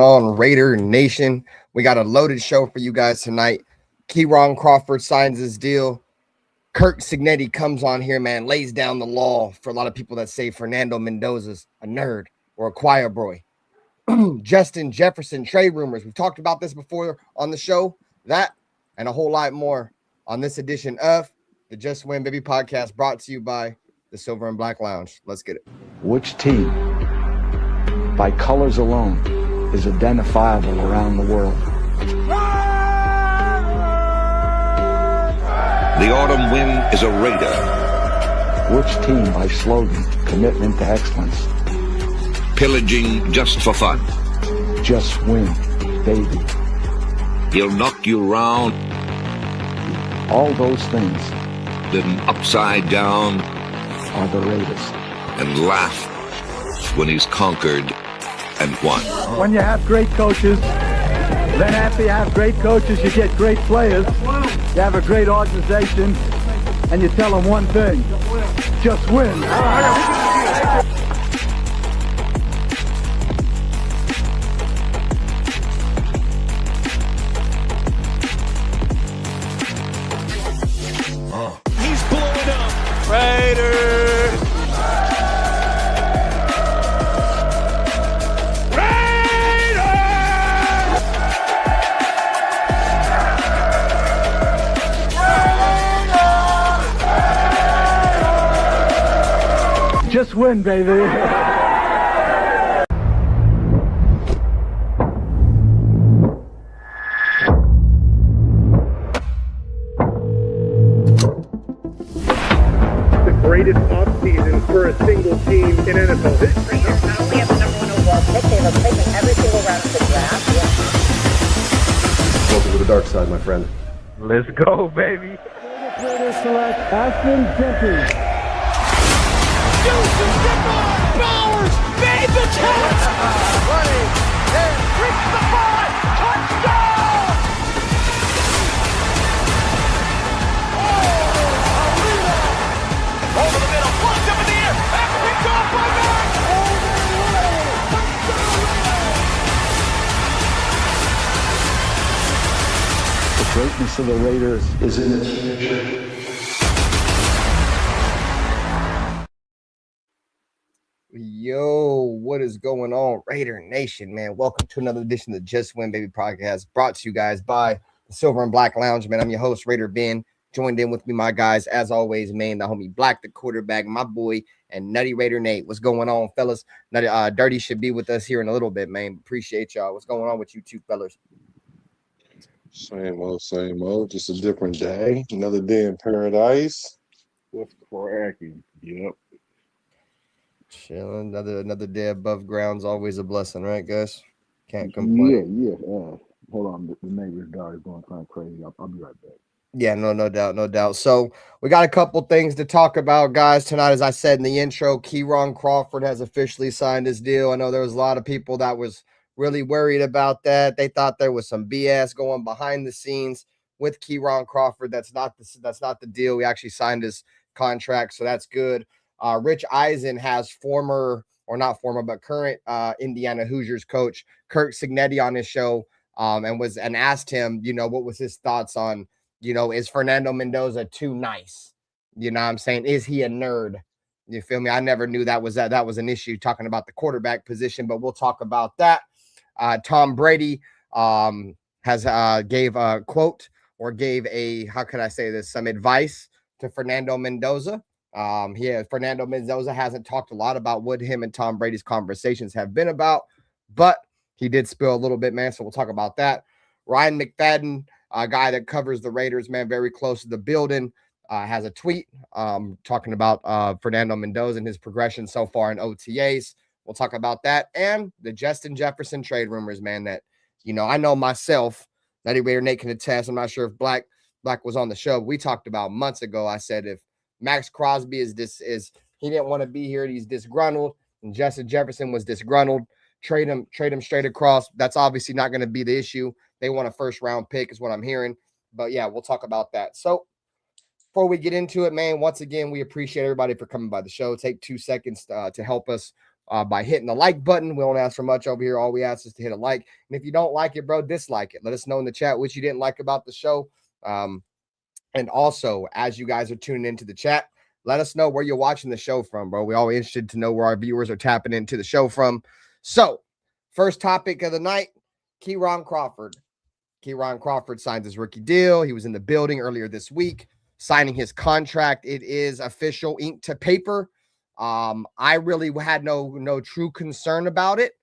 On Raider Nation, we got a loaded show for you guys tonight. Keyron Crawford signs his deal. Kirk Cignetti comes on here, man, lays down the law for a lot of people that say Fernando Mendoza's a nerd or a choir boy. Justin Jefferson trade rumors. We've talked about this before on the show. That and a whole lot more on this edition of the Just Win Baby podcast, brought to you by the Silver and Black Lounge. Let's get it. Which team, by colors alone, is identifiable around the world? The autumn wind is a Raider. Which team, by slogan, commitment to excellence? Pillaging just for fun. Just win, baby. He'll knock you round. All those things Then upside down. are the Raiders. And laugh when he's conquered and won. When you have great coaches, then after you have great coaches, you get great players. You have a great organization, and you tell them one thing: just win. He's blowing up. Raiders! Just win, baby. Greatest offseason for a single team in NFL history. Raiders not only have the number one overall pick, they have a pick in every single round of the draft. Welcome to the dark side, my friend. Let's go, baby. Raiders select Justin Jefferson. Houston, Bowers made the catch! Running, and reached the ball! Touchdown! Over the middle, plucked up in the air, and picked off by Mack! The greatness of the Raiders is in its future. Yo, what is going on, Raider Nation, man? Welcome to another edition of the Just Win Baby podcast, brought to you guys by the Silver and Black Lounge, man. I'm your host, RaiderBen. Joined in with me, my guys, as always, man, the homie Black, the quarterback, my boy, and NuttyRaiderNate. What's going on, fellas? Dirty should be with us here in a little bit, man. Appreciate y'all. What's going on with you two fellas? Same old, just a different day. Another day in paradise. What's cracking? Yep. Chilling. Another day above ground's always a blessing, right, guys? Can't complain. Yeah. Hold on, the neighbor's dog is going kind of crazy. I'll be right back. Yeah, no doubt. So we got a couple things to talk about, guys, tonight. As I said in the intro, Keyron Crawford has officially signed his deal. I know there was a lot of people that was really worried about that. They thought there was some BS going behind the scenes with Keyron Crawford. That's not the deal. We actually signed his contract, so that's good. Rich Eisen has current Indiana Hoosiers coach Kirk Cignetti on his show, and asked him, what was his thoughts on, is Fernando Mendoza too nice? You know what I'm saying? Is he a nerd? You feel me? I never knew that was an issue talking about the quarterback position, but we'll talk about that. Tom Brady gave a quote, or gave some advice to Fernando Mendoza. Fernando Mendoza hasn't talked a lot about what him and Tom Brady's conversations have been about, but he did spill a little bit, man. So we'll talk about that. Ryan McFadden, a guy that covers the Raiders, man, very close to the building, has a tweet talking about Fernando Mendoza and his progression so far in OTAs. We'll talk about that and the Justin Jefferson trade rumors, man, that, I know myself, NuttyRaiderNate can attest. I'm not sure if Black was on the show, but we talked about months ago. I said, if Max Crosby he didn't want to be here, he's disgruntled, and Justin Jefferson was disgruntled, trade him straight across. That's obviously not going to be the issue. They want a first round pick is what I'm hearing. But yeah, we'll talk about that. So before we get into it, man, once again, we appreciate everybody for coming by the show. Take 2 seconds to help us by hitting the like button. We don't ask for much over here. All we ask is to hit a like. And if you don't like it, bro, dislike it. Let us know in the chat what you didn't like about the show. And also, as you guys are tuning into the chat, let us know where you're watching the show from, bro. We're always interested to know where our viewers are tapping into the show from. So, first topic of the night, Keyron Crawford. Keyron Crawford signed his rookie deal. He was in the building earlier this week, signing his contract. It is official, ink to paper. I really had no true concern about it.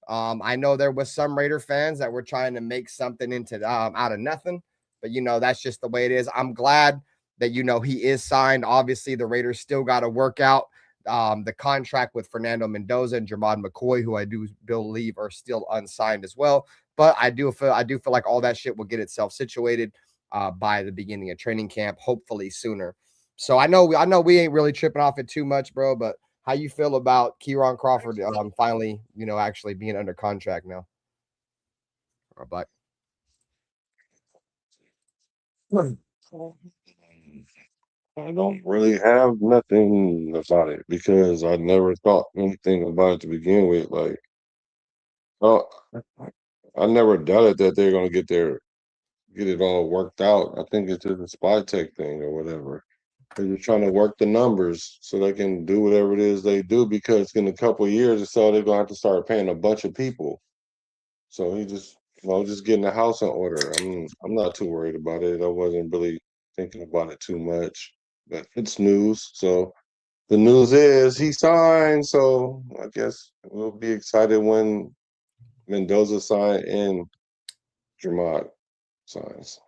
I know there was some Raider fans that were trying to make something into out of nothing, but that's just the way it is. I'm glad that he is signed. Obviously, the Raiders still got to work out the contract with Fernando Mendoza and Jermod McCoy, who I do believe are still unsigned as well. But I do feel like all that shit will get itself situated by the beginning of training camp, hopefully sooner. So I know we ain't really tripping off it too much, bro. But how you feel about Keyron Crawford finally, actually being under contract now? Or Black? I don't really have nothing about it because I never thought anything about it to begin with. Like, oh, I never doubted that they're gonna get it all worked out. I think it's just a spy tech thing or whatever. They're just trying to work the numbers so they can do whatever it is they do, because in a couple of years or so they're gonna have to start paying a bunch of people. So he just getting the house in order. I'm not too worried about it. I wasn't really thinking about it too much, but it's news. So the news is he signed. So I guess we'll be excited when Mendoza signed and Jermod signs.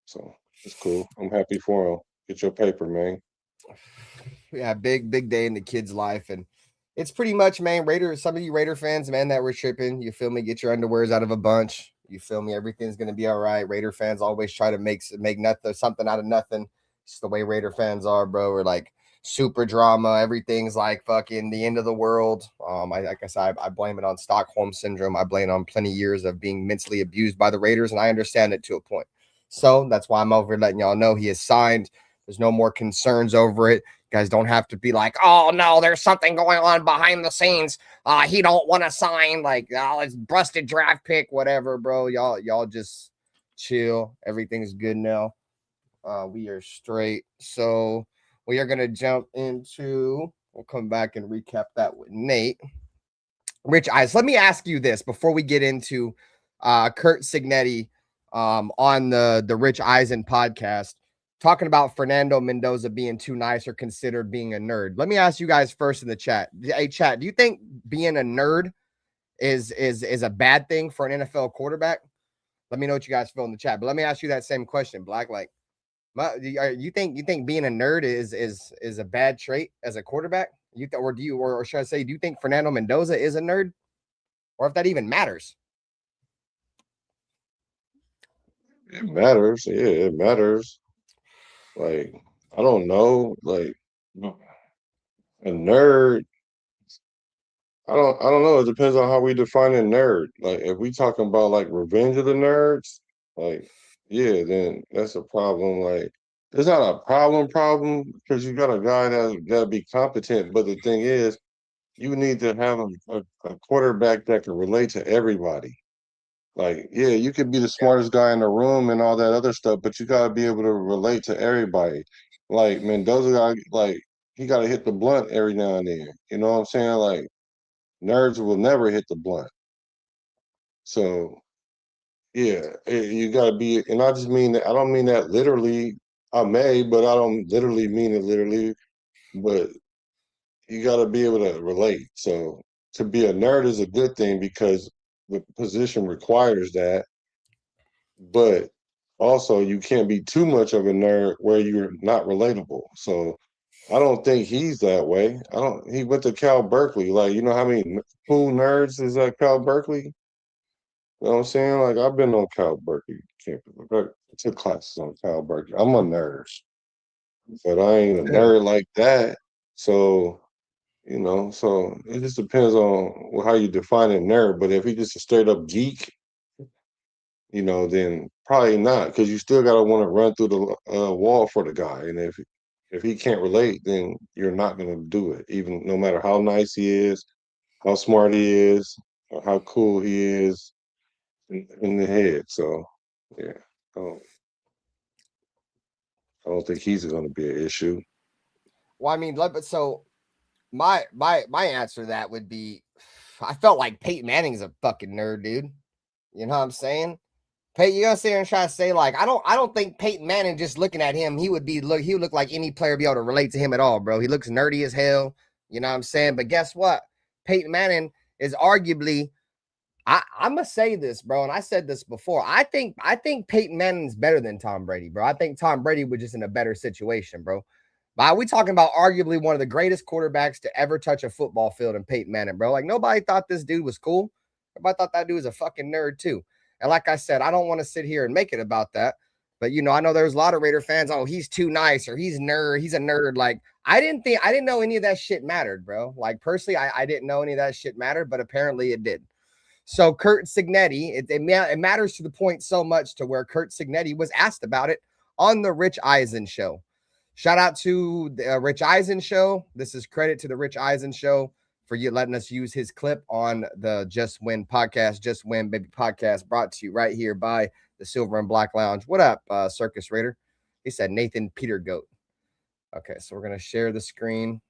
So it's cool. I'm happy for him. Get your paper, man. Yeah, big day in the kid's life. And it's pretty much, man, some of you Raider fans, man, that were tripping. You feel me? Get your underwears out of a bunch. You feel me? Everything's gonna be all right. Raider fans always try to make something out of nothing. It's the way Raider fans are, bro. We're like super drama. Everything's like fucking the end of the world. Like I said, I blame it on Stockholm syndrome. I blame it on plenty of years of being mentally abused by the Raiders, and I understand it to a point. So that's why I'm over letting y'all know he is signed. There's no more concerns over it. You guys don't have to be like, oh no, there's something going on behind the scenes. He don't want to sign. Like, oh, it's busted draft pick, whatever, bro. Y'all just chill. Everything's good now. We are straight. So we are gonna jump into. We'll come back and recap that with Nate. Rich Eyes. Let me ask you this before we get into Kurt Signetti on the Rich Eisen podcast, talking about Fernando Mendoza being too nice or considered being a nerd. Let me ask you guys first in the chat. Hey, chat, do you think being a nerd is a bad thing for an NFL quarterback? Let me know what you guys feel in the chat. But let me ask you that same question, Black. Like, you think being a nerd is a bad trait as a quarterback? Or should I say, do you think Fernando Mendoza is a nerd, or if that even matters? It matters. Yeah, it matters. Like, I don't know. Like, a nerd. I don't know. It depends on how we define a nerd. Like, if we talking about like Revenge of the Nerds, like, yeah, then that's a problem. Like, it's not a problem because you got a guy that's gotta be competent. But the thing is, you need to have a quarterback that can relate to everybody. Like, yeah, you could be the smartest guy in the room and all that other stuff, but you gotta be able to relate to everybody. Like Mendoza, he gotta hit the blunt every now and then. You know what I'm saying? Like, nerds will never hit the blunt. So yeah, you gotta be, and I just mean that. I don't mean that literally. I may, but I don't literally mean it literally. But you gotta be able to relate. So to be a nerd is a good thing because the position requires that. But also, you can't be too much of a nerd where you're not relatable. So I don't think he's that way. He went to Cal Berkeley. Like, you know how many cool nerds is at Cal Berkeley? You know what I'm saying? Like, I've been on Cal Berkeley campus. I took classes on Cal Berkeley. I'm a nerd, but I ain't a nerd like that. So, so it just depends on how you define a nerd. But if he just a straight up geek, then probably not, because you still gotta want to run through the wall for the guy. And if he can't relate, then you're not gonna do it, even no matter how nice he is, how smart he is, or how cool he is in the head. So yeah, I don't think he's going to be an issue. Well, I mean, so my answer to that would be, I felt like Peyton Manning's a fucking nerd, dude. You know what I'm saying? You gotta sit here and try to say, like, I don't think Peyton Manning, just looking at him, he would look like any player be able to relate to him at all, bro. He looks nerdy as hell. You know what I'm saying? But guess what? Peyton Manning is arguably, I'm gonna say this, bro, and I said this before. I think Peyton Manning's better than Tom Brady, bro. I think Tom Brady was just in a better situation, bro. But we talking about arguably one of the greatest quarterbacks to ever touch a football field in Peyton Manning, bro. Like, nobody thought this dude was cool. Everybody thought that dude was a fucking nerd too. And like I said, I don't want to sit here and make it about that. But, you know, I know there's a lot of Raider fans. Oh, he's too nice, or he's a nerd. Like, I didn't know any of that shit mattered, bro. Like, personally, I didn't know any of that shit mattered, but apparently it did. So Curt Cignetti, it matters to the point so much to where Curt Cignetti was asked about it on the Rich Eisen show. Shout out to the Rich Eisen show. This is credit to the Rich Eisen show for you letting us use his clip on the Just Win podcast, Just Win Baby podcast, brought to you right here by the Silver and Black Lounge. What up, Circus Raider? He said Nathan Peter Goat. Okay, so we're going to share the screen.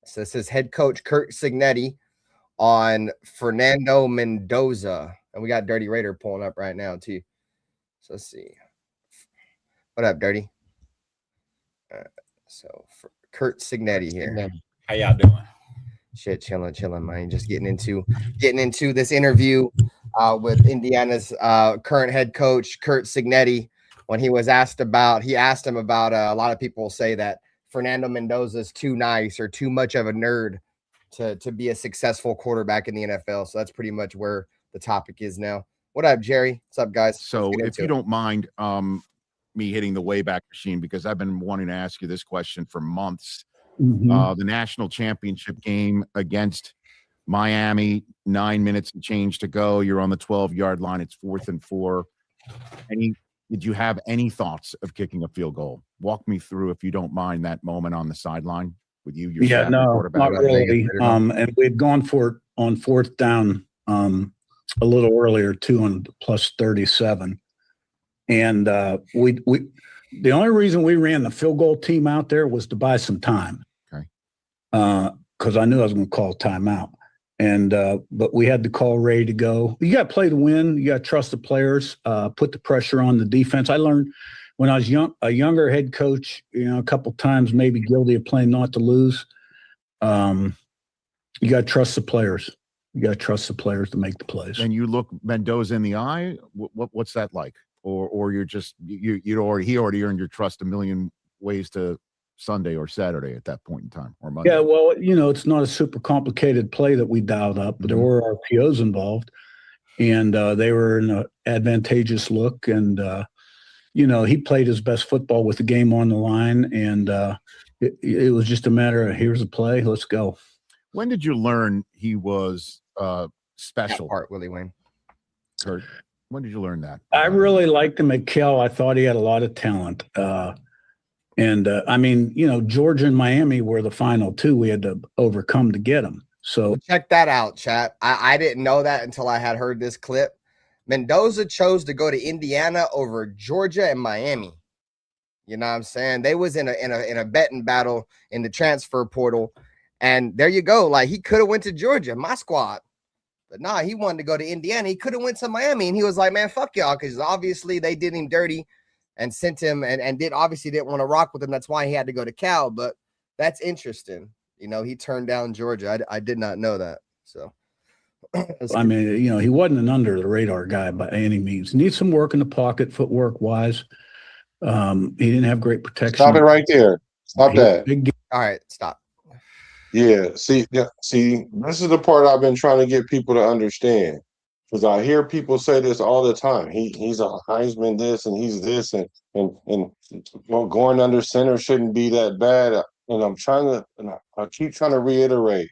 So this is head coach Curt Cignetti on Fernando Mendoza. And we got Dirty Raider pulling up right now, too. So let's see. What up, Dirty? So for Curt Cignetti here. How y'all doing? Shit, chilling, man. Just getting into this interview with Indiana's current head coach, Curt Cignetti. When he was asked him about a lot of people say that Fernando Mendoza is too nice or too much of a nerd to be a successful quarterback in the NFL. So that's pretty much where the topic is now. What up, Jerry? What's up, guys? So if you don't mind me hitting the Wayback Machine, because I've been wanting to ask you this question for months. The national championship game against Miami, 9 minutes and change to go. You're on the 12-yard line. It's 4th and 4. Did you have any thoughts of kicking a field goal? Walk me through, if you don't mind, that moment on the sideline with you. Yeah, no, not really. And we had gone for it on 4th down a little earlier, too, on plus 37. And we the only reason we ran the field goal team out there was to buy some time. Okay. Because I knew I was going to call timeout. And but we had to call ready to go. You got to play to win. You got to trust the players. Put the pressure on the defense. I learned when I was a younger head coach, you know, a couple times maybe guilty of playing not to lose. You got to trust the players. You got to trust the players to make the plays. And you look Mendoza in the eye. What's that like? Or you're just he already earned your trust a million ways to Sunday or Saturday at that point in time, or Monday. Yeah, well, you know, it's not a super complicated play that we dialed up, but there were RPOs involved, and they were in an advantageous look. And you know, he played his best football with the game on the line, and it was just a matter of here's a play, let's go. When did you learn he was special? That part, Willie Wayne. Curt, when did you learn that? I really liked him at Cal. I thought he had a lot of talent. And I mean, you know, Georgia and Miami were the final two we had to overcome to get him. So check that out, chat. I didn't know that until I had heard this clip. Mendoza chose to go to Indiana over Georgia and Miami. You know what I'm saying? They was in a betting battle in the transfer portal. And there you go. Like, he could have went to Georgia, my squad. But nah, he wanted to go to Indiana. He could have went to Miami. And he was like, man, fuck y'all. Because obviously they did him dirty and sent him and obviously didn't want to rock with him. That's why he had to go to Cal. But that's interesting. You know, he turned down Georgia. I did not know that. So, I mean, you know, he wasn't an under the radar guy by any means. Needs some work in the pocket, footwork wise. He didn't have great protection. Stop it right there. Stop that. All right, stop. Yeah, see, this is the part I've been trying to get people to understand. Because I hear people say this all the time. He's a Heisman this and he's this and going under center shouldn't be that bad. And I keep trying to reiterate,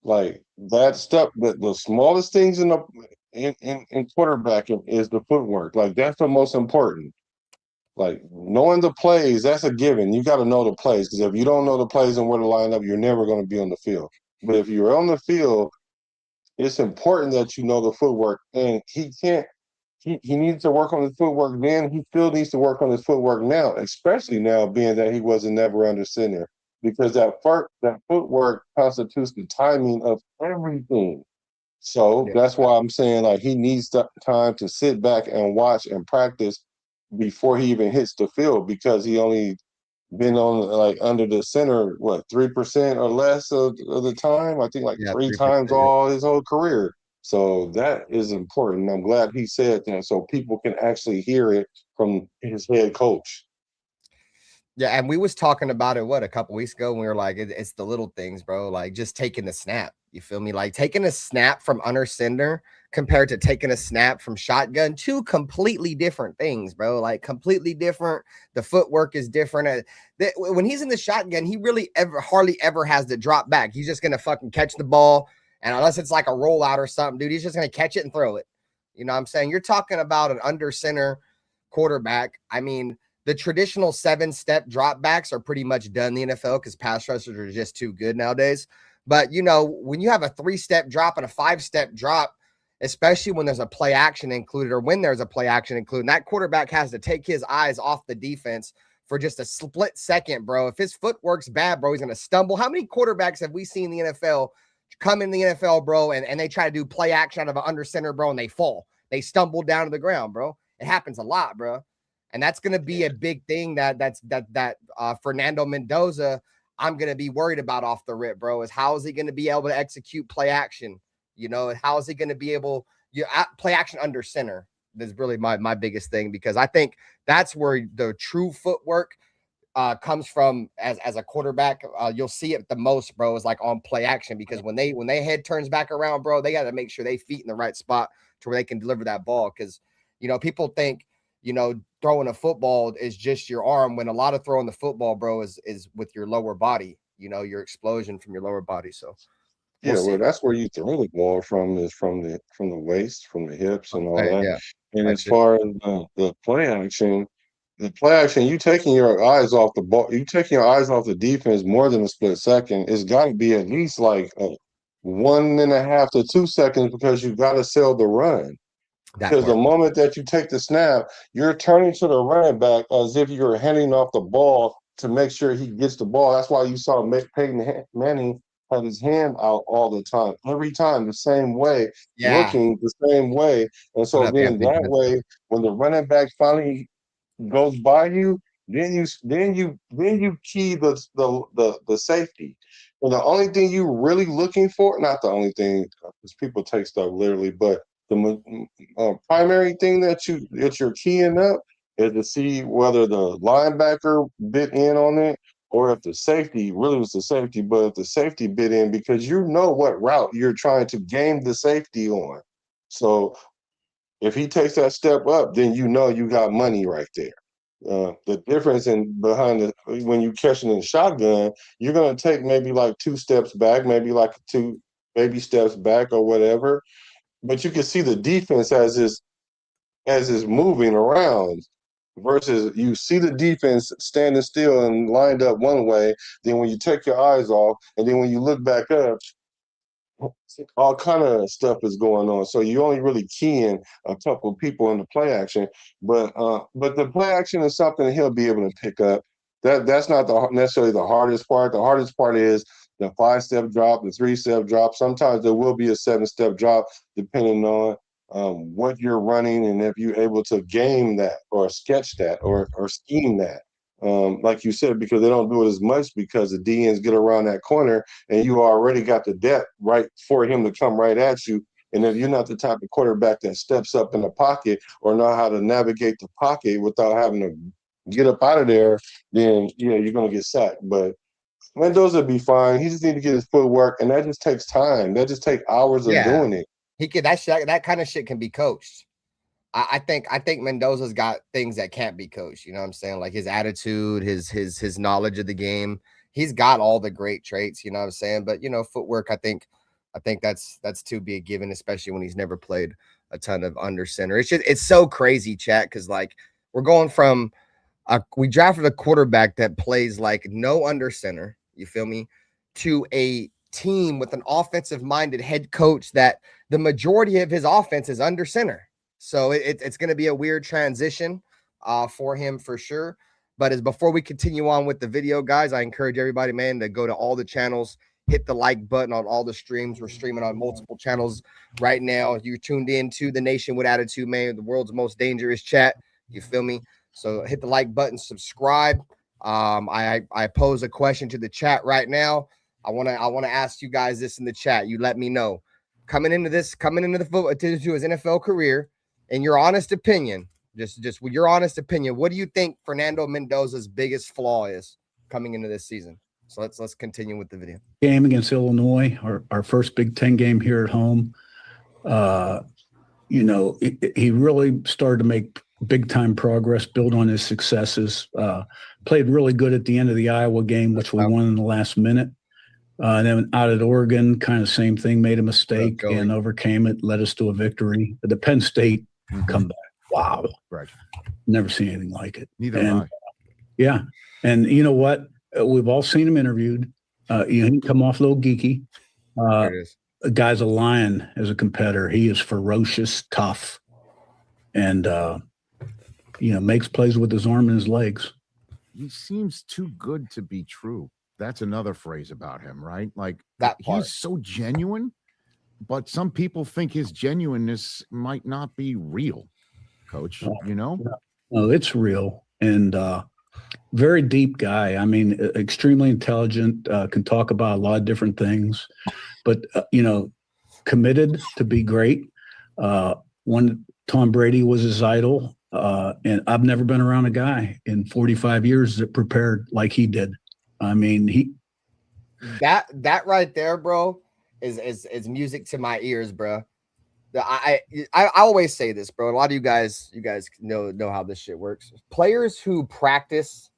like, that stuff, the smallest things in quarterbacking is the footwork. Like, that's the most important. Like, knowing the plays, that's a given. You got to know the plays, because if you don't know the plays and where to line up, you're never going to be on the field. But if you're on the field it's important that you know the footwork, and he can't. He needs to work on his footwork then. He still needs to work on his footwork now, especially now being that he wasn't never under center, because that footwork constitutes the timing of everything. So that's why I'm saying like he needs time to sit back and watch and practice before he even hits the field, because he only been on like under the center 3% or less of the time. I think like 3 times all his whole career. So that is important. I'm glad he said that so people can actually hear it from his head coach. Yeah, and we was talking about it a couple weeks ago when we were like, it's the little things, bro. Like just taking the snap. You feel me? Like taking a snap from under center compared to taking a snap from shotgun, 2 completely different things, bro. Like completely different. The footwork is different. When he's in the shotgun, he really hardly ever has to drop back. He's just gonna fucking catch the ball, and unless it's like a rollout or something, dude, he's just gonna catch it and throw it. You know what I'm saying? You're talking about an under center quarterback. I mean, the traditional 7-step drop backs are pretty much done in the NFL because pass rushers are just too good nowadays. But, you know, when you have a 3-step drop and a 5-step drop, especially when there's a play action included or when there's a play action included, that quarterback has to take his eyes off the defense for just a split second, bro. If his footwork's bad, bro, he's going to stumble. How many quarterbacks have we seen in the NFL come in the NFL, bro, and they try to do play action out of an under center, bro, and they fall. They stumble down to the ground, bro. It happens a lot, bro. And that's going to be a big thing that Fernando Mendoza, I'm going to be worried about off the rip, bro, is how is he going to be able to execute play action? You know, how is he going to be able play action under center? That's really my biggest thing, because I think that's where the true footwork comes from as a quarterback. You'll see it the most, bro, is like on play action, because when they head turns back around, bro, they got to make sure they feet in the right spot to where they can deliver that ball. Because, you know, people think, you know, throwing a football is just your arm, when a lot of throwing the football, bro, is with your lower body, you know, your explosion from your lower body. So well, that's where you throw the ball from, is from the waist, from the hips and all that. Yeah. And as far as the play action, you taking your eyes off the ball, you taking your eyes off the defense more than a split second. It's got to be at least like 1.5 to 2 seconds, because you got to sell the run. Because the moment that you take the snap, you're turning to the running back as if you're handing off the ball to make sure he gets the ball. That's why you saw Peyton Manning had his hand out all the time, every time the same way, looking the same way. And so then that way, when the running back finally goes by you, then you key the safety. And the only thing you're really looking for, not the only thing, because people take stuff literally, but the primary thing that you're keying up is to see whether the linebacker bit in on it, or if the safety really was the safety, but if the safety bit in, because you know what route you're trying to game the safety on. So if he takes that step up, then you know you got money right there. The difference when you catching in shotgun, you're gonna take maybe like 2 steps back, maybe like 2 baby steps back or whatever. But you can see the defense as is moving around, versus you see the defense standing still and lined up one way. Then when you take your eyes off, and then when you look back up, all kind of stuff is going on. So you only really keying a couple of people in the play action, but the play action is something he'll be able to pick up. That's not necessarily the hardest part. The hardest part is the 5-step drop, the 3-step drop. Sometimes there will be a 7-step drop, depending on what you're running, and if you're able to game that or sketch that or scheme that. Like you said, because they don't do it as much, because the DNs get around that corner and you already got the depth right for him to come right at you. And if you're not the type of quarterback that steps up in the pocket or know how to navigate the pocket without having to get up out of there, then you're going to get sacked. But Mendoza will be fine. He just need to get his footwork, and that just takes time. That just takes hours of doing it. He could that kind of shit can be coached. I think Mendoza's got things that can't be coached. You know what I'm saying? Like his attitude, his knowledge of the game. He's got all the great traits. You know what I'm saying? But footwork, I think that's to be a given, especially when he's never played a ton of under center. It's so crazy, chat, because like we're going from we drafted a quarterback that plays like no under center. You feel me? To a team with an offensive minded head coach that the majority of his offense is under center. So it's going to be a weird transition for him for sure. But as before we continue on with the video, guys, I encourage everybody, man, to go to all the channels, hit the like button on all the streams. We're streaming on multiple channels right now. You're tuned in to The Nation with Attitude, man, the world's most dangerous chat. You feel me? So hit the like button, subscribe. I pose a question to the chat right now. I want to ask you guys this in the chat. You let me know. Coming into his NFL career, in your honest opinion, just with your honest opinion, what do you think Fernando Mendoza's biggest flaw is coming into this season? So let's continue with the video. Game against Illinois, our first Big Ten game here at home. He really started to make big time progress, build on his successes. Played really good at the end of the Iowa game, which we won in the last minute. And then out at Oregon, kind of same thing, made a mistake and overcame it, led us to a victory. The Penn State comeback, wow. Right. Never seen anything like it. Neither have I. Yeah. And you know what? We've all seen him interviewed. He come off a little geeky. The guy's a lion as a competitor. He is ferocious, tough, and, makes plays with his arm and his legs. He seems too good to be true. That's another phrase about him, right? Like he's so genuine, but some people think his genuineness might not be real, Coach, No, it's real. And very deep guy. I mean, extremely intelligent, can talk about a lot of different things, but, committed to be great. When Tom Brady was his idol, and I've never been around a guy in 45 years that prepared like he did. I mean, that right there, bro, is music to my ears, bro. I always say this, bro. A lot of you guys know how this shit works. Players who practice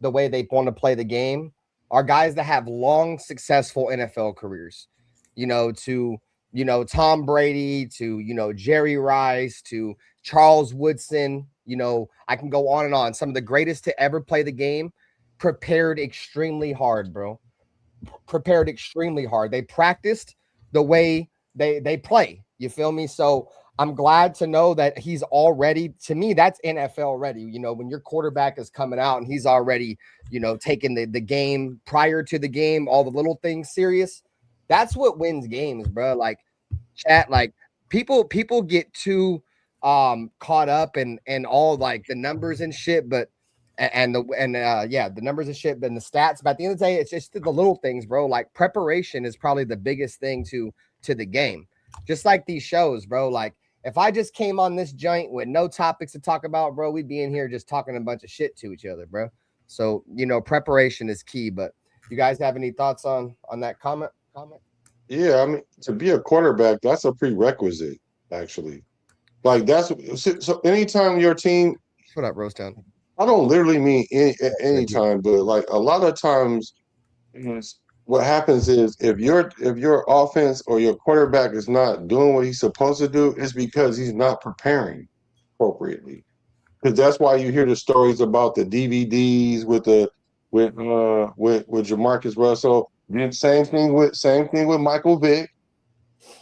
the way they want to play the game are guys that have long, successful NFL careers. Tom Brady, to Jerry Rice, to Charles Woodson. I can go on and on. Some of the greatest to ever play the game prepared extremely hard, bro. Prepared extremely hard. They practiced the way they play. You feel me? So I'm glad to know that he's already, to me, that's NFL ready. When your quarterback is coming out and he's already, taking the game prior to the game, all the little things serious. That's what wins games, bro. Like chat, like people get too caught up in all like the numbers and shit, but the numbers and shit and the stats. But at the end of the day, it's just the little things, bro. Like preparation is probably the biggest thing to the game. Just like these shows, bro. Like if I just came on this joint with no topics to talk about, bro, we'd be in here just talking a bunch of shit to each other, bro. So, preparation is key. But you guys have any thoughts on that comment? Yeah, I mean, to be a quarterback, that's a prerequisite, actually. Like so anytime your team. What up, Rosetown? I don't literally mean any time, but like a lot of times, what happens is if your offense or your quarterback is not doing what he's supposed to do, it's because he's not preparing appropriately. Because that's why you hear the stories about the DVDs with Jamarcus Russell. Then same thing with Michael Vick.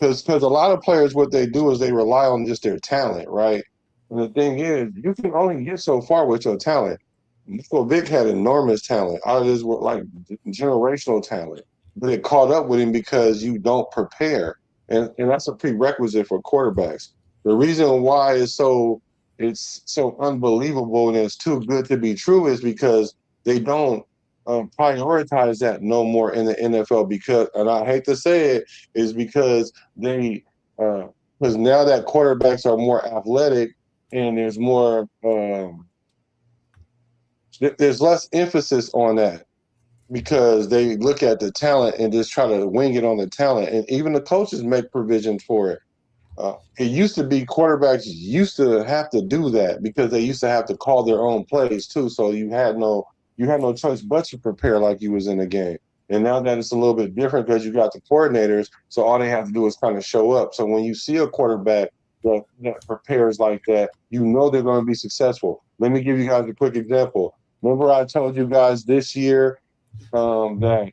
Because a lot of players, what they do is they rely on just their talent, right? And the thing is, you can only get so far with your talent. Michael Vick had enormous talent, out of this like generational talent, but it caught up with him because you don't prepare, and that's a prerequisite for quarterbacks. The reason why it's so unbelievable and it's too good to be true is because they don't prioritize that no more in the NFL. Because, and I hate to say it, is because they because now that quarterbacks are more athletic and there's more there's less emphasis on that because they look at the talent and just try to wing it on the talent. And even the coaches make provisions for it. It used to be quarterbacks used to have to do that because they used to have to call their own plays too. So you had no choice but to prepare like you was in the game. And now that it's a little bit different because you got the coordinators, so all they have to do is kind of show up. So when you see a quarterback that prepares like that, you know they're going to be successful. Let me give you guys a quick example. Remember I told you guys this year that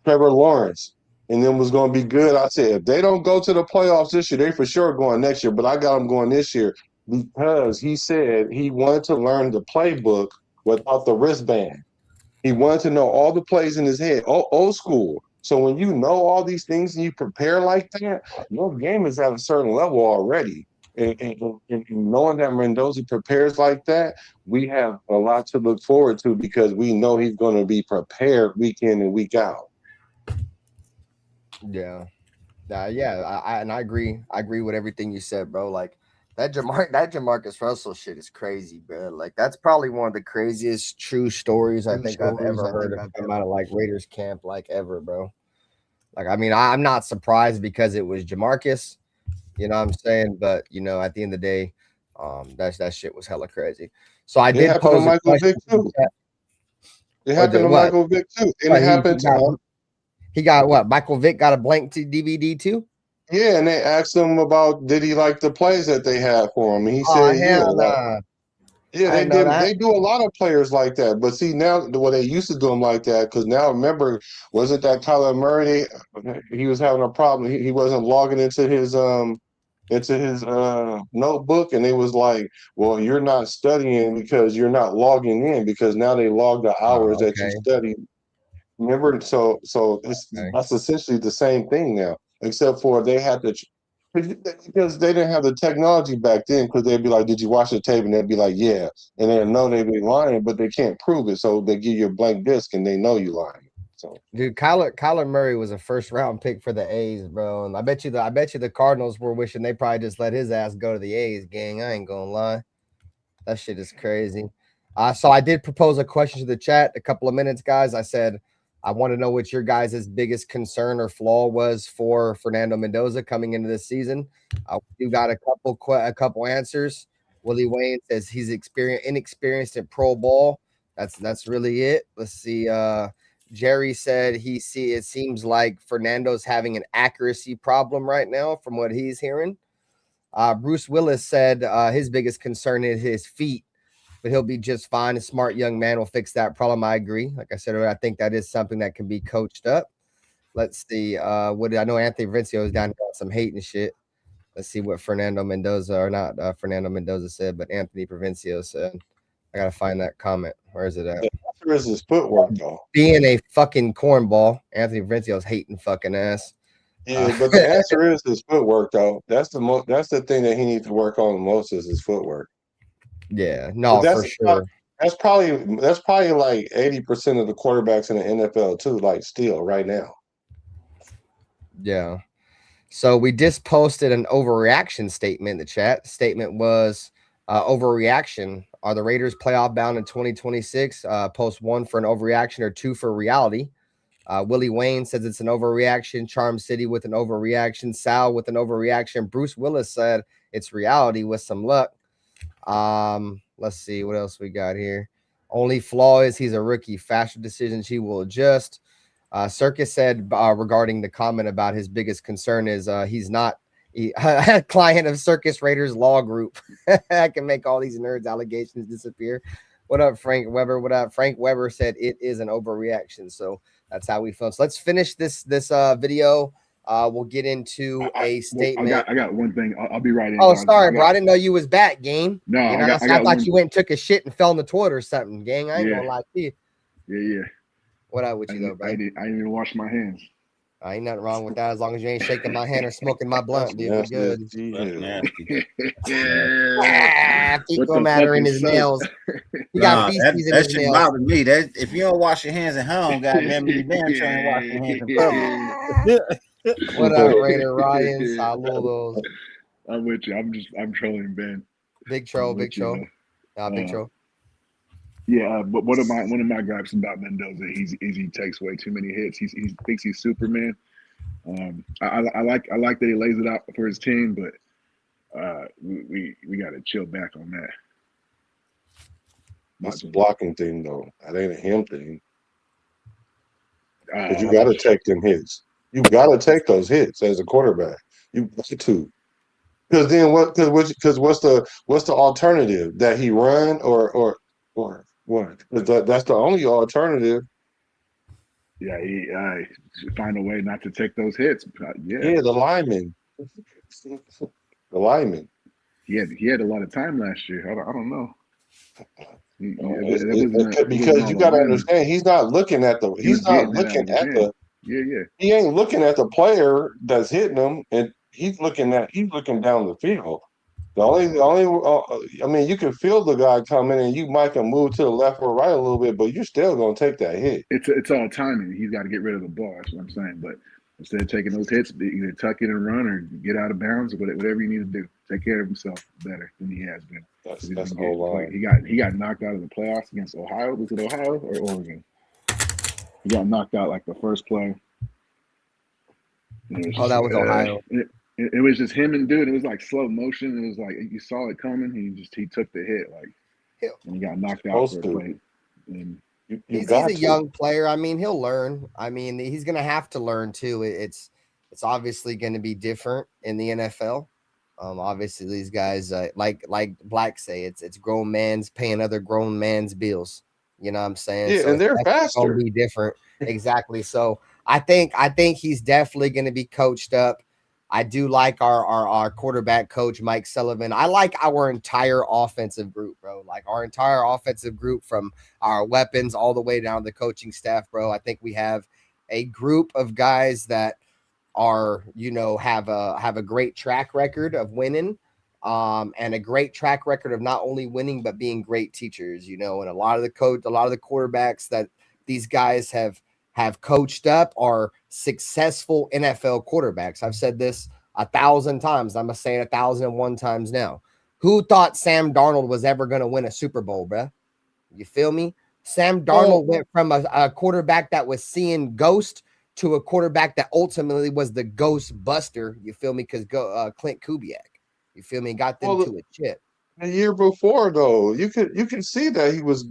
Trevor Lawrence, and then was going to be good. I said, if they don't go to the playoffs this year, they for sure going next year. But I got them going this year because he said he wanted to learn the playbook without the wristband. He wanted to know all the plays in his head, old school. So when you know all these things and you prepare like that, your game is at a certain level already. And knowing that Mendoza prepares like that, we have a lot to look forward to because we know he's going to be prepared week in and week out. Yeah. I agree. I agree with everything you said, bro. Like that Jamarcus Russell shit is crazy, bro. Like that's probably one of the craziest true stories I think I've ever heard of come out of like Raiders camp, like ever, bro. Like, I mean, I'm not surprised because it was Jamarcus, you know what I'm saying? But you know, at the end of the day, that shit was hella crazy. So I did pose a question. It happened to Michael Vick too. And it happened to he got what? Michael Vick got a blank DVD too? Yeah, and they asked him about did he like the plays that they had for him. And he said, yeah, they did. They do a lot of players like that. But see, now they used to do them like that because now remember, wasn't that Kyler Murray? He was having a problem. He wasn't logging into his notebook, and it was like, well, you're not studying because you're not logging in because now they log the hours that you studied. Remember, so that's essentially the same thing now, except for they had to because they didn't have the technology back then. Because they'd be like, "Did you watch the tape?" And they'd be like, "Yeah," and they know they'd be lying, but they can't prove it, so they give you a blank disc and they know you lying. So, dude, Kyler Murray was a first-round pick for the A's, bro, and I bet you the Cardinals were wishing they probably just let his ass go to the A's, gang. I ain't gonna lie, that shit is crazy. So I did propose a question to the chat a couple of minutes, guys. I said, I want to know what your guys' biggest concern or flaw was for Fernando Mendoza coming into this season. You got a couple answers. Willie Wayne says he's inexperienced at pro ball. That's really it. Let's see. Jerry said it seems like Fernando's having an accuracy problem right now from what he's hearing. Bruce Willis said his biggest concern is his feet, but he'll be just fine. A smart young man will fix that problem. I agree. Like I said earlier, I think that is something that can be coached up. Let's see. I know Anthony Vincio is down here on some hate and shit. Let's see what Fernando Mendoza said, but Anthony Provencio said. I gotta find that comment. Where is it at? Where is his footwork though? Being a fucking cornball, Anthony Provencio's hating fucking ass. Yeah, but the answer is his footwork though. That's the thing that he needs to work on the most is his footwork. Yeah, no, for sure. That's probably like 80% of the quarterbacks in the NFL too, like still right now. Yeah. So we just posted an overreaction statement in the chat. The statement was overreaction. Are the Raiders playoff bound in 2026? Post 1 for an overreaction or 2 for reality. Willie Wayne says it's an overreaction. Charm City with an overreaction. Sal with an overreaction. Bruce Willis said it's reality with some luck. Let's see what else we got here. Only flaw is he's a rookie. Faster decisions he will adjust. Circus said regarding the comment about his biggest concern is he's not a client of Circus Raiders Law Group. I can make all these nerds allegations disappear. What up, Frank Weber? What up? Frank Weber said it is an overreaction. So that's how we feel. So let's finish this video. We'll get into a statement. I got one thing. I'll be right in. Oh, sorry, bro. I didn't know you was back, gang. No, I thought you went and took a shit and fell in the toilet or something, gang. I ain't gonna lie to you. Yeah. What up with you, though, bro? I didn't even wash my hands. Ain't nothing wrong with that as long as you ain't shaking my hand or smoking my blunt, dude. We're good. Fecal matter in his nails. He got feces in his nails. That shit bother me. That if you don't wash your hands at home, goddamn, you damn sure ain't wash your hands in public. What up, Raider Ryan? Saludos. I'm with you. I'm trolling Ben. Big troll. Big troll. Yeah, but one of my gripes about Mendoza, he takes way too many hits. He thinks he's Superman. I like that he lays it out for his team, but we got to chill back on that. That's a blocking thing, though. That ain't a him thing. Because you got to take them hits. You got to take those hits as a quarterback. You got to. Because then what? Because what's the alternative? That he run or what? That's the only alternative. Yeah, he should find a way not to take those hits. Yeah, the lineman. The lineman. He had a lot of time last year. I don't know. It wasn't Because all you the got to linemen. understand, he's not looking at the. He was He's not getting it out looking of his at hand. the. Yeah. He ain't looking at the player that's hitting him, and he's looking down the field. The only, I mean, you can feel the guy coming, and you might can move to the left or right a little bit, but you're still gonna take that hit. It's all timing. He's got to get rid of the ball. That's what I'm saying. But instead of taking those hits, either tuck it and run or get out of bounds or whatever you need to do. Take care of himself better than he has been. That's the whole line. He got knocked out of the playoffs against Ohio. Was it Ohio or Oregon? He got knocked out like the first play. That was Ohio. It was just him and dude. It was like slow motion. It was like you saw it coming. He took the hit and he got knocked out for a play. And he's a young player. I mean, he'll learn. I mean, he's going to have to learn too. It's obviously going to be different in the NFL. Obviously, these guys like Black say, it's grown man's paying other grown man's bills. You know what I'm saying? Yeah, so and they're faster. Going to be different. Exactly. So I think he's definitely going to be coached up. I do like our quarterback coach, Mike Sullivan. I like our entire offensive group, bro. Like our entire offensive group, from our weapons all the way down to the coaching staff, bro. I think we have a group of guys that are, have a great track record of winning, and a great track record of not only winning but being great teachers. And a lot of the quarterbacks that these guys have coached up are successful NFL quarterbacks. I've said this 1,000 times. I'm going to say it 1,001 times now. Who thought Sam Darnold was ever going to win a Super Bowl, bro? You feel me? Sam Darnold went from a quarterback that was seeing ghost to a quarterback that ultimately was the ghost buster. You feel me? Because Clint Kubiak. You feel me? Got them to a chip. The year before, though, you could see that he was.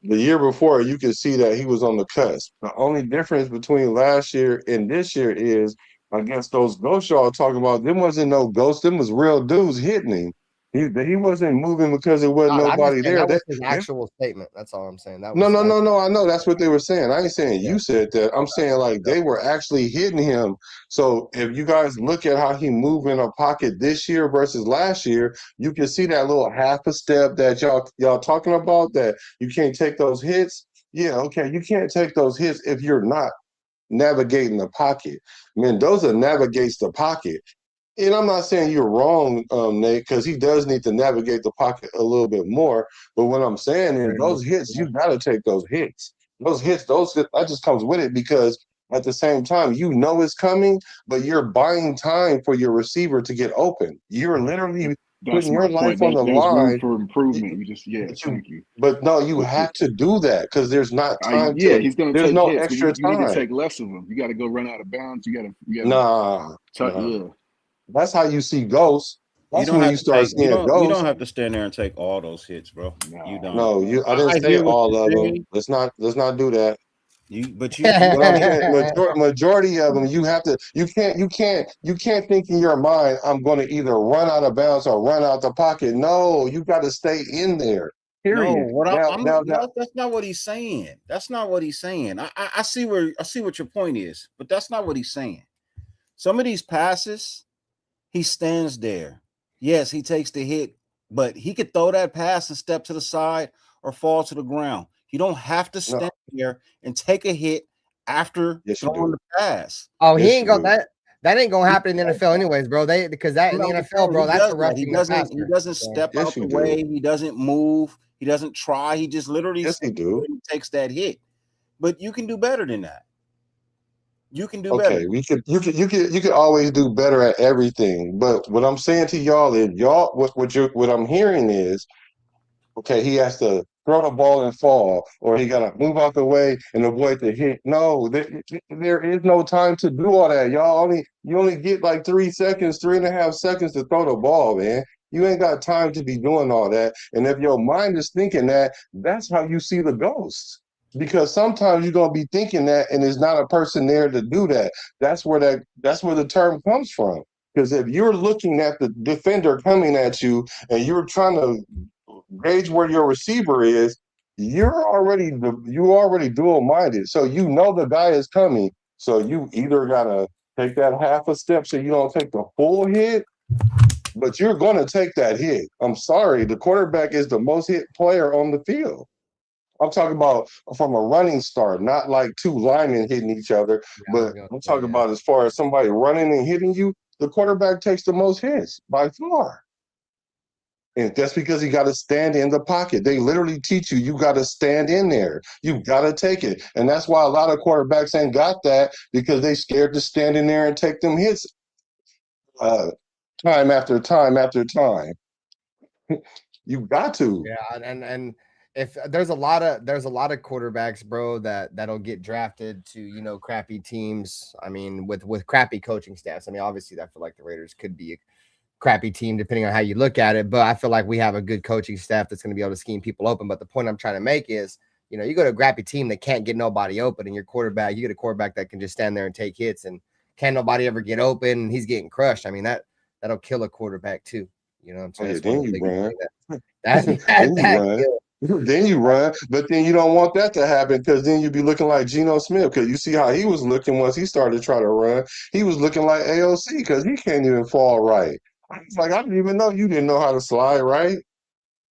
The year before, you could see that he was on the cusp. The only difference between last year and this year is, I guess those ghosts y'all talking about, them wasn't no ghosts. Them was real dudes hitting him. He wasn't moving because there wasn't nobody there. That was his actual statement. That's all I'm saying. No. I know that's what they were saying. I ain't saying you said that. I'm saying like they were actually hitting him. So if you guys look at how he moved in a pocket this year versus last year, you can see that little half a step that y'all talking about, that you can't take those hits. Yeah, okay, you can't take those hits if you're not navigating the pocket. Mendoza navigates the pocket. And I'm not saying you're wrong, Nate, because he does need to navigate the pocket a little bit more. But what I'm saying is those hits, you got to take those hits. Those hits, that just comes with it, because at the same time, it's coming, but you're buying time for your receiver to get open. You're literally putting your life on the line. Room for improvement. Thank you. But no, you have to do that because there's not time. He's going to take no hits, extra time. You need to take less of them. You got to go run out of bounds. You got to. Yeah. That's how you see ghosts. That's when you start seeing ghosts. You don't have to stand there and take all those hits, bro. You don't. No, I didn't say all of them. Let's not do that. Majority of them, you have to. You can't think in your mind, I'm going to either run out of bounds or run out the pocket. No, you got to stay in there. Period. No, that's not what he's saying. That's not what he's saying. I see what your point is, but that's not what he's saying. Some of these passes, he stands there. Yes, he takes the hit, but he could throw that pass and step to the side or fall to the ground. You don't have to stand there and take a hit after throwing the pass. Oh, he ain't gonna that ain't gonna happen in the NFL anyways, bro. Because that in the NFL, bro, that's a roughing the passer. He doesn't step out the way. He doesn't move. He doesn't try. He just literally takes that hit. But you can do better than that. You can do better. You could always do better at everything. But what I'm saying to y'all is, what I'm hearing is, okay, he has to throw the ball and fall, or he got to move out the way and avoid the hit. No, there is no time to do all that. You only get like 3.5 seconds to throw the ball, man. You ain't got time to be doing all that. And if your mind is thinking that, that's how you see the ghosts. Because sometimes you're gonna be thinking that, and there's not a person there to do that. That's where the term comes from. Because if you're looking at the defender coming at you and you're trying to gauge where your receiver is, you already dual-minded. So you know the guy is coming. So you either gotta take that half a step so you don't take the full hit, but you're gonna take that hit. I'm sorry, the quarterback is the most hit player on the field. I'm talking about from a running start, not like two linemen hitting each other, but I'm talking about as far as somebody running and hitting you, the quarterback takes the most hits by far. And that's because you got to stand in the pocket. They literally teach you, you got to stand in there. You got to take it. And that's why a lot of quarterbacks ain't got that, because they scared to stand in there and take them hits time after time after time. You got to. Yeah, and if there's a lot of quarterbacks, bro, that'll get drafted to, you know, crappy teams. I mean, with crappy coaching staffs. I mean, obviously, I feel like the Raiders could be a crappy team depending on how you look at it, but I feel like we have a good coaching staff that's going to be able to scheme people open. But the point I'm trying to make is, you know, you go to a crappy team that can't get nobody open, and your quarterback, you get a quarterback that can just stand there and take hits, and can't nobody ever get open, and he's getting crushed. I mean, that'll kill a quarterback too. You know what I'm saying? Yeah, then you run. Then you run, but then you don't want that to happen, because then you'd be looking like Geno Smith, because you see how he was looking once he started trying to run. He was looking like AOC because he can't even fall right. I was like, I didn't even know you didn't know how to slide right.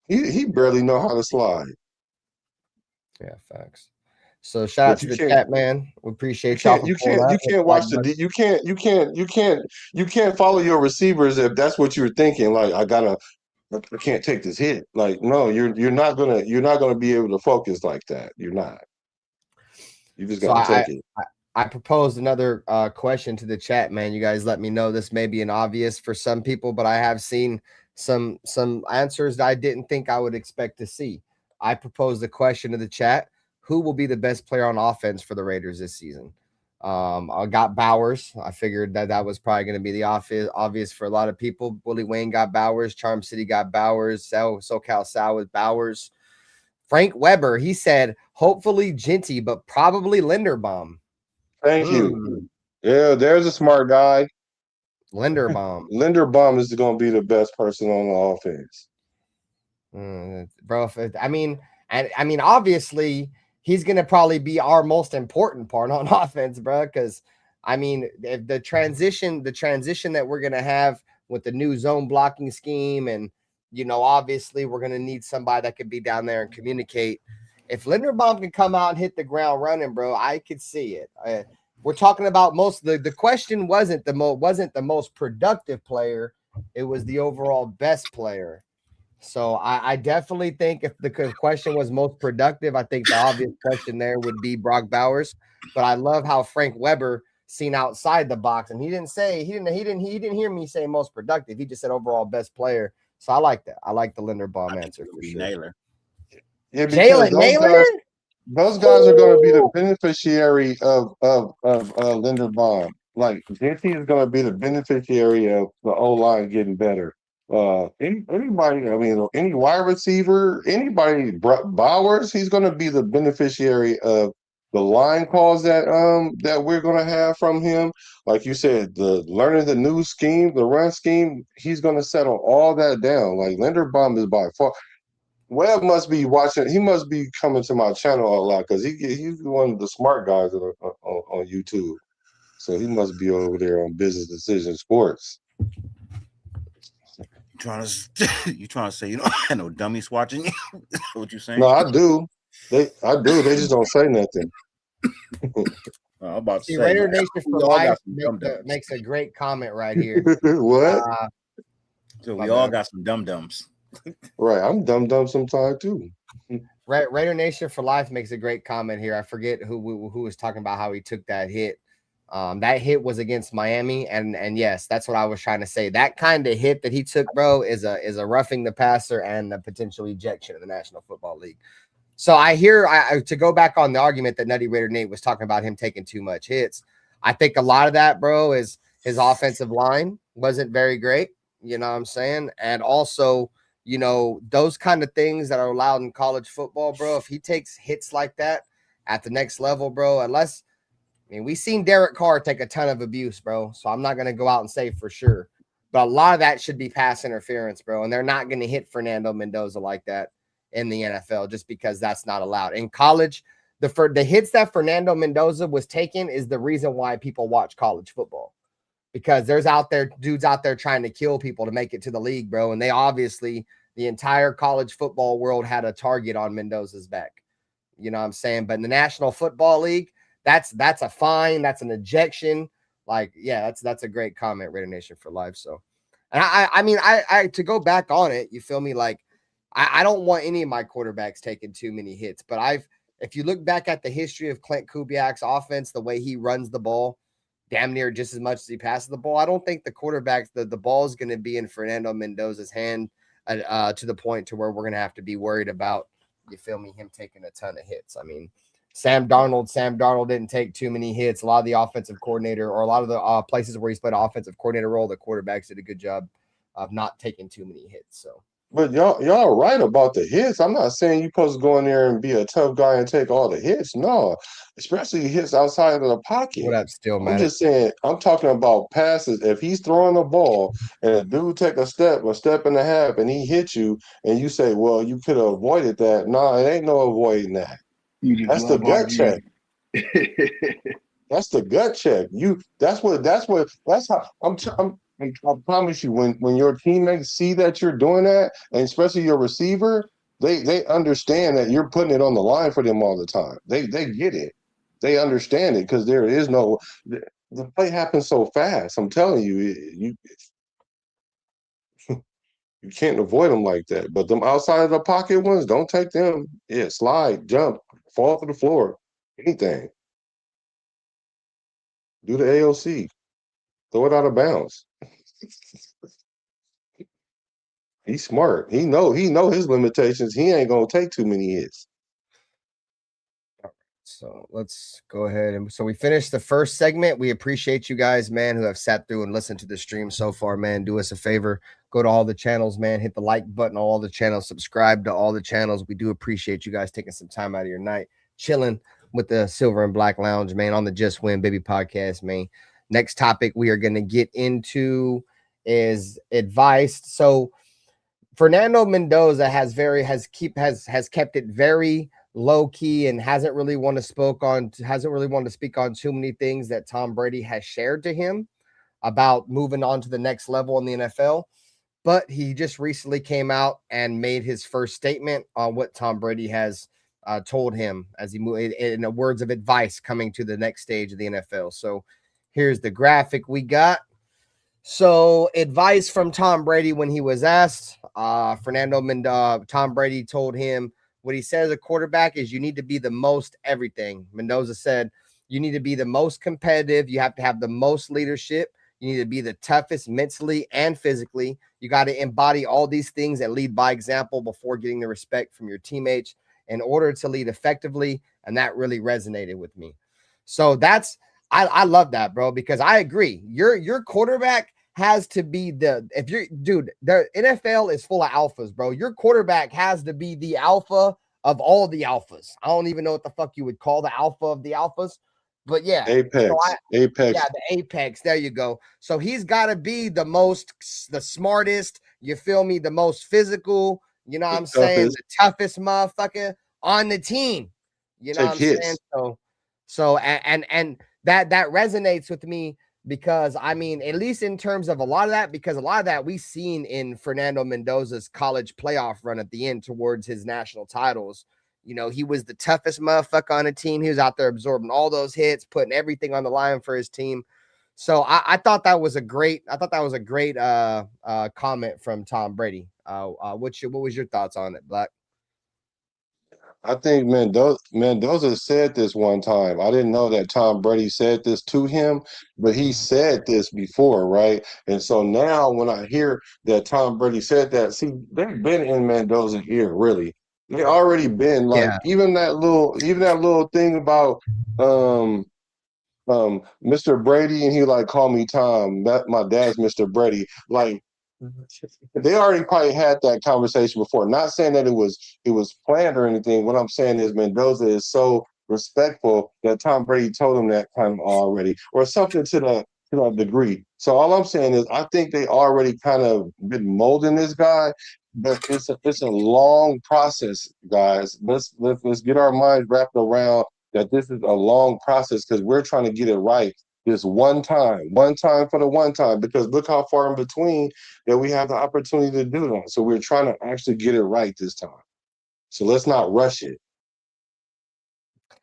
He barely know how to slide. Yeah, facts. So shout out to the chat, man. We appreciate y'all. You can't watch the you can't follow your receivers if that's what you're thinking. Like, I can't take this hit. Like, no, you're not gonna be able to focus like that. You're not. You just gotta take it. I proposed another question to the chat, man. You guys let me know. This may be an obvious for some people, but I have seen some answers that I didn't think I would expect to see. I proposed a question to the chat: who will be the best player on offense for the Raiders this season? I got Bowers. I figured that was probably going to be the obvious for a lot of people. Willie Wayne got Bowers. Charm City got Bowers. SoCal Sal with Bowers. Frank Weber, he said, hopefully Genty, but probably Linderbaum. Thank you. Yeah, there's a smart guy. Linderbaum. Linderbaum is going to be the best person on the offense. Bro, I mean, obviously, he's going to probably be our most important part on offense, bro, because, I mean, if the transition that we're going to have with the new zone blocking scheme, and, you know, obviously we're going to need somebody that could be down there and communicate. If Linderbaum can come out and hit the ground running, bro, I could see it. We're talking about the question wasn't the most productive player. It was the overall best player. So I definitely think if the question was most productive, I think the obvious question there would be Brock Bowers. But I love how Frank Weber seen outside the box, and he didn't hear me say most productive. He just said overall best player. So I like that. I like the Linderbaum answer for sure. Naylor. Yeah, because those guys are going to be the beneficiary of Linderbaum. Like, Genty is going to be the beneficiary of the O-line getting better. Anybody, I mean, any wide receiver, anybody, Bowers, he's going to be the beneficiary of the line calls that we're going to have from him. Like you said, learning the new scheme, the run scheme, he's going to settle all that down. Like, Linderbaum is by far. Webb must be watching. He must be coming to my channel a lot, because he's one of the smart guys on YouTube. So he must be over there on Business Decision Sports. You trying to say you don't have no dummies watching you? What you saying? No, I do. They just don't say nothing. I'm about to say, Raider Nation for Life makes a great comment right here. What? So we all got some dum-dums. Right, I'm dumb sometimes too. Raider Nation for Life makes a great comment here. I forget who was talking about how he took that hit. That hit was against Miami, and yes, that's what I was trying to say. That kind of hit that he took, bro, is a roughing the passer and a potential ejection of the National Football League. So I hear, to go back on the argument that NuttyRaiderNate was talking about him taking too much hits. I think a lot of that, bro, is his offensive line wasn't very great. You know what I'm saying? And also, you know, those kind of things that are allowed in college football, bro, if he takes hits like that at the next level, bro, unless, I mean, we've seen Derek Carr take a ton of abuse, bro. So I'm not going to go out and say for sure. But a lot of that should be pass interference, bro. And they're not going to hit Fernando Mendoza like that in the NFL, just because that's not allowed. In college, the hits that Fernando Mendoza was taking is the reason why people watch college football, because there's dudes out there trying to kill people to make it to the league, bro. And they obviously, the entire college football world had a target on Mendoza's back. You know what I'm saying? But in the National Football League, that's a fine, that's an ejection. Like, yeah, that's a great comment, Raider Nation for life. So, and I mean, to go back on it, you feel me? Like, I don't want any of my quarterbacks taking too many hits, but if you look back at the history of Clint Kubiak's offense, the way he runs the ball, damn near just as much as he passes the ball, I don't think the quarterbacks, the ball is going to be in Fernando Mendoza's hand to the point to where we're going to have to be worried about, you feel me, him taking a ton of hits. I mean, Sam Darnold didn't take too many hits. A lot of the offensive coordinator, or a lot of the places where he's played offensive coordinator role, the quarterbacks did a good job of not taking too many hits. So, but y'all right about the hits. I'm not saying you're supposed to go in there and be a tough guy and take all the hits. No, especially hits outside of the pocket. What up, still, man? I'm just saying, I'm talking about passes. If he's throwing the ball and a dude take a step and a half, and he hits you, and you say, well, you could have avoided that. No, it ain't no avoiding that. That's the gut check. That's the gut check. That's how I promise you, when your teammates see that you're doing that, and especially your receiver, they understand that you're putting it on the line for them all the time. They get it. They understand it, because there is no, the play happens so fast. I'm telling you, you can't avoid them like that. But them outside of the pocket ones, don't take them. Yeah, slide, jump, fall to the floor, anything. Do the AOC. Throw it out of bounds. He's smart. He know his limitations. He ain't gonna take too many hits. So let's go ahead. And so we finished the first segment. We appreciate you guys, man, who have sat through and listened to the stream so far, man. Do us a favor. Go to all the channels, man. Hit the like button on all the channels. Subscribe to all the channels. We do appreciate you guys taking some time out of your night, chilling with the Silver and Black Lounge, man, on the Just Win Baby podcast, man. Next topic we are going to get into is advice. So Fernando Mendoza has kept it very low key and hasn't really wanted to speak on too many things that Tom Brady has shared to him about moving on to the next level in the NFL. But he just recently came out and made his first statement on what Tom Brady has told him as he moved in the words of advice coming to the next stage of the NFL. So here's the graphic we got. So advice from Tom Brady when he was asked, Tom Brady told him what he said as a quarterback is you need to be the most everything. Mendoza said, you need to be the most competitive. You have to have the most leadership. You need to be the toughest mentally and physically. You got to embody all these things and lead by example before getting the respect from your teammates in order to lead effectively. And that really resonated with me. So I love that, bro, because I agree. Your quarterback has to be the NFL is full of alphas, bro. Your quarterback has to be the alpha of all the alphas. I don't even know what the fuck you would call the alpha of the alphas, but yeah. Apex. Apex. Yeah, the apex. There you go. So he's got to be the smartest, you feel me, the most physical, you know what I'm saying, the toughest motherfucker on the team. You know what I'm saying? So and that resonates with me because, I mean, at least in terms of a lot of that we've seen in Fernando Mendoza's college playoff run at the end towards his national titles. You know, he was the toughest motherfucker on the team. He was out there absorbing all those hits, putting everything on the line for his team. So I thought that was a great comment from Tom Brady. What was your thoughts on it, Black? I think Mendoza said this one time. I didn't know that Tom Brady said this to him, but he said this before, right? And so now when I hear that Tom Brady said that, see, they've been in Mendoza's ear, really. They already been like, even that little thing about Mr. Brady, and he like, call me Tom. That my dad's Mr. Brady. Like, they already probably had that conversation before. Not saying that it was planned or anything. What I'm saying is Mendoza is so respectful that Tom Brady told him that kind of already, or something to that degree. So all I'm saying is I think they already kind of been molding this guy. but it's a long process, guys. Let's get our minds wrapped around that this is a long process because we're trying to get it right this one time for the one time, because look how far in between that we have the opportunity to do that. So we're trying to actually get it right this time. So let's not rush it.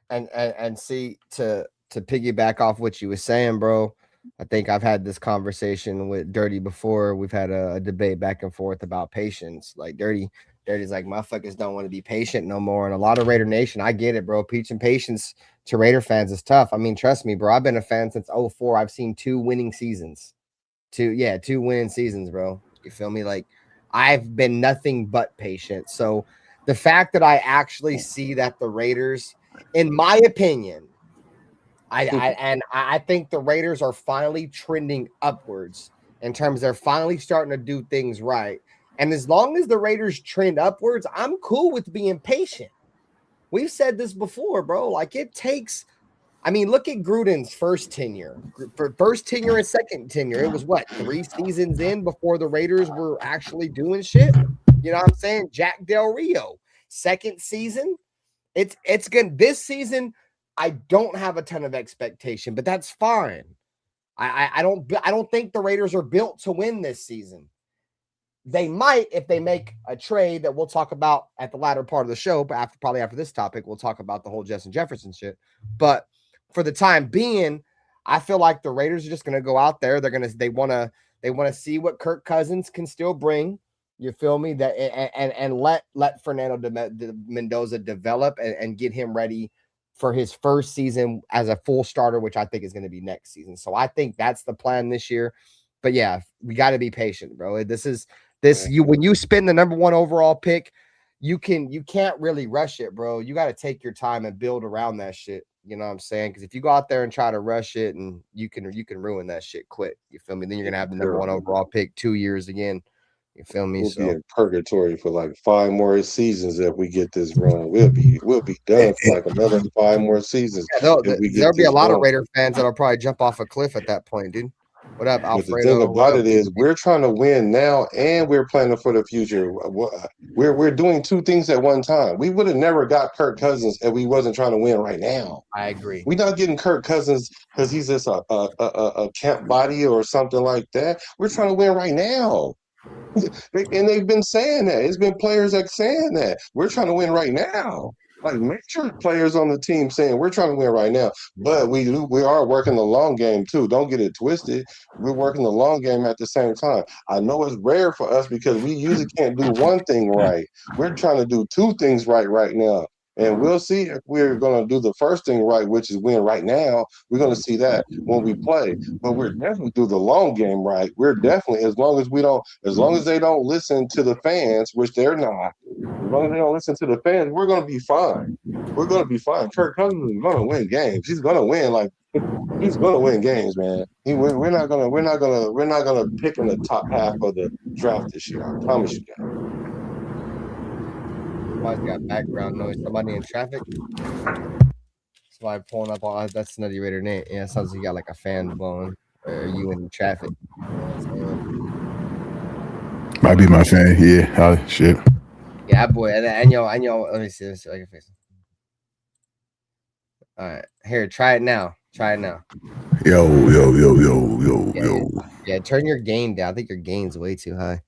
And see, to piggyback off what you were saying, bro, I think I've had this conversation with Dirty before. We've had a debate back and forth about patience. Like Dirty's like, motherfuckers don't want to be patient no more. And a lot of Raider Nation, I get it, bro. Teaching patience to Raider fans is tough. I mean, trust me, bro. I've been a fan since 2004. I've seen 2 winning seasons. 2 winning seasons, bro. You feel me? Like, I've been nothing but patient. So the fact that I actually see that the Raiders, in my opinion, I think the Raiders are finally trending upwards in terms they're finally starting to do things right. And as long as the Raiders trend upwards, I'm cool with being patient. We've said this before, bro. Like, it takes, I mean, look at Gruden's first tenure. For first tenure and second tenure, it was what, 3 seasons in before the Raiders were actually doing shit? You know what I'm saying? Jack Del Rio, second season. It's good. This season, I don't have a ton of expectation, but that's fine. I don't think the Raiders are built to win this season. They might if they make a trade that we'll talk about at the latter part of the show, but probably after this topic, we'll talk about the whole Justin Jefferson shit. But for the time being, I feel like the Raiders are just going to go out there. They want to see what Kirk Cousins can still bring. You feel me? That and let Fernando Mendoza develop and get him ready for his first season as a full starter, which I think is going to be next season. So I think that's the plan this year. But yeah, we got to be patient, bro. When you spend the number 1 overall pick, you can't really rush it, bro. You got to take your time and build around that shit. You know what I'm saying? Because if you go out there and try to rush it, and you can ruin that shit quick. You feel me? Then you're gonna have the number 1 overall pick 2 years again. You feel me? We'll be in purgatory for like 5 more seasons if we get this wrong. We'll be done for like another 5 more seasons. Yeah, there'll be a lot of Raider fans that'll probably jump off a cliff at that point, dude. What up, Alfredo? But the thing about it is, we're trying to win now, and we're planning for the future. We're doing 2 things at one time. We would have never got Kirk Cousins if we wasn't trying to win right now. I agree. We're not getting Kirk Cousins because he's just a camp body or something like that. We're trying to win right now. And they've been saying that. It's been players that saying that. We're trying to win right now. Like major players on the team saying we're trying to win right now. But we are working the long game too. Don't get it twisted. We're working the long game at the same time. I know it's rare for us because we usually can't do one thing right. We're trying to do 2 things right now. And we'll see if we're going to do the first thing right, which is win right now. We're going to see that when we play. But we're definitely do the long game right. We're definitely, as long as they don't listen to the fans, which they're not, as long as they don't listen to the fans, we're going to be fine. We're going to be fine. Kirk Cousins is going to win games. He's going to win he's going to win games, man. We're not gonna pick in the top half of the draft this year. I promise you that. Somebody's got background noise. Somebody in traffic. Somebody pulling up on that's NuttyRaiderNate. Yeah, it sounds like you got like a fan blowing. Or are you in traffic? Might be my fan. Yeah. Oh, shit. Yeah, boy. And yo. Let me see this. I can face it. All right, here. Try it now. Yo. Yeah, turn your gain down. I think your gain's way too high.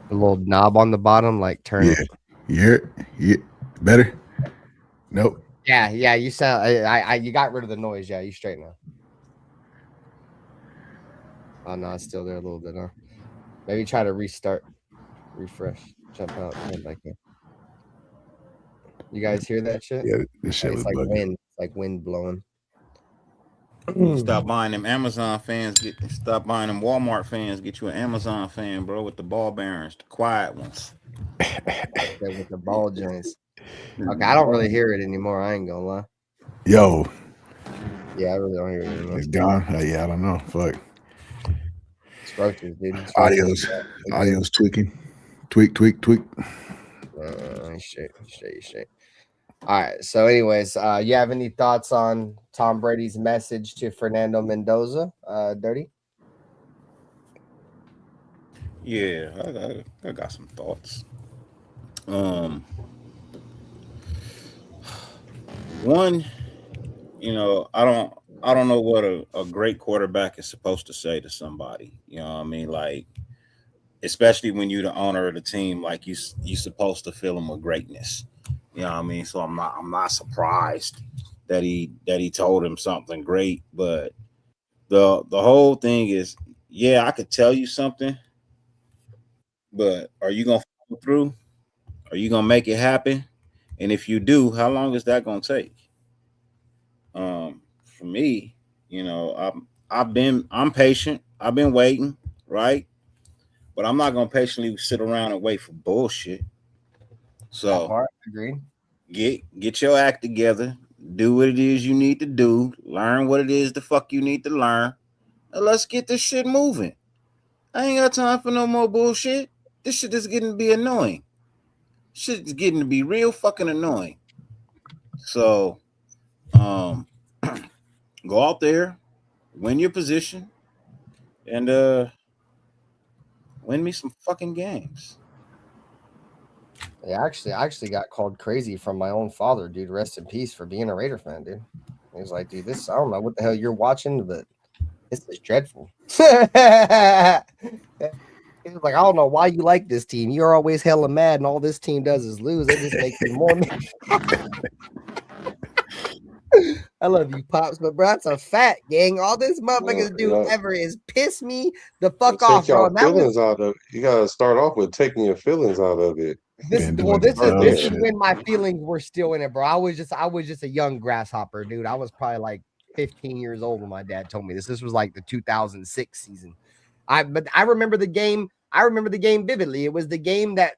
The little knob on the bottom, like turn it. Yeah. Better? Nope. Yeah. You sound. You got rid of the noise. Yeah, you straight now. Oh no, it's still there a little bit, huh? Maybe try to restart, refresh, jump out, come back in. You guys hear that shit? Yeah, this shit was like bugging. wind, like wind blowing. Stop buying them Amazon fans. Stop buying them Walmart fans. Get you an Amazon fan, bro, with the ball bearings, the quiet ones. With the ball joints. Okay, I don't really hear it anymore. I ain't gonna lie. Yo. Yeah, I really don't hear it anymore. It's gone. Yeah, I don't know. Fuck. It's roaches, dude. Audio's tweaking. Tweak. Straight. All right. So, anyways, you have any thoughts on Tom Brady's message to Fernando Mendoza, Dirty? Yeah, I got some thoughts. One, I don't know what a great quarterback is supposed to say to somebody. You know what I mean? Like, especially when you're the owner of the team, like you supposed to fill them with greatness. You know what I mean? So I'm not surprised that he told him something great, but the whole thing is, yeah, I could tell you something, but are you gonna follow through? Are you gonna make it happen? And if you do, how long is that gonna take? For me, I'm patient. I've been waiting, right? But I'm not gonna patiently sit around and wait for bullshit. That So part, agreed. get your act together, do what it is you need to do, learn what it is the fuck you need to learn, and let's get this shit moving. I ain't got time for no more bullshit. This shit is getting to be annoying. Shit is getting to be real fucking annoying. So, go out there, win your position, and win me some fucking games. Yeah, I actually got called crazy from my own father, dude. Rest in peace for being a Raider fan, dude. He was like, dude, I don't know what the hell you're watching, but this is dreadful. He was like, I don't know why you like this team. You're always hella mad, and all this team does is lose. It just makes me more mad. I love you, Pops, but bro, that's a fact, gang. All this motherfuckers do ever is piss me the fuck off, bro. Take your feelings out of. You gotta start off with taking your feelings out of it. This is when my feelings were still in it, bro. I was just a young grasshopper, dude. I was probably like 15 years old when my dad told me this. This was like the 2006 season. But I remember the game. I remember the game vividly. It was the game that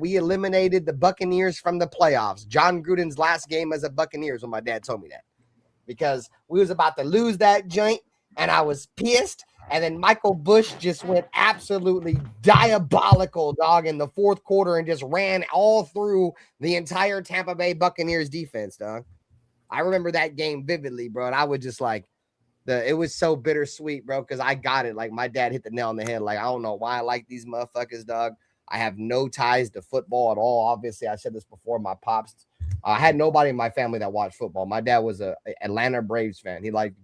we eliminated the Buccaneers from the playoffs. John Gruden's last game as a Buccaneers when my dad told me that. Because we was about to lose that joint, and I was pissed. And then Michael Bush just went absolutely diabolical, dog, in the fourth quarter and just ran all through the entire Tampa Bay Buccaneers defense, dog. I remember that game vividly, bro. And I would just like it was so bittersweet, bro, because I got it. Like my dad hit the nail on the head. Like, I don't know why I like these motherfuckers, dog. I have no ties to football at all. Obviously, I said this before. My pops, I had nobody in my family that watched football. My dad was a Atlanta Braves fan. He liked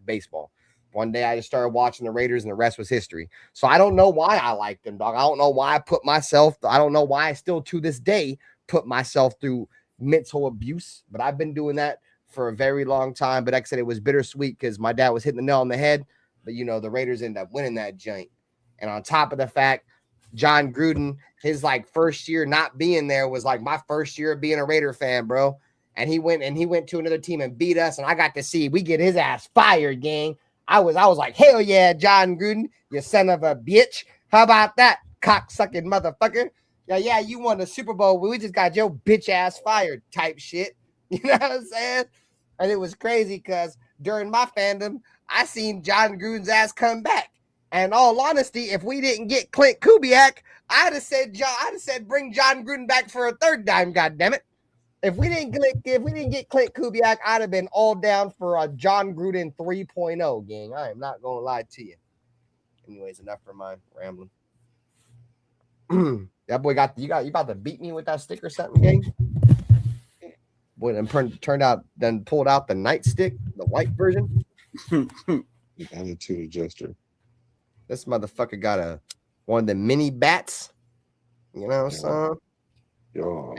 baseball. One day I just started watching the Raiders, and the rest was history. So I don't know why I like them, dog. I don't know why I don't know why I still to this day put myself through mental abuse, but I've been doing that for a very long time. But like I said, it was bittersweet because my dad was hitting the nail on the head, but the Raiders ended up winning that joint. And on top of the fact, John Gruden, his like first year not being there was like my first year of being a Raider fan, bro. And he went to another team and beat us, and I got to see we get his ass fired, gang. I was like, hell yeah, John Gruden, you son of a bitch. How about that, cocksucking motherfucker? Yeah, you won the Super Bowl. We just got your bitch ass fired type shit. You know what I'm saying? And it was crazy because during my fandom, I seen John Gruden's ass come back. And all honesty, if we didn't get Clint Kubiak, I'd have said bring John Gruden back for a third time, goddammit. If we didn't get Clint Kubiak, I'd have been all down for a John Gruden 3.0, gang. I am not gonna lie to you. Anyways, enough for my rambling. That boy you about to beat me with that stick or something, gang? Boy, then pulled out the nightstick, the white version. Attitude adjuster. This motherfucker got one of the mini bats. Son. Yo.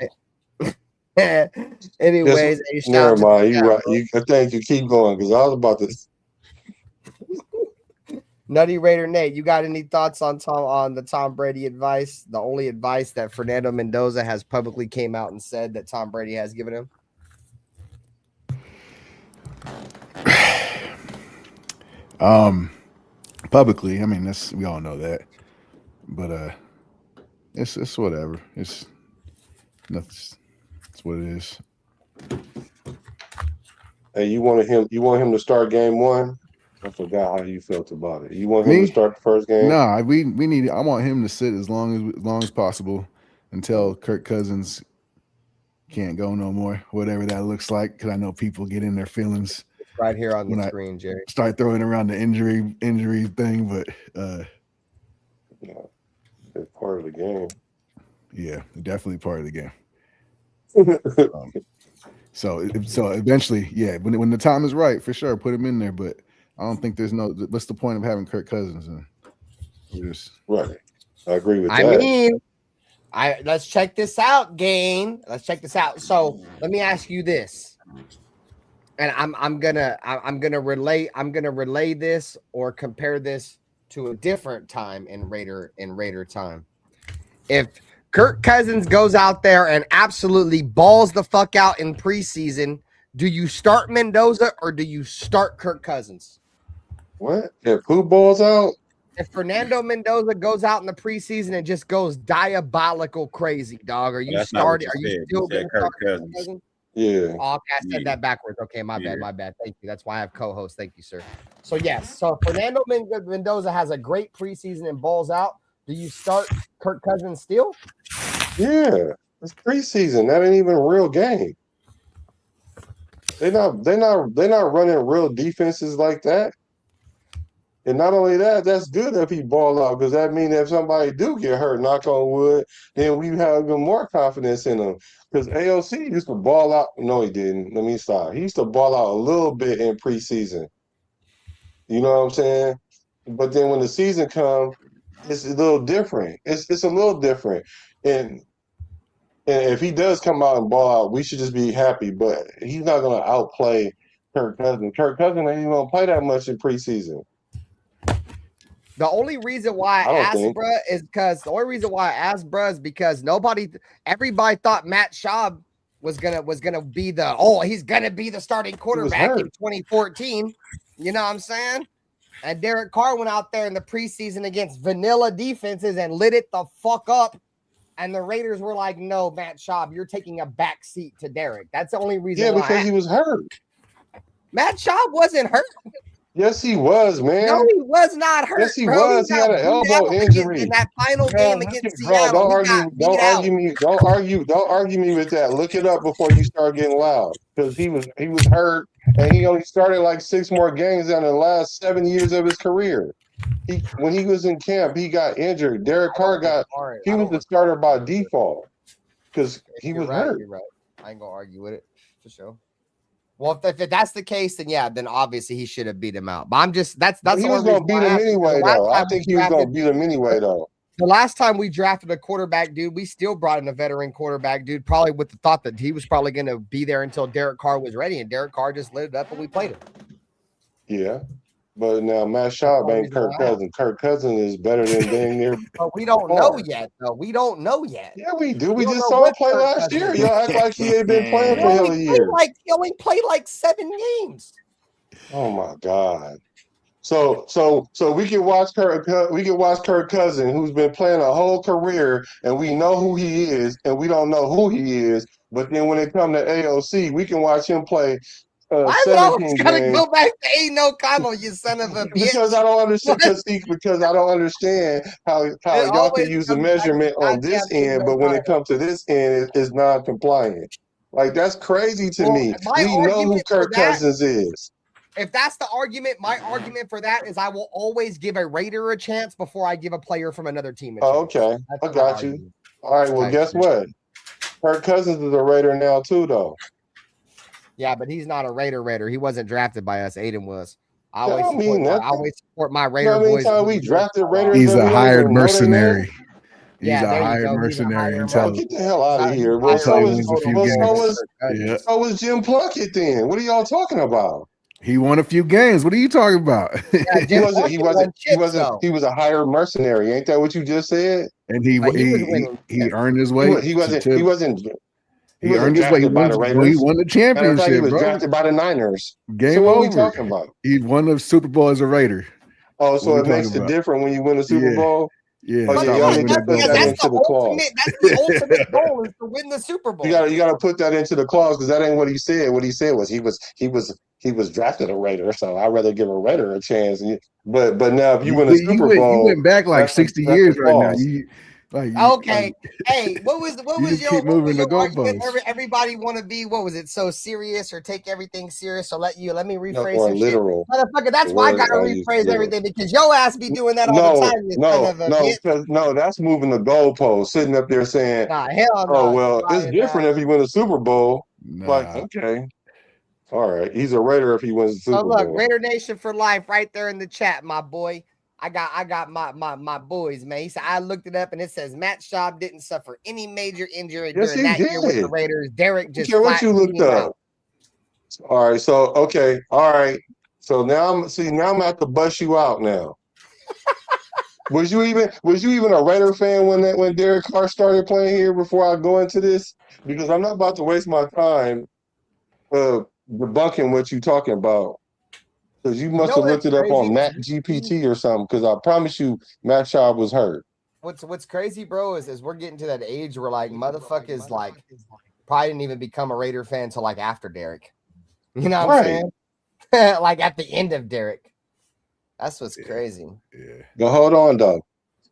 Anyways, never mind. You right. I think you keep going because I was about to. NuttyRaiderNate, you got any thoughts on the Tom Brady advice? The only advice that Fernando Mendoza has publicly came out and said that Tom Brady has given him. Publicly, I mean, we all know that, but it's whatever. It's what it is. Hey, you want him to start game one? I forgot how you felt about it. You want him to start the first game? No, I want him to sit as long as possible until Kirk Cousins can't go no more, whatever that looks like. Because I know people get in their feelings. It's right here on the screen, Jerry. Start throwing around the injury thing, but It's part of the game. Yeah, definitely part of the game. So eventually, yeah, when the time is right, for sure, put him in there. But I don't think there's no. What's the point of having Kirk Cousins? Right. I agree with I that. mean, let's check this out, gang. Let's check this out. So let me ask you this, and I'm gonna relay this or compare this to a different time in Raider time. If Kirk Cousins goes out there and absolutely balls the fuck out in preseason, do you start Mendoza or do you start Kirk Cousins? What? If who balls out? If Fernando Mendoza goes out in the preseason and just goes diabolical crazy, dog, are you starting? Are you still going to start Kirk Cousins? Yeah. Oh, okay, I said that backwards. Okay, my bad. Thank you. That's why I have co-host. Thank you, sir. So yes, so Fernando Mendoza has a great preseason and balls out. Do you start Kirk Cousins still? Yeah, it's preseason. That ain't even a real game. They're not running real defenses like that. And not only that, that's good if he ball out, because that means if somebody do get hurt, knock on wood, then we have even more confidence in them. Because AOC used to ball out. No, he didn't. Let me stop. He used to ball out a little bit in preseason. You know what I'm saying? But then when the season comes, it's a little different. It's a little different. And if he does come out and ball out, we should just be happy. But he's not going to outplay Kirk Cousins. Kirk Cousins ain't even going to play that much in preseason. The only reason why I asked, bruh, is because everybody thought Matt Schaub was gonna be he's gonna be the starting quarterback in 2014. You know what I'm saying? And Derek Carr went out there in the preseason against vanilla defenses and lit it the fuck up. And the Raiders were like, "No, Matt Schaub, you're taking a back seat to Derek." That's the only reason. Yeah, because he was hurt. Matt Schaub wasn't hurt. Yes, he was, man. No, he was not hurt. Yes, he was. He had an elbow injury in that final game against Seattle. Don't argue me with that. Look it up before you start getting loud. Because he was hurt, and he only started like 6 more games in the last 7 years of his career. When he was in camp, he got injured. Derek Carr he was the starter by default because he was hurt. You're right. I ain't gonna argue with it for sure. Well, if that's the case, then obviously he should have beat him out. But I'm just that's he was going to beat him anyway, though. I think he was going to beat him anyway, though. The last time we drafted a quarterback, dude, we still brought in a veteran quarterback, dude, probably with the thought that he was probably going to be there until Derek Carr was ready, and Derek Carr just lit it up and we played him. Yeah. But now Matt Schaub ain't Kirk Cousins. Kirk Cousins is better than dang near. But we don't know yet, though. We don't know yet. Yeah, we do. We just saw him play last year. Y'all act like he ain't been playing for hell a year. He only played like 7 games. Oh my God. So we can watch Kirk Cousins, who's been playing a whole career, and we know who he is, and we don't know who he is. But then when it comes to AOC, we can watch him play. I always gotta go back to Aiden O'Connell, you son of a bitch. Because I don't understand. Because I don't understand how y'all can use the measurement on this end, but when it comes to this end, it's non-compliant. Like that's crazy to me. We know who Kirk Cousins is. If that's the argument, my argument for that is I will always give a Raider a chance before I give a player from another team a chance. Okay, I got you. All right. Well, guess what? Kirk Cousins is a Raider now too, though. Yeah, but he's not a Raider. He wasn't drafted by us. Aiden was. I always support my Raider boys. We drafted Raiders. He's a hired mercenary. He's a hired mercenary. Get the hell out of here. So was Jim Plunkett then. What are y'all talking about? He won a few games. What are you talking about? He was a hired mercenary. Ain't that what you just said? And he earned his way. He wasn't. He earned his way. He won the championship. He was drafted by the Niners. Game what over. Are we talking about? He won the Super Bowl as a Raider. Oh, so it makes it different when you win the Super Bowl? Yeah. That's the ultimate goal is to win the Super Bowl. You got to put that into the clause because that ain't what he said. What he said was he was drafted a Raider, so I'd rather give a Raider a chance. But now if you win a Super Bowl, you went back like 60 years right now. Like, Okay. Hey, what was your keep moving the argument? goalposts. Everybody want to be, what was it, so serious or take everything serious? So let me rephrase Or some literal. shit. Motherfucker, that's The why I word gotta I use rephrase literal. everything because your ass be doing that all the time, you son of a bitch. No, that's moving the goalpost, sitting up there saying, Nah, hell no. oh, well, it's different if he wins a Super Bowl. Like, Nah. okay. All right. He's a Raider if he wins the Super So look, Bowl. Raider Nation for life right there in the chat, my boy. I got my boys, man. He said I looked it up and it says Matt Schaub didn't suffer any major injury Yes, during he that year with the did. Raiders. Derek just Care what flat you looked beat him up. out. All right. So, okay. All right. So now I'm gonna have to bust you out now. Was you even a Raider fan when Derek Carr started playing here before I go into this? Because I'm not about to waste my time debunking what you're talking about. Because you must have looked it up on Matt GPT or something. Because I promise you, Matt Schaub was hurt. What's crazy, bro, is we're getting to that age where like motherfuckers like probably didn't even become a Raider fan until like after Derek. You know what I'm saying? Like at the end of Derek. That's what's crazy. Yeah. But hold on though.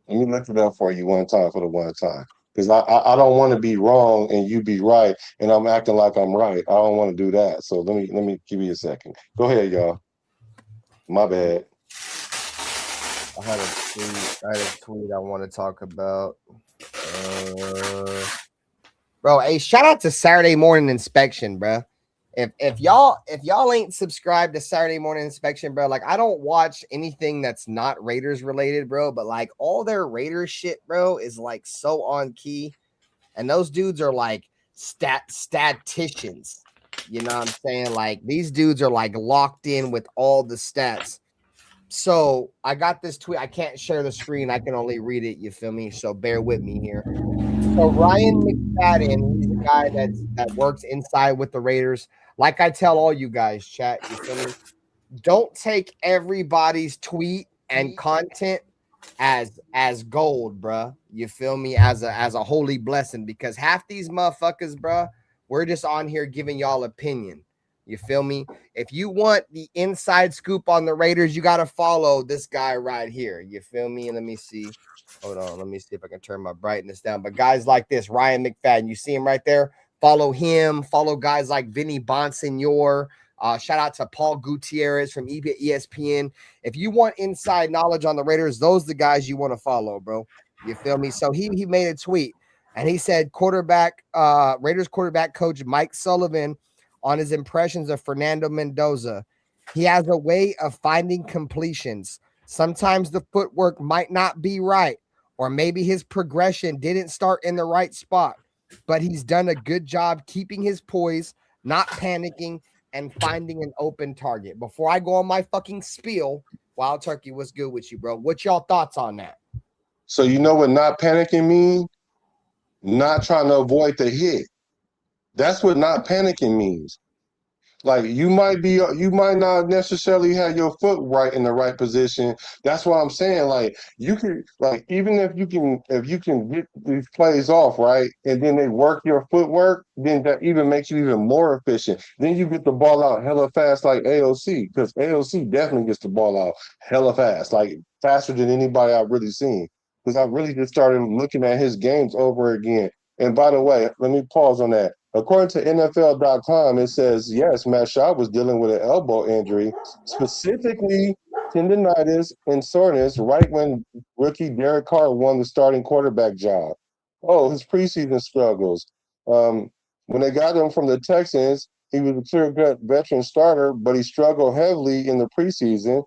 Let me look it up for you one time for the one time. Because I don't want to be wrong and you be right, and I'm acting like I'm right. I don't want to do that. So let me give you a second. Go ahead, y'all. My bad. I had a tweet I want to talk about. Bro, hey, shout out to Saturday Morning Inspection, bro. If y'all ain't subscribed to Saturday Morning Inspection, bro, like I don't watch anything that's not Raiders related, bro, but like all their Raiders shit, bro, is like so on key. And those dudes are like statisticians. You know what I'm saying? Like these dudes are like locked in with all the stats. So I got this tweet. I can't share the screen. I can only read it. You feel me? So bear with me here. So Ryan McFadden, he's a guy that works inside with the Raiders. Like I tell all you guys, chat, you feel me? Don't take everybody's tweet and content as gold, bruh. You feel me? As a holy blessing, because half these motherfuckers, bruh, we're just on here giving y'all opinion. You feel me? If you want the inside scoop on the Raiders, you got to follow this guy right here. You feel me? And let me see. Hold on. Let me see if I can turn my brightness down. But guys like this, Ryan McFadden, you see him right there? Follow him. Follow guys like Vinny Bonsignor. Shout out to Paul Gutierrez from ESPN. If you want inside knowledge on the Raiders, those are the guys you want to follow, bro. You feel me? So he made a tweet, and he said Raiders quarterback coach Mike Sullivan on his impressions of Fernando Mendoza. He has a way of finding completions. Sometimes the footwork might not be right, or maybe his progression didn't start in the right spot, but he's done a good job keeping his poise, not panicking, and finding an open target. Before I go on my fucking spiel, Wild Turkey, what's good with you, bro? What's y'all thoughts on that? So you know what not panicking means? Not trying to avoid the hit. That's what not panicking means. Like you might not necessarily have your foot right in the right position. That's what I'm saying. Like you can, like even if you can get these plays off right, and then they work your footwork, then that even makes you even more efficient. Then you get the ball out hella fast, like AOC, because AOC definitely gets the ball out hella fast, like faster than anybody I've really seen. Because I really just started looking at his games over again. And by the way, let me pause on that. According to NFL.com, it says, yes, Matt Schaub was dealing with an elbow injury, specifically tendonitis and soreness, right when rookie Derek Carr won the starting quarterback job. Oh, his preseason struggles. When they got him from the Texans, he was a clear-cut veteran starter, but he struggled heavily in the preseason.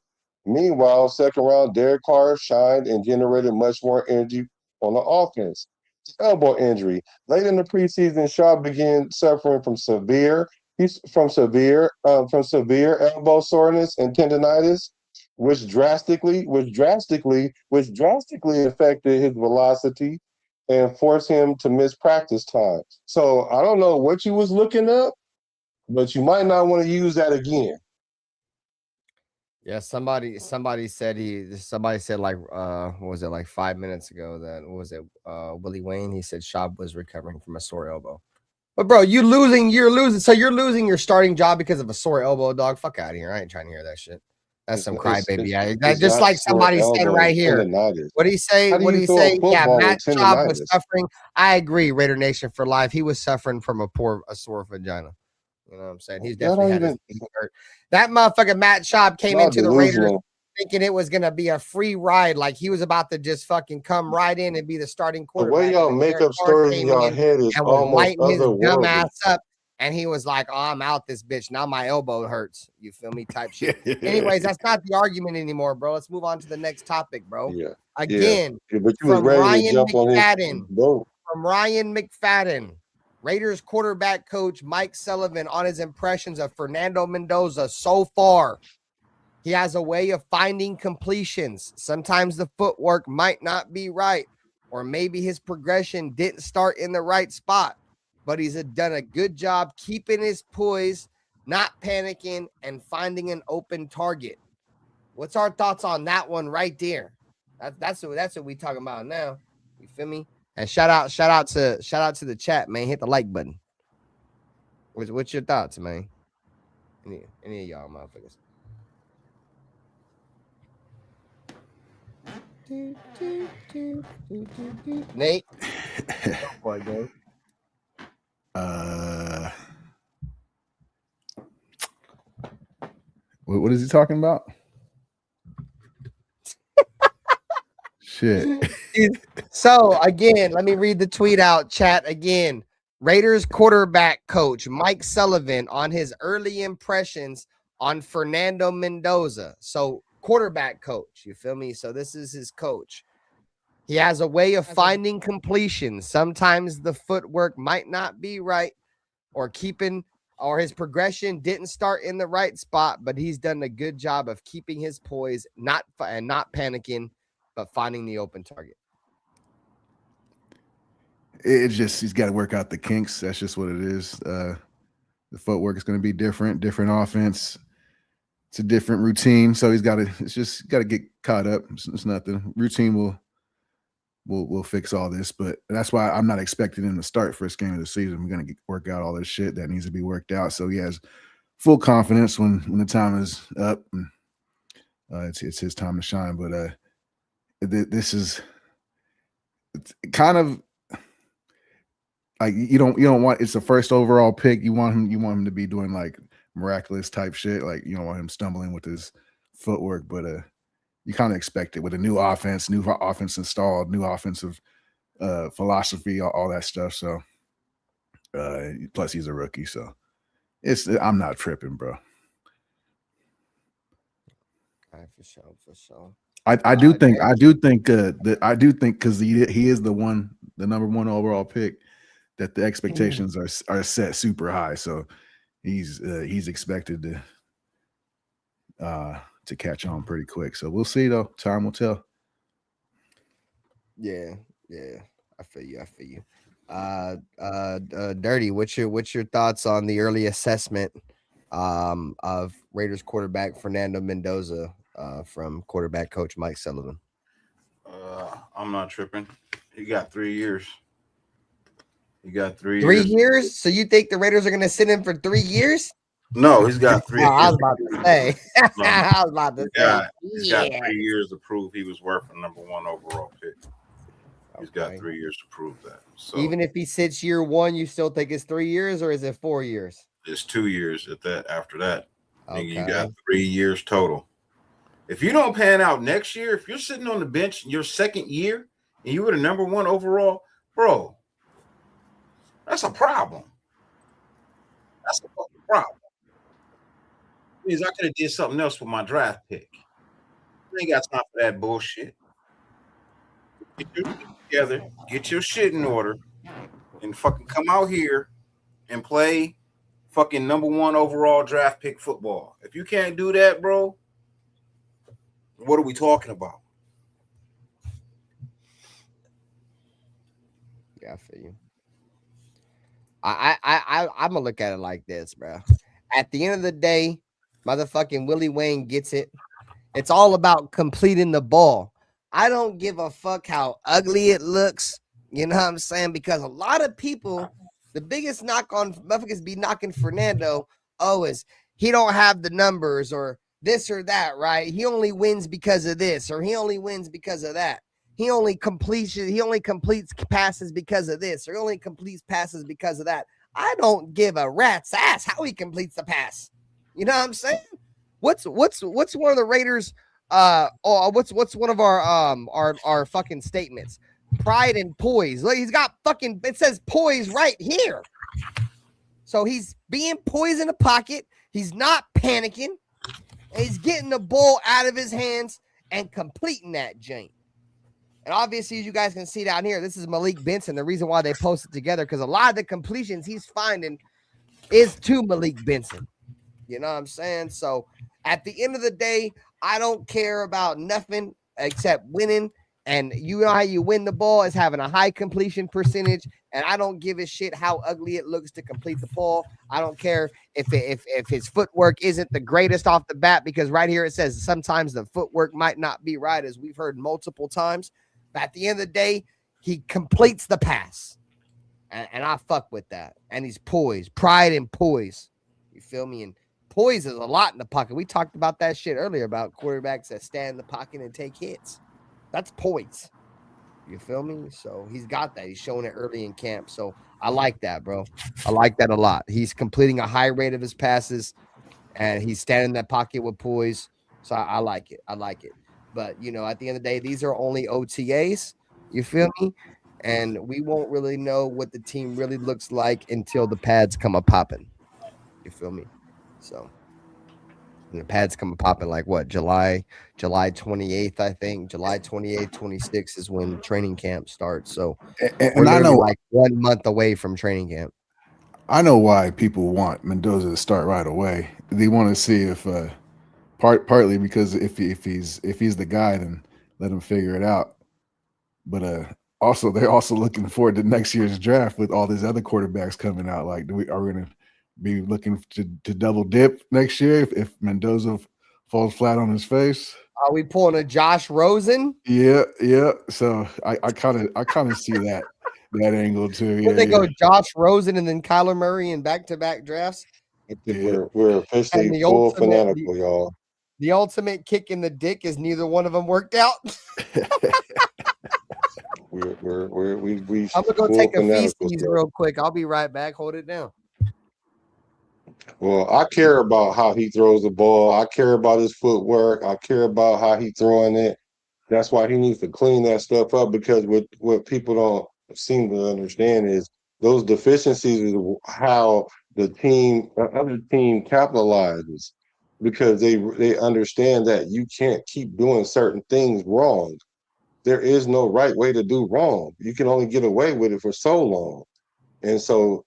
Meanwhile, second-round Derek Carr shined and generated much more energy on the offense. Elbow injury. Late in the preseason, Schaub began suffering from severe elbow soreness and tendonitis, which drastically affected his velocity and forced him to miss practice time. So I don't know what you was looking up, but you might not want to use that again. Yeah, somebody said like what was it, like 5 minutes ago, that Willie Wayne, he said Schaub was recovering from a sore elbow. But bro, you're losing your starting job because of a sore elbow, dog. Fuck out of here. I ain't trying to hear that shit. That's some It's crybaby. it's Just not like sore somebody said elbow, right here. tendonitis. What did he say? How do What did you he throw a say? Yeah, football Matt with Schaub was tendonitis? suffering. I agree, Raider Nation for life. He was suffering from a sore vagina. You know what I'm saying? He's Y'all definitely don't had his even. feet hurt. That motherfucker Matt Schaub came Y'all into the Raiders delusional. thinking it was gonna be a free ride, like he was about to just fucking come right in and be the starting The way quarterback. y'all And make Derek up Carr stories in came y'all in head is and was almost lighting his dumb otherworldly. ass up. And he was like, "Oh, I'm out this bitch. Now my elbow hurts." You feel me? Type shit. Anyways, that's not the argument anymore, bro. Let's move on to the next topic, bro. Yeah. Again, Yeah, but you was from ready to Ryan jump on his McFadden. boat. From Ryan McFadden, Raiders quarterback coach Mike Sullivan on his impressions of Fernando Mendoza so far. He has a way of finding completions. Sometimes the footwork might not be right, or maybe his progression didn't start in the right spot, but he's done a good job keeping his poise, not panicking, and finding an open target. What's our thoughts on that one right there? That's what we talking about now. You feel me? And shout out to the chat, man. Hit the like button. What's your thoughts, man? Any of y'all motherfuckers? Nate, what is he talking about? Shit. So again, let me read the tweet out, chat again. Raiders quarterback coach Mike Sullivan on his early impressions on Fernando Mendoza. So quarterback coach, you feel me? So this is his coach. He has a way of finding completion. Sometimes the footwork might not be right, or his progression didn't start in the right spot, but he's done a good job of keeping his poise, not panicking, but finding the open target. It's just he's got to work out the kinks. That's just what it is. The footwork is going to be different offense. It's a different routine, so he's got to get caught up. It's nothing. Routine will fix all this, but that's why I'm not expecting him to start first game of the season. We're going to work out all this shit that needs to be worked out, so he has full confidence when the time is up. And, it's his time to shine. But this is kind of like you don't want, it's the first overall pick. You want him to be doing like miraculous type shit. Like you don't want him stumbling with his footwork, but you kind of expect it with a new offense installed, new offensive philosophy, all that stuff. So plus he's a rookie, so I'm not tripping, bro. All right, for sure. I do think because he is the number one overall pick, that the expectations are set super high. So he's expected to catch on pretty quick. So we'll see though. Time will tell. Yeah. I feel you. Dirty, what's your thoughts on the early assessment of Raiders quarterback Fernando Mendoza from quarterback coach Mike Sullivan? I'm not tripping. He got 3 years. He got 3 3 years. years? So you think the Raiders are going to sit him for 3 years? No, he's got 3 years. I was about to say. He's got 3 years to prove he was worth a number one overall pick. He's got 3 years to prove that. So even if he sits year one, you still think it's 3 years, or is it 4 years? It's 2 years at that. After that, okay. You got 3 years total. If you don't pan out next year, if you're sitting on the bench your second year and you were the number one overall, bro, that's a problem. That's a fucking problem. Means I could have did something else with my draft pick. I ain't got time for that bullshit. Get your shit together, get your shit in order, and fucking come out here and play fucking number one overall draft pick football. If you can't do that, bro, what are we talking about? Yeah, I feel you. I'm gonna look at it like this, bro. At the end of the day, motherfucking Willie Wayne gets it. It's all about completing the ball. I don't give a fuck how ugly it looks. You know what I'm saying? Because a lot of people, the biggest knock on motherfuckers be knocking Fernando, is he don't have the numbers, or this or that, right? He only wins because of this, or he only wins because of that. He only completes passes because of this, or he only completes passes because of that. I don't give a rat's ass how he completes the pass. You know what I'm saying? What's one of the Raiders what's one of our fucking statements? Pride and poise. Look, he's got fucking, it says poise right here. So he's being poised in the pocket. He's not panicking. And he's getting the ball out of his hands and completing that jank. And obviously, as you guys can see down here, this is Malik Benson. The reason why they posted together, because a lot of the completions he's finding is to Malik Benson. You know what I'm saying? So at the end of the day, I don't care about nothing except winning. And you know how you win the ball is having a high completion percentage. And I don't give a shit how ugly it looks to complete the ball. I don't care if his footwork isn't the greatest off the bat, because right here it says sometimes the footwork might not be right, as we've heard multiple times. But at the end of the day, he completes the pass. And I fuck with that. And he's poised. Pride and poise. You feel me? And poise is a lot in the pocket. We talked about that shit earlier about quarterbacks that stand in the pocket and take hits. That's poise. You feel me? So he's got that. He's showing it early in camp. So I like that, bro. I like that a lot. He's completing a high rate of his passes, and he's standing in that pocket with poise. So I like it. I like it. But, you know, at the end of the day, these are only OTAs. You feel me? And we won't really know what the team really looks like until the pads come a popping. You feel me? So, and the pads come a popping like what? July 28th, I think. July 28th, 26th is when training camp starts. So we're I know like 1 month away from training camp. I know why people want Mendoza to start right away. They want to see if partly because if he's the guy, then let him figure it out. But also they're also looking forward to next year's draft with all these other quarterbacks coming out. Like, are we going to be looking to double dip next year if Mendoza falls flat on his face? Are we pulling a Josh Rosen? Yeah. So I kind of see that angle too. They go Josh Rosen and then Kyler Murray in back-to-back drafts. We're officially full fanatical, y'all. The ultimate kick in the dick is neither one of them worked out. we I'm gonna go take a feasties real quick. I'll be right back. Hold it down. Well, I care about how he throws the ball. I care about his footwork. I care about how he's throwing it. That's why he needs to clean that stuff up, because what people don't seem to understand is those deficiencies is how the other team capitalizes, because they understand that you can't keep doing certain things wrong. There is no right way to do wrong. You can only get away with it for so long. And so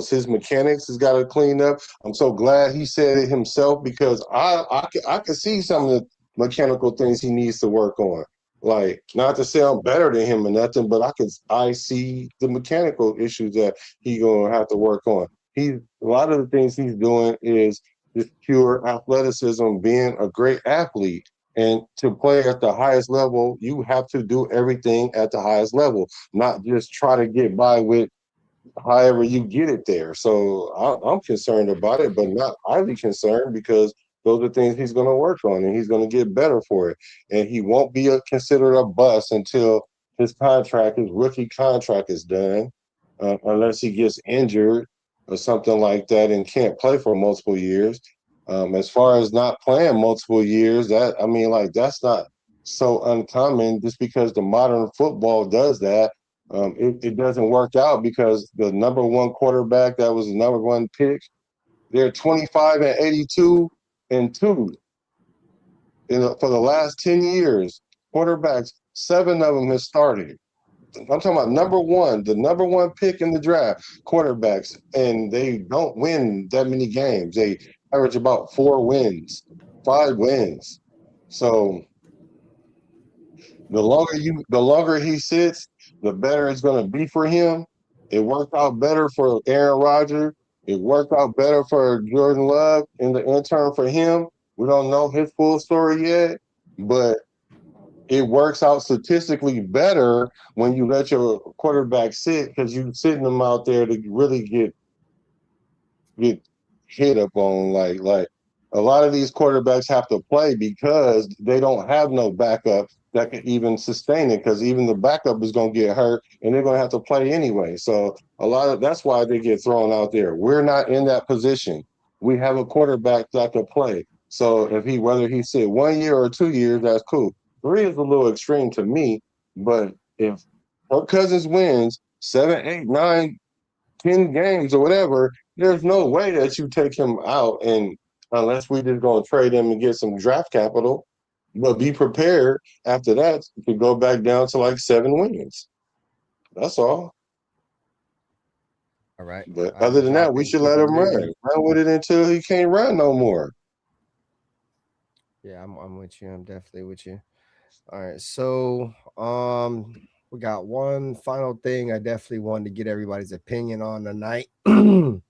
his mechanics has got to clean up. I'm so glad he said it himself, because I can see some of the mechanical things he needs to work on. Like, not to say I'm better than him or nothing, but I see the mechanical issues that he's gonna have to work on. A lot of the things he's doing is just pure athleticism, being a great athlete. And to play at the highest level, you have to do everything at the highest level, not just try to get by with however you get it there. So I'm concerned about it, but not highly concerned, because those are things he's going to work on, and he's going to get better for it. And he won't be considered a bust until his rookie contract is done, unless he gets injured or something like that and can't play for multiple years. As far as not playing multiple years, that's not so uncommon, just because the modern football does that. It doesn't work out, because the number one quarterback that was the number one pick, they're 25-82-2. For the last 10 years, quarterbacks, 7 of them have started. I'm talking about the number one pick in the draft, quarterbacks, and they don't win that many games. They average about 4 wins, 5 wins. So the longer he sits, the better it's going to be for him. It worked out better for Aaron Rodgers. It worked out better for Jordan Love in the interim for him. We don't know his full story yet, but it works out statistically better when you let your quarterback sit, because you're sitting them out there to really get hit up on. Like a lot of these quarterbacks have to play because they don't have no backup that can even sustain it, because even the backup is going to get hurt and they're going to have to play anyway. So that's why they get thrown out there. We're not in that position. We have a quarterback that can play. So whether he sit 1 year or 2 years, that's cool. 3 is a little extreme to me, but if Kirk Cousins wins 7, 8, 9, 10 games or whatever, there's no way that you take him out, and unless we just going to trade him and get some draft capital, but be prepared after that to go back down to like 7 wins. That's all. All right. But other than that, we should let him run with it until he can't run no more. Yeah, I'm with you. I'm definitely with you. All right. So we got one final thing I definitely wanted to get everybody's opinion on tonight. A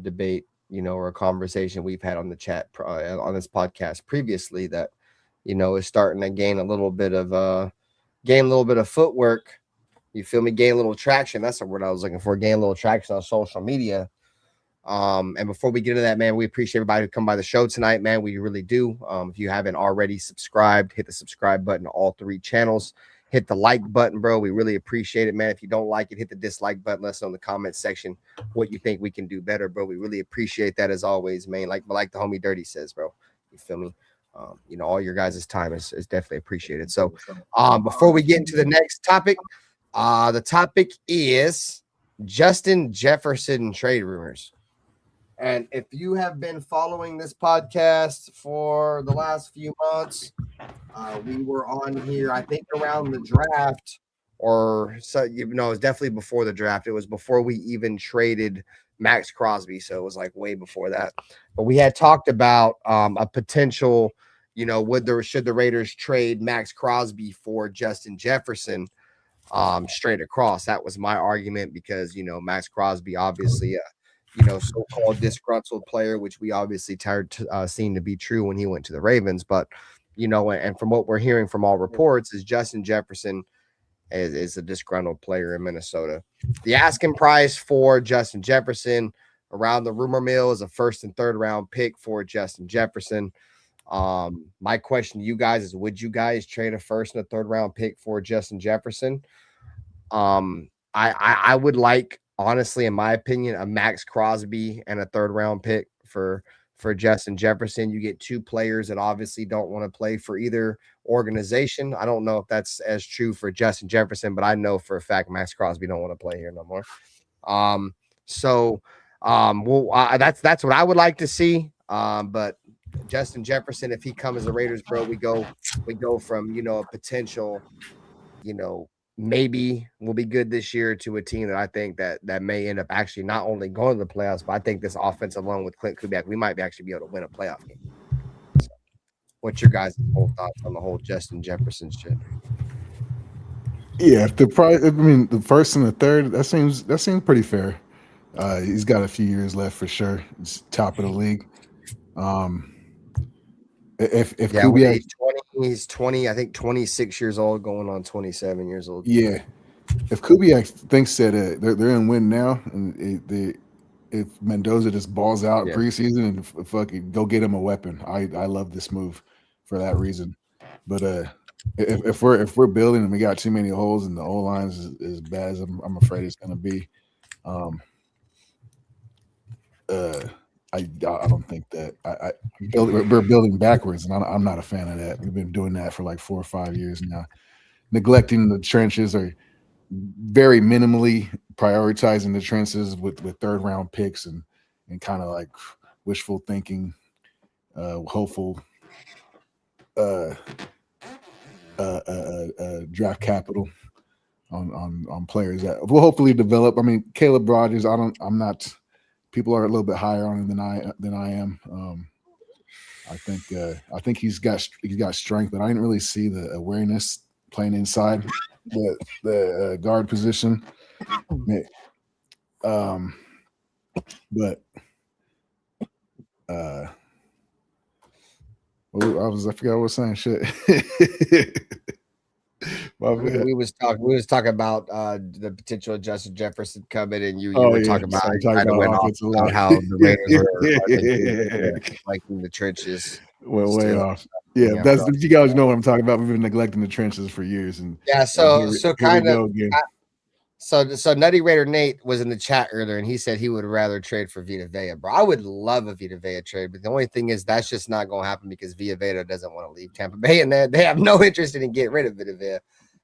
debate, or a conversation we've had on the chat on this podcast previously that, is starting to gain a little bit of footwork. You feel me? Gain a little traction. That's the word I was looking for. Gain a little traction on social media. And before we get into that, man, we appreciate everybody who come by the show tonight, man. We really do. If you haven't already subscribed, hit the subscribe button to all 3 channels. Hit the like button, bro. We really appreciate it, man. If you don't like it, hit the dislike button. Let us know in the comment section what you think we can do better, bro. We really appreciate that as always, man. Like the homie Dirty says, bro. You feel me? All your guys' time is definitely appreciated. So before we get into the next topic, the topic is Justin Jefferson trade rumors. And if you have been following this podcast for the last few months, we were on here, I think, around the draft, it's definitely before the draft. It was before we even traded Max Crosby, so it was like way before that. But we had talked about a potential, should the Raiders trade Max Crosby for Justin Jefferson straight across. That was my argument because, Max Crosby, obviously, so-called disgruntled player, which we obviously seen to be true when he went to the Ravens. But, and from what we're hearing from all reports is Justin Jefferson is a disgruntled player in Minnesota. The asking price for Justin Jefferson around the rumor mill is a 1st and 3rd round pick for Justin Jefferson. My question to you guys is, would you guys trade a 1st and a 3rd round pick for Justin Jefferson? I would like, honestly, in my opinion, a Max Crosby and a 3rd round pick for Justin Jefferson. You get 2 players that obviously don't want to play for either organization. I don't know if that's as true for Justin Jefferson, but I know for a fact Max Crosby don't want to play here no more. That's what I would like to see. But Justin Jefferson, if he comes as a Raiders, bro, we go from, a potential, maybe we'll be good this year to a team that I think that may end up actually not only going to the playoffs, but I think this offense alone with Clint Kubiak, we might actually be able to win a playoff game. So, what's your guys' whole thoughts on the whole Justin Jefferson shit? Yeah, the 1st and the 3rd, that seems pretty fair. He's got a few years left for sure. He's top of the league. If Kubiak, he's 20, I think 26 years old, going on 27 years old. Yeah, if Kubiak thinks that they're in win now, and if Mendoza just balls out in preseason and fucking go get him a weapon, I love this move for that reason. But if we're building and we got too many holes and the O lines is as bad as I'm afraid it's going to be, I don't think that we're building backwards, and I'm not a fan of that. We've been doing that for like 4 or 5 years now, neglecting the trenches or very minimally prioritizing the trenches with 3rd round picks and kind of like wishful thinking, hopeful draft capital on players that will hopefully develop. I mean, Caleb Rogers, I'm not. People are a little bit higher on him than I am. I think he's got strength, but I didn't really see the awareness playing inside the guard position. But I forgot what I was saying. Shit. We was talking about the potential of Justin Jefferson coming, and you Oh were yeah, talking about, so you talking kind of went about off offensive about line. how the Raiders are like in the trenches. Well, way Still, off. Yeah, yeah, that's you guys know what I'm talking about. We've been neglecting the trenches for years, and yeah. here we Kind of. go again. So NuttyRaiderNate was in the chat earlier, and he said he would rather trade for Vita Vea, bro. I would love a Vita Vea trade, but the only thing is that's just not going to happen because Vita Vea doesn't want to leave Tampa Bay, and they have no interest in getting rid of Vita Vea.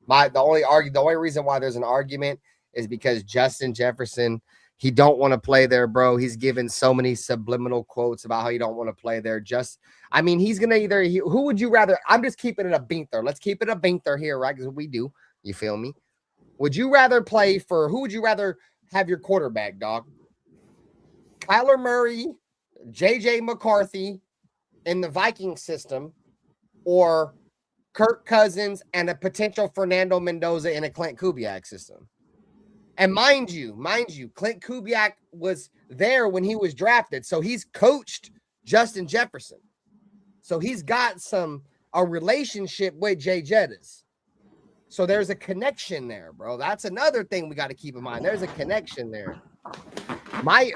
The only reason why there's an argument is because Justin Jefferson, he don't want to play there, bro. He's given so many subliminal quotes about how he don't want to play there. He's gonna who would you rather? I'm just keeping it a Binther. Let's keep it a Binther here, right? Because we do. You feel me? Would you rather play for who would you rather have your quarterback, dog? Kyler Murray, JJ McCarthy in the Viking system, or Kirk Cousins and a potential Fernando Mendoza in a Clint Kubiak system? And mind you, Clint Kubiak was there when he was drafted, so he's coached Justin Jefferson. So he's got a relationship with Jay Jettas. So there's a connection there, bro. That's another thing we got to keep in mind. There's a connection there. My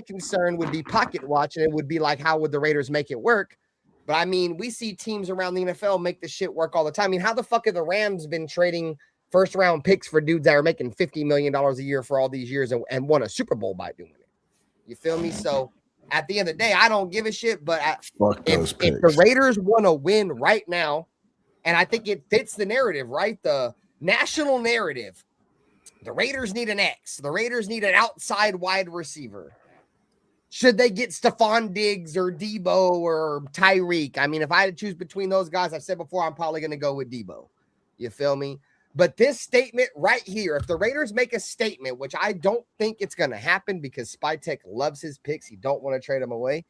concern would be pocket watching. It would be like, how would the Raiders make it work? But I mean, we see teams around the NFL make this shit work all the time. I mean, how the fuck have the Rams been trading first round picks for dudes that are making $50 million a year for all these years and won a Super Bowl by doing it? You feel me? So at the end of the day, I don't give a shit. But if the Raiders want to win right now, and I think it fits the narrative, right? The national narrative. The Raiders need an X. The Raiders need an outside wide receiver. Should they get Stephon Diggs or Debo or Tyreek? I mean, if I had to choose between those guys, I've said before, I'm probably going to go with Debo. You feel me? But this statement right here, if the Raiders make a statement, which I don't think it's going to happen because Spytek loves his picks. He don't want to trade them away.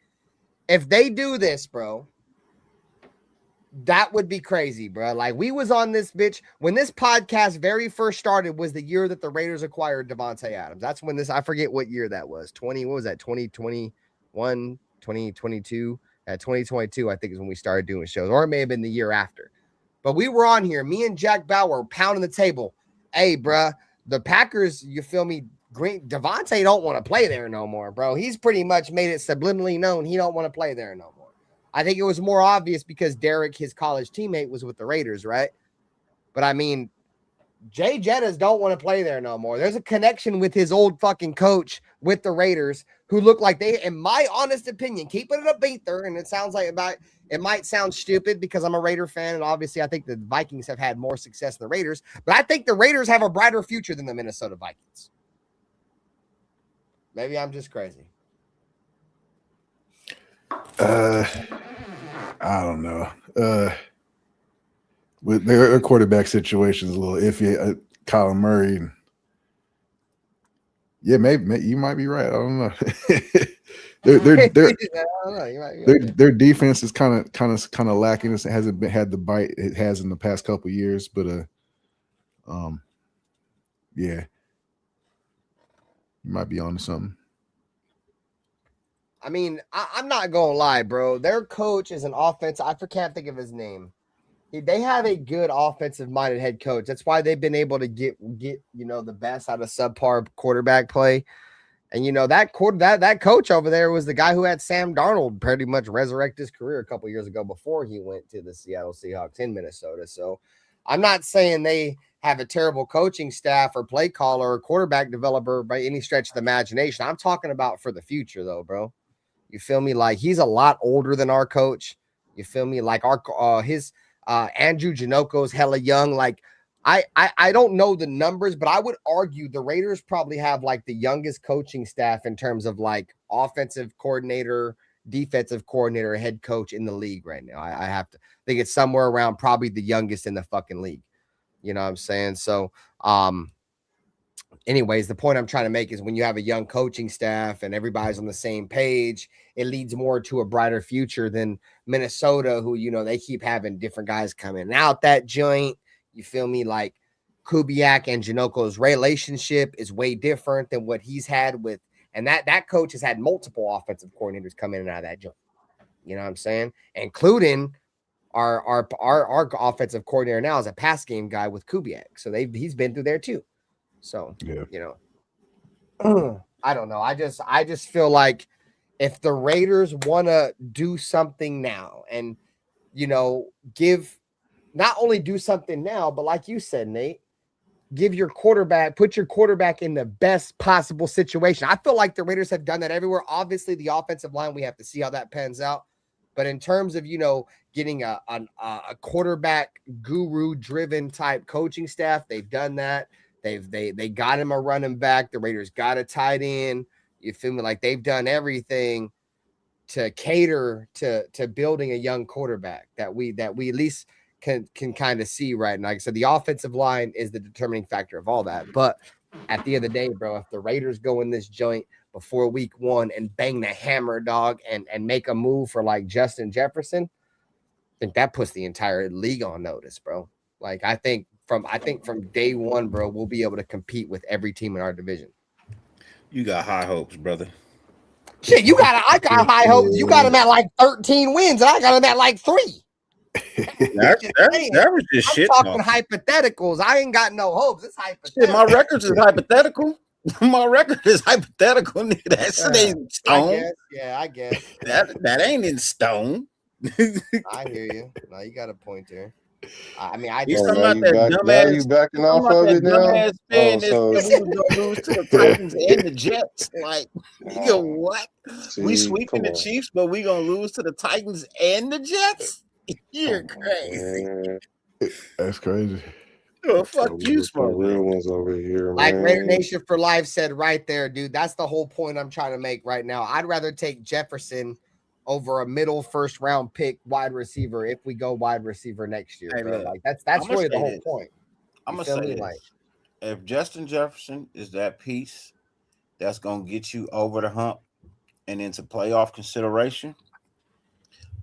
If they do this, bro, that would be crazy, bro. Like, we was on this bitch when this podcast very first started was the year that the Raiders acquired Devontae Adams. That's when I forget what year that was. 2021, 2022. At 2022, I think is when we started doing shows, or it may have been the year after. But we were on here, me and Jack Bauer pounding the table. Hey, bro, the Packers, you feel me? Devontae don't want to play there no more, bro. He's pretty much made it subliminally known he don't want to play there no more. I think it was more obvious because Derek, his college teammate, was with the Raiders, right? But I mean, Jay Jettas don't want to play there no more. There's a connection with his old fucking coach with the Raiders who look like they, in my honest opinion, keeping it a Binther, and it sounds like it might sound stupid because I'm a Raider fan, and obviously I think the Vikings have had more success than the Raiders, but I think the Raiders have a brighter future than the Minnesota Vikings. Maybe I'm just crazy. I don't know. With their quarterback situation is a little iffy. Kyler Murray. Yeah, maybe you might be right. I don't know. Their defense is kind of lacking. It hasn't had the bite it has in the past couple of years, but yeah, you might be on to something. I mean, I'm not gonna lie, bro. Their coach is an offense. I can't think of his name. They have a good offensive-minded head coach. That's why they've been able to get the best out of subpar quarterback play. And that coach over there was the guy who had Sam Darnold pretty much resurrect his career a couple years ago before he went to the Seattle Seahawks in Minnesota. So I'm not saying they have a terrible coaching staff or play caller or quarterback developer by any stretch of the imagination. I'm talking about for the future, though, bro. You feel me? Like, he's a lot older than our coach. You feel me? Like Andrew Janoko's hella young. Like, I don't know the numbers, but I would argue the Raiders probably have like the youngest coaching staff in terms of like offensive coordinator, defensive coordinator, head coach in the league right now. I have to think it's somewhere around probably the youngest in the fucking league. You know what I'm saying? So, anyways, the point I'm trying to make is when you have a young coaching staff and everybody's on the same page, it leads more to a brighter future than Minnesota, who, they keep having different guys coming out that joint. You feel me? Like, Kubiak and Janoko's relationship is way different than what he's had with, and that coach has had multiple offensive coordinators come in and out of that joint. You know what I'm saying? Including our offensive coordinator now is a pass game guy with Kubiak, so he's been through there too. So you know, I don't know. I just feel like if the Raiders want to do something now, and you know, not only do something now, but like you said, Nate, put your quarterback in the best possible situation. I feel like the Raiders have done that everywhere. Obviously, the offensive line, we have to see how that pans out. But in terms of, you know, getting a quarterback guru driven type coaching staff, they've done that. They got him a running back. The Raiders got a tight end. You feel me? Like they've done everything to cater to building a young quarterback that we at least can kind of see right now. Like I said, the offensive line is the determining factor of all that. But at the end of the day, bro, if the Raiders go in this joint before week 1 and bang the hammer, dog, and make a move for like Justin Jefferson, I think that puts the entire league on notice, bro. Like I think from day 1, bro, we'll be able to compete with every team in our division. You got high hopes, brother. Shit, I got high hopes. You got him at like 13 wins, and I got him at like 3. That was just shit. I'm talking hypotheticals. I ain't got no hopes. It's hypothetical. Shit, my records is hypothetical. My record is hypothetical. That shit ain't in stone. I guess. That ain't in stone. I hear you. No, you got a point there. I mean, you backing off of it now? We gonna lose to the Titans and the Jets. Like, you know what? We sweeping the Chiefs, but we gonna lose to the Titans and the Jets? You're crazy. That's crazy. Oh, fuck you, smoke. Real ones over here, like man. Raider Nation for Life said right there, dude. That's the whole point I'm trying to make right now. I'd rather take Jefferson over a middle first round pick wide receiver if we go wide receiver next year. Bro. Like that's really the whole point. I'm gonna say this. Like, if Justin Jefferson is that piece that's gonna get you over the hump and into playoff consideration,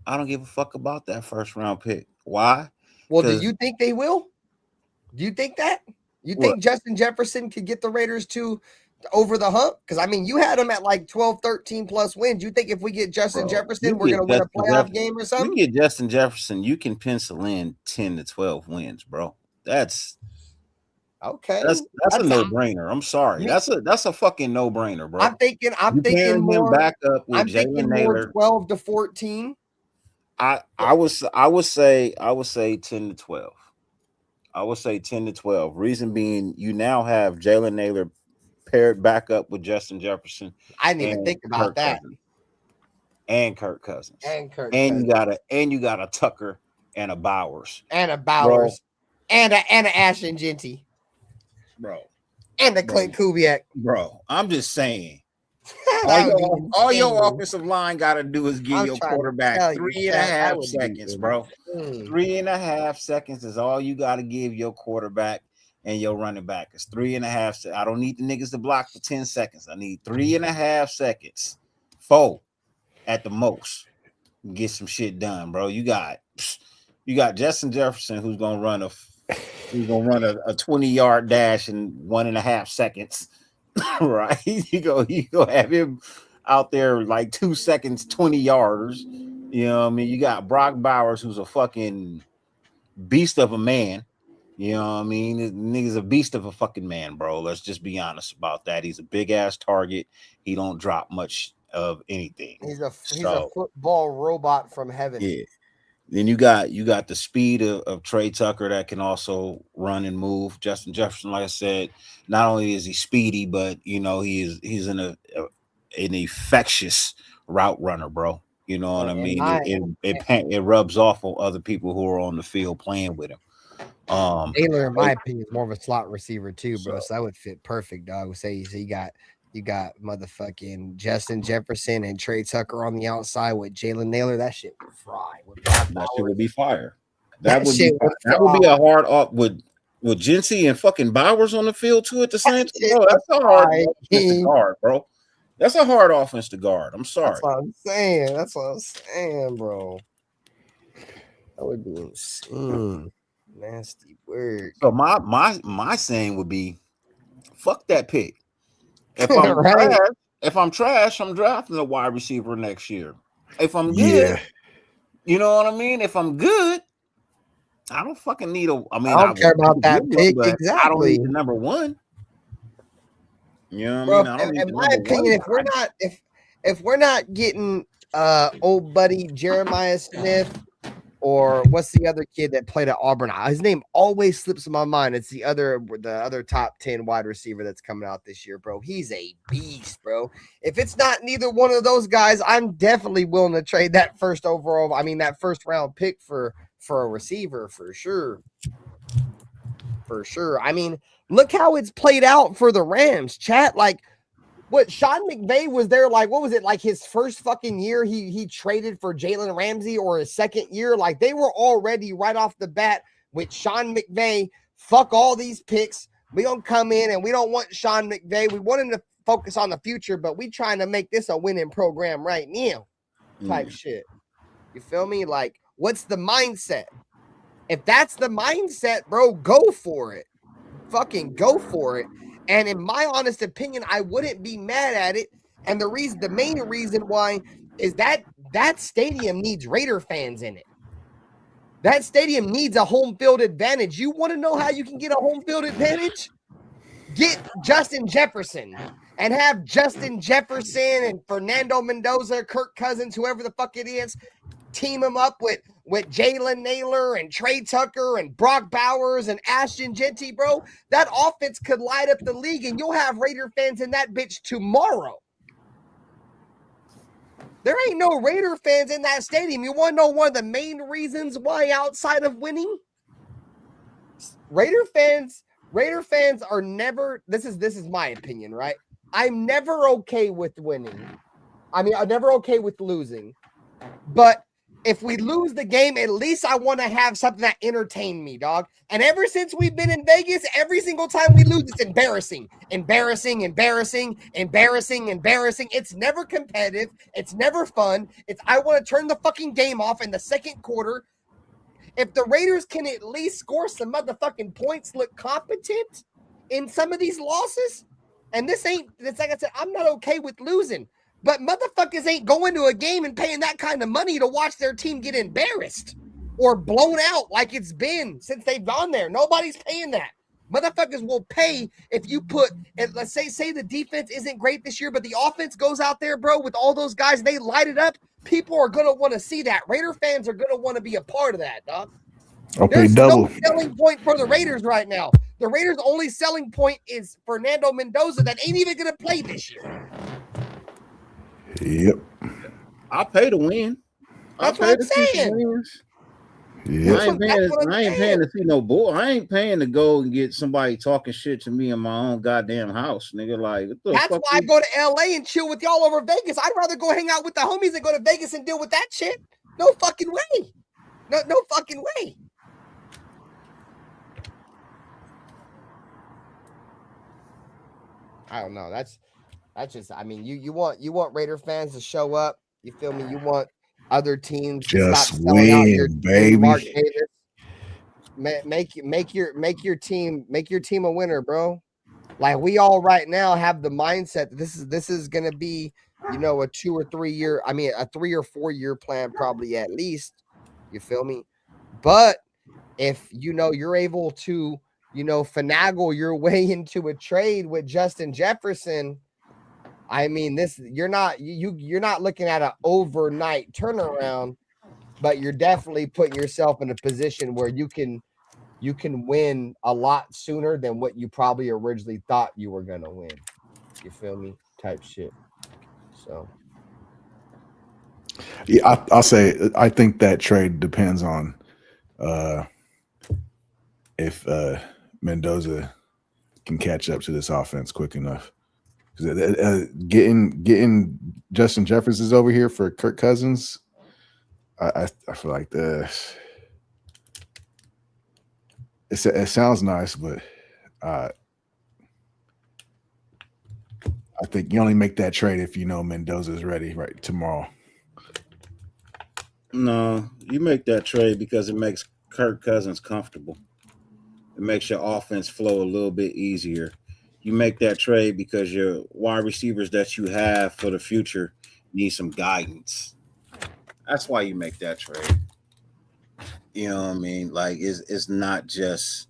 I don't give a fuck about that first round pick. Why? Well, do you think they will? Do you think that? You think Justin Jefferson could get the Raiders to over the hump? Because, I mean, you had them at like 12, 13 plus wins. You think if we get Justin Jefferson, we're going to win a playoff game or something? You get Justin Jefferson, you can pencil in 10 to 12 wins, bro. That's okay. That's a no-brainer. I'm sorry. That's a fucking no-brainer, bro. I'm thinking more back up with Jalen Naylor. 12 to 14. I would say 10 to 12. I would say 10 to 12. Reason being, you now have Jalen Naylor paired back up with Justin Jefferson. I didn't even think about that. And Kirk Cousins. You got a Tucker and a Bowers. And a Bowers. Bro. And a Ashton Genty. Bro. And a Clint Kubiak. Bro, I'm just saying. All your offensive line got to do is give your quarterback 3.5 seconds, bro. 3.5 seconds is all you got to give your quarterback and your running back. It's 3.5 seconds. I don't need the niggas to block for 10 seconds. I need 3.5 seconds. 4 at the most. Get some shit done, bro. You got Justin Jefferson who's gonna run a 20-yard dash in 1.5 seconds. Right, you go have him out there like 2 seconds, 20 yards. You know what I mean? You got Brock Bowers, who's a fucking beast of a man. You know what I mean? This nigga's a beast of a fucking man, bro. Let's just be honest about that. He's a big ass target. He don't drop much of anything. He's a football robot from heaven. Yeah. Then you got the speed of Trey Tucker that can also run and move. Justin Jefferson, like I said, not only is he speedy, but you know he's an infectious route runner, bro. You know what I mean? It rubs off on other people who are on the field playing with him. Taylor, in my opinion, is more of a slot receiver too, bro. So that would fit perfect, dog. Say you got motherfucking Justin Jefferson and Trey Tucker on the outside with Jalen Naylor. That shit would fry. That shit would be fire. That would be a hard off with Jincy and fucking Bowers on the field too at the same time. Bro, that's a hard offense to guard, bro. That's a hard offense to guard. I'm sorry. That's what I'm saying, bro. That would be insane. Nasty word. So my saying would be, fuck that pick. If I'm trash, I'm drafting a wide receiver next year. If I'm good, You know what I mean? If I'm good, I don't fucking need a. I mean, I don't care about that pick but exactly. I don't need the number one. You know what Bro, I mean? I don't need in the my number opinion, one. if we're not getting old buddy Jeremiah Smith, or what's the other kid that played at Auburn? His name always slips in my mind. It's the other top 10 wide receiver that's coming out this year, bro. He's a beast, bro. If it's not neither one of those guys, I'm definitely willing to trade that first round pick for a receiver for sure. For sure. I mean, look how it's played out for the Rams, chat. Like, what Sean McVay was there, like, what was it, like his first fucking year he traded for Jalen Ramsey, or his second year? Like, they were already right off the bat with Sean McVay, fuck all these picks. We gonna come in and we don't want Sean McVay. We want him to focus on the future, but we trying to make this a winning program right now type shit. You feel me? Like, what's the mindset? If that's the mindset, bro, go for it. Fucking go for it. And in my honest opinion, I wouldn't be mad at it. And the main reason why is that stadium needs Raider fans in it. That stadium needs a home field advantage. You want to know how you can get a home field advantage? Get Justin Jefferson and have Justin Jefferson and Fernando Mendoza, Kirk Cousins, whoever the fuck it is, team them up with Jalen Naylor and Trey Tucker and Brock Bowers and Ashton Genty, bro. That offense could light up the league, and you'll have Raider fans in that bitch tomorrow. There ain't no Raider fans in that stadium. You want to know one of the main reasons why outside of winning? Raider fans are never, this is my opinion, right? I'm never okay with winning. I mean, I'm never okay with losing. But if we lose the game, at least I want to have something that entertain me, dog. And ever since we've been in Vegas, every single time we lose, it's embarrassing. It's never competitive. It's never fun. I want to turn the fucking game off in the second quarter. If the Raiders can at least score some motherfucking points, look competent in some of these losses, and it's like I said, I'm not okay with losing. But motherfuckers ain't going to a game and paying that kind of money to watch their team get embarrassed or blown out like it's been since they've gone there. Nobody's paying that. Motherfuckers will pay if you put, and let's say the defense isn't great this year, but the offense goes out there, bro, with all those guys, they light it up. People are going to want to see that. Raider fans are going to want to be a part of that, dog. There's no selling point for the Raiders right now. The Raiders' only selling point is Fernando Mendoza that ain't even going to play this year. Yep. I'll pay to win. That's what I'm saying. Yeah. I ain't paying to see no bull. I ain't paying to go and get somebody talking shit to me in my own goddamn house, nigga. Like, that's why I go to LA and chill with y'all over Vegas. I'd rather go hang out with the homies than go to Vegas and deal with that shit. No fucking way. No fucking way. I don't know. That's just, I mean, you want Raider fans to show up. You feel me? You want other teams to just stop selling out your baby. Mark Davis. Make your team a winner, bro. Like, we all right now have the mindset that this is gonna be, a 2 or 3 year, a 3 or 4 year plan, probably at least. You feel me? But if you're able to finagle your way into a trade with Justin Jefferson, I mean, you're not looking at an overnight turnaround, but you're definitely putting yourself in a position where you can win a lot sooner than what you probably originally thought you were gonna win. You feel me? Type shit. So yeah, I'll say I think that trade depends on if Mendoza can catch up to this offense quick enough. Getting Justin Jefferson over here for Kirk Cousins, I feel like it sounds nice, but I think you only make that trade if Mendoza is ready right tomorrow. No, you make that trade because it makes Kirk Cousins comfortable. It makes your offense flow a little bit easier. You make that trade because your wide receivers that you have for the future need some guidance. That's why you make that trade. You know what I mean? Like it's not just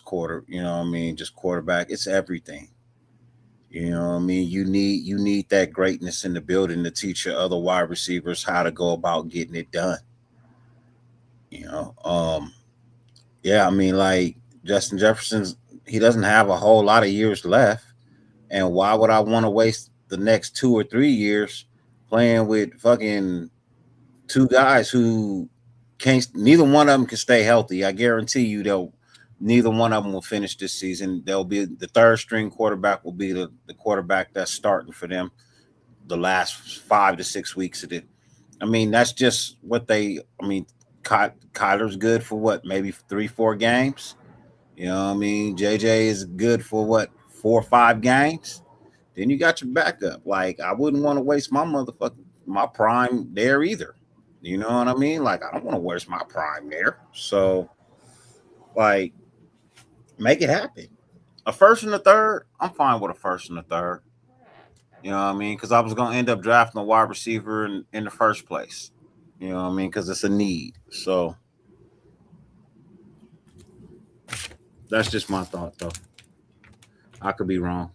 quarter. You know what I mean? Just quarterback. It's everything. You know what I mean? You need that greatness in the building to teach your other wide receivers how to go about getting it done. You know, yeah, I mean, like Justin Jefferson's, he doesn't have a whole lot of years left, and why would I want to waste the next 2 or 3 years playing with fucking two guys who can't? Neither one of them can stay healthy. I guarantee you, neither one of them will finish this season. They'll be the third string quarterback will be the quarterback that's starting for them the last 5 to 6 weeks of it. I mean, that's just what they. I mean, Kyler's good for what, maybe 3-4 games. You know what I mean? JJ is good for what, 4 or 5 games. Then you got your backup. Like, I wouldn't want to waste my prime there either. You know what I mean? Like, I don't want to waste my prime there. So, like, make it happen. A first and a third, I'm fine with a first and a third. You know what I mean? Because I was going to end up drafting a wide receiver in the first place. You know what I mean? Because it's a need. So that's just my thought, though. I could be wrong.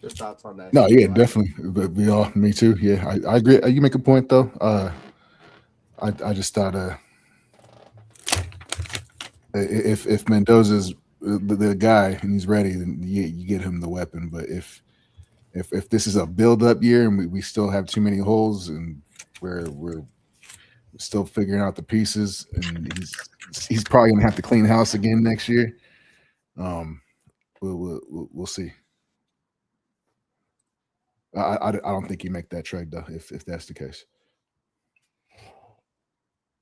Your thoughts on that? No, yeah, definitely. But me too. Yeah, I agree. You make a point though. I just thought if Mendoza's the guy and he's ready, then you get him the weapon. But if this is a build-up year and we still have too many holes and we're still figuring out the pieces, and he's probably gonna have to clean house again next year. We'll see. I don't think you make that trade though if that's the case.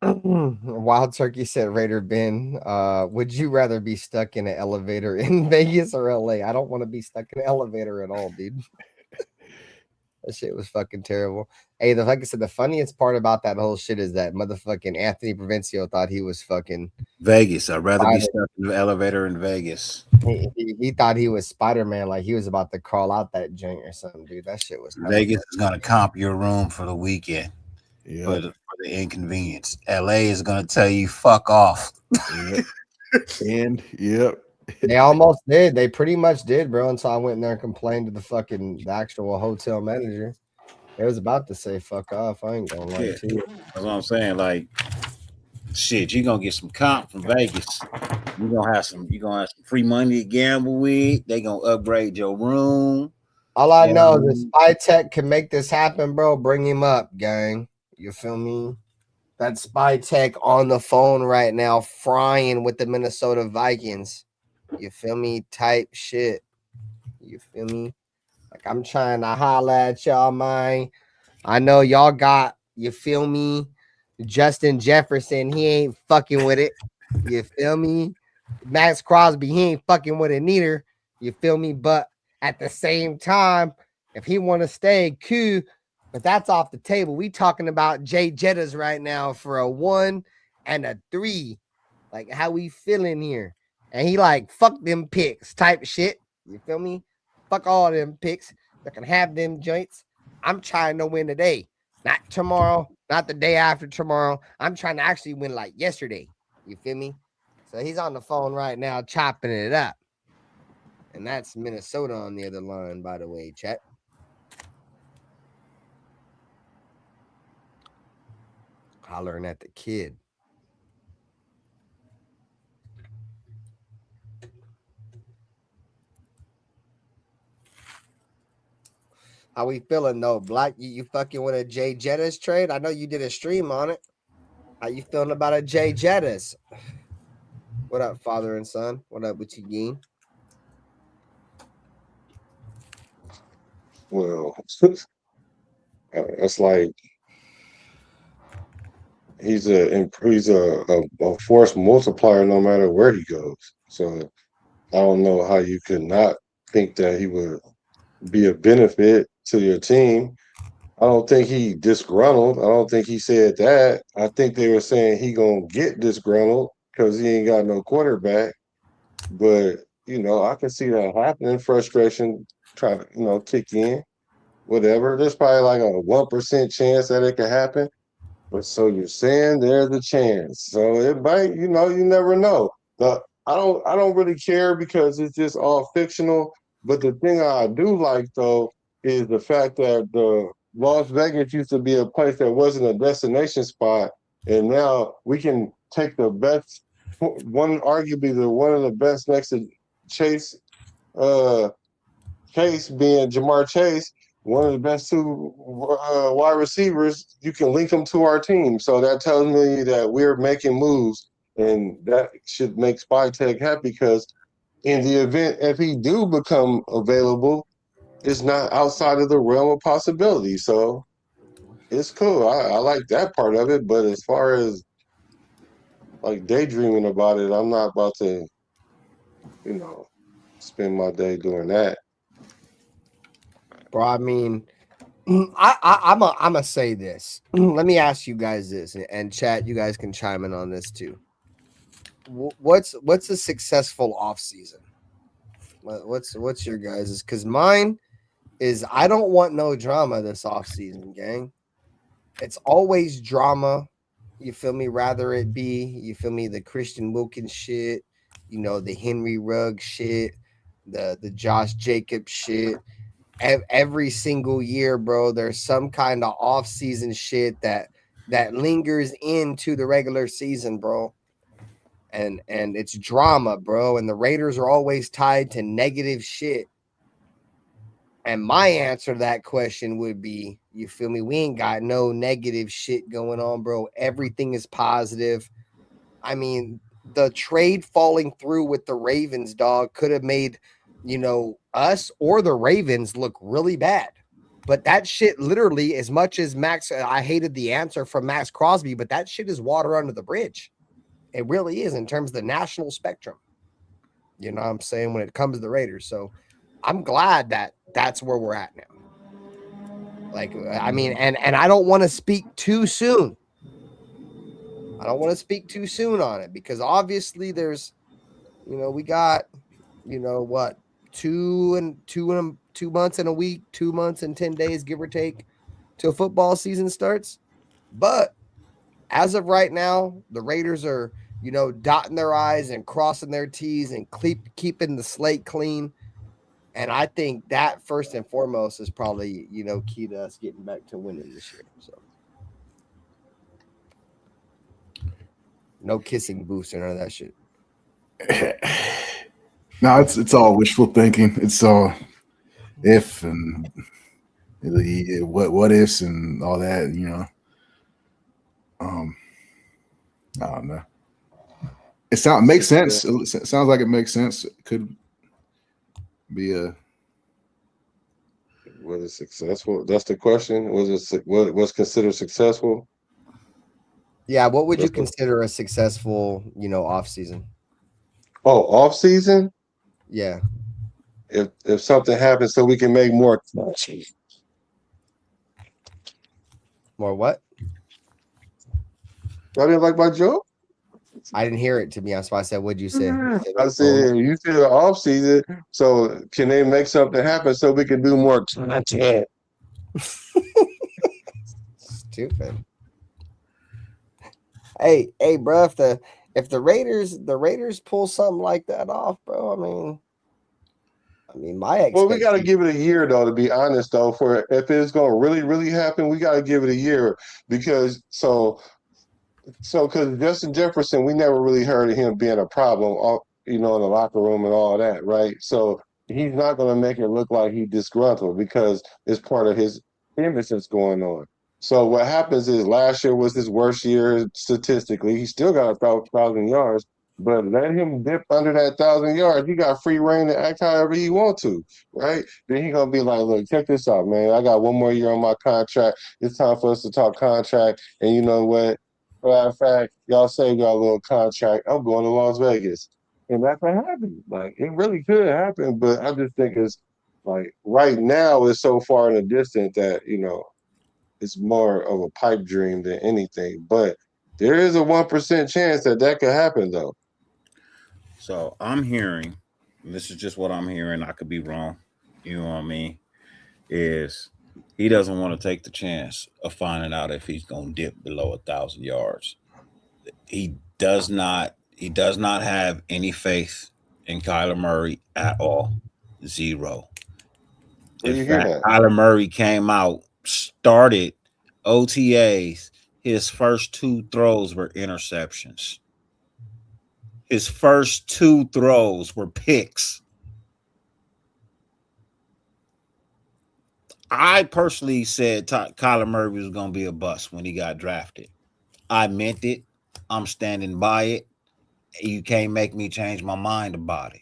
Wild Turkey said RaiderBen, would you rather be stuck in an elevator in Vegas or LA? I don't want to be stuck in an elevator at all, dude. That shit was fucking terrible. Hey, like I said, the funniest part about that whole shit is that motherfucking Anthony Provencio thought he was fucking Vegas. I'd rather be stuck in the elevator in Vegas. He thought he was Spider-Man, like he was about to crawl out that joint or something, dude. That shit was Vegas is gonna comp your room for the weekend. Yeah. For the inconvenience. LA is gonna tell you fuck off. Yep. And yep. They almost did. They pretty much did, bro. And so I went in there and complained to the actual hotel manager. They was about to say fuck off. I ain't gonna lie to you. That's what I'm saying. Like, shit, you're gonna get some comp from Vegas. You're gonna have some free money to gamble with. They gonna upgrade your room. All I know is if Spy Tech can make this happen, bro, bring him up, gang. You feel me? That Spy Tech on the phone right now, frying with the Minnesota Vikings. You feel me? Type shit. You feel me? Like, I'm trying to holla at y'all, man. I know y'all got, you feel me? Justin Jefferson, he ain't fucking with it. You feel me? Max Crosby, he ain't fucking with it neither. You feel me? But at the same time, if he want to stay, cool. But that's off the table. We talking about Jay Jettas right now for a 1 and a 3. Like, how we feeling here? And he like, fuck them picks type shit. You feel me? Fuck all them picks. They can have them joints. I'm trying to win today. Not tomorrow. Not the day after tomorrow. I'm trying to actually win like yesterday. You feel me? So he's on the phone right now chopping it up. And that's Minnesota on the other line, by the way, chat. Hollering at the kid. How we feeling though, Black? You fucking with a Jay Jettas trade? I know you did a stream on it. How you feeling about a Jay Jettas? What up, father and son? What up with you, Gene? Well, that's like he's a force multiplier no matter where he goes. So I don't know how you could not think that he would be a benefit to your team. I don't think he disgruntled. I don't think he said that. I think they were saying he gonna get disgruntled because he ain't got no quarterback. But I can see that happening. Frustration try to kick in. whatever. There's probably like a 1% chance that it could happen. But so you're saying there's a chance. So it might, you never know. I don't really care because it's just all fictional. But the thing I do like though is the fact that the Las Vegas used to be a place that wasn't a destination spot, and now we can take the best arguably one of the best next to Chase being Jamar Chase, one of the best two wide receivers. You can link them to our team. So that tells me that we're making moves, and that should make Spytech happy because in the event if he do become available, it's not outside of the realm of possibility. So it's cool. I like that part of it. But as far as like daydreaming about it, I'm not about to, spend my day doing that. Bro, I mean, I'm gonna say this. Let me ask you guys this, and chat, you guys can chime in on this too. What's a successful off season? What's your guys's? Because mine is I don't want no drama this off season, gang. It's always drama. You feel me? Rather it be, you feel me, the Christian Wilkins shit, the Henry Rugg shit, the Josh Jacobs shit. Every single year, bro, there's some kind of off-season shit that lingers into the regular season, bro. And it's drama, bro. And the Raiders are always tied to negative shit. And my answer to that question would be, you feel me? We ain't got no negative shit going on, bro. Everything is positive. I mean, the trade falling through with the Ravens, dog, could have made, us or the Ravens look really bad. But that shit literally, as much as I hated the answer from Max Crosby, but that shit is water under the bridge. It really is in terms of the national spectrum. You know what I'm saying? When it comes to the Raiders. So I'm glad that that's where we're at now. Like, I mean, and I don't want to speak too soon. I don't want to speak too soon on it because obviously there's, we got, what, 2 months and a week, 2 months and 10 days, give or take, till football season starts. But as of right now, the Raiders are, dotting their I's and crossing their T's and keeping the slate clean. And I think that first and foremost is probably, key to us getting back to winning this year. So no kissing booths or none of that shit. No, it's all wishful thinking. It's all if and what ifs and all that, I don't know. It makes sense. It sounds like it makes sense. It could be Was it successful? That's the question. What was considered successful? Yeah, what would you consider a successful, off season? Oh, off season? Yeah. If something happens so we can make more. More what? Y'all didn't like my joke? I didn't hear it, to be honest. Why I said, what'd you say? I said, you said off season, so can they make something happen so we can do more content? Stupid. Hey, bro, if the Raiders pull something like that off, bro, I mean, my expectation. Well, we got to give it a year, though, to be honest, though, for if it's going to really, really happen, we got to give it a year because because Justin Jefferson, we never really heard of him being a problem, in the locker room and all that, right? So he's not going to make it look like he's disgruntled because it's part of his image that's going on. So what happens is last year was his worst year statistically. He still got 1,000 yards, but let him dip under that 1,000 yards. He got free reign to act however he want to, right? Then he gonna be like, look, check this out, man. I got one more year on my contract. It's time for us to talk contract. And you know what? Matter of fact, y'all saved y'all little contract. I'm going to Las Vegas. And that could happen. Like, it really could happen, but I just think it's like right now it's so far in the distance that, it's more of a pipe dream than anything. But there is a 1% chance that could happen, though. So I'm hearing, and this is just what I'm hearing, I could be wrong, you know what I mean, is He doesn't want to take the chance of finding out if he's going to dip below 1,000 yards. He does not have any faith in Kyler Murray at all. Zero. In fact, Kyler Murray came out, started OTAs. His first 2 throws were interceptions. His first 2 throws were picks. I personally said Kyler Murray was going to be a bust when he got drafted. I meant it. I'm standing by it. You can't make me change my mind about it.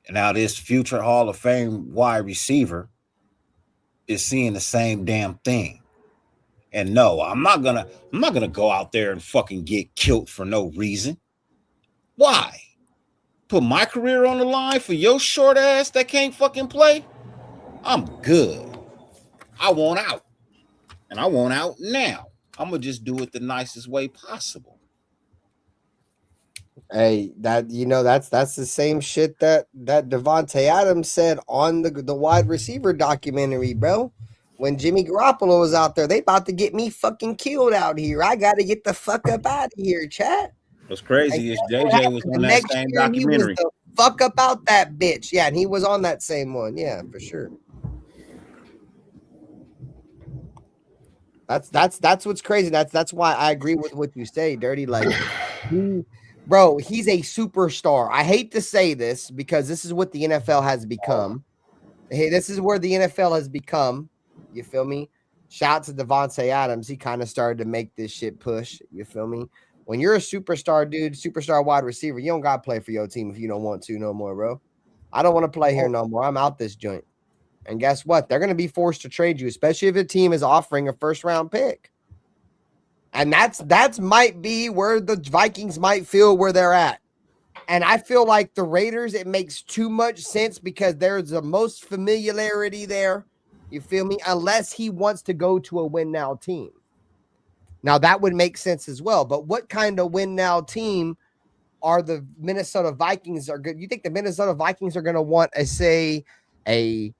And now this future Hall of Fame wide receiver is seeing the same damn thing. And no, I'm not gonna go out there and fucking get killed for no reason. Why? Put my career on the line for your short ass that can't fucking play? I'm good. I want out. And I want out now. I'm gonna just do it the nicest way possible. Hey, that's the same shit that Devontae Adams said on the wide receiver documentary, bro. When Jimmy Garoppolo was out there, they about to get me fucking killed out here. I got to get the fuck up out of here, chat. What's crazy is JJ was on that same documentary. He was the fuck about that bitch. Yeah, and he was on that same one. Yeah, for sure. That's what's crazy. That's why I agree with what you say, Dirty. Like, bro, he's a superstar. I hate to say this because this is what the NFL has become. Hey, this is where the NFL has become. You feel me? Shout out to Devontae Adams. He kind of started to make this shit push. You feel me? When you're a superstar, dude, superstar wide receiver, you don't got to play for your team if you don't want to no more, bro. I don't want to play here no more. I'm out this joint. And guess what? They're going to be forced to trade you, especially if a team is offering a first-round pick. And that's might be where the Vikings might feel where they're at. And I feel like the Raiders, it makes too much sense because there's the most familiarity there. You feel me? Unless he wants to go to a win-now team. Now, that would make sense as well. But what kind of win-now team are the Minnesota Vikings are good? You think the Minnesota Vikings are going to want, a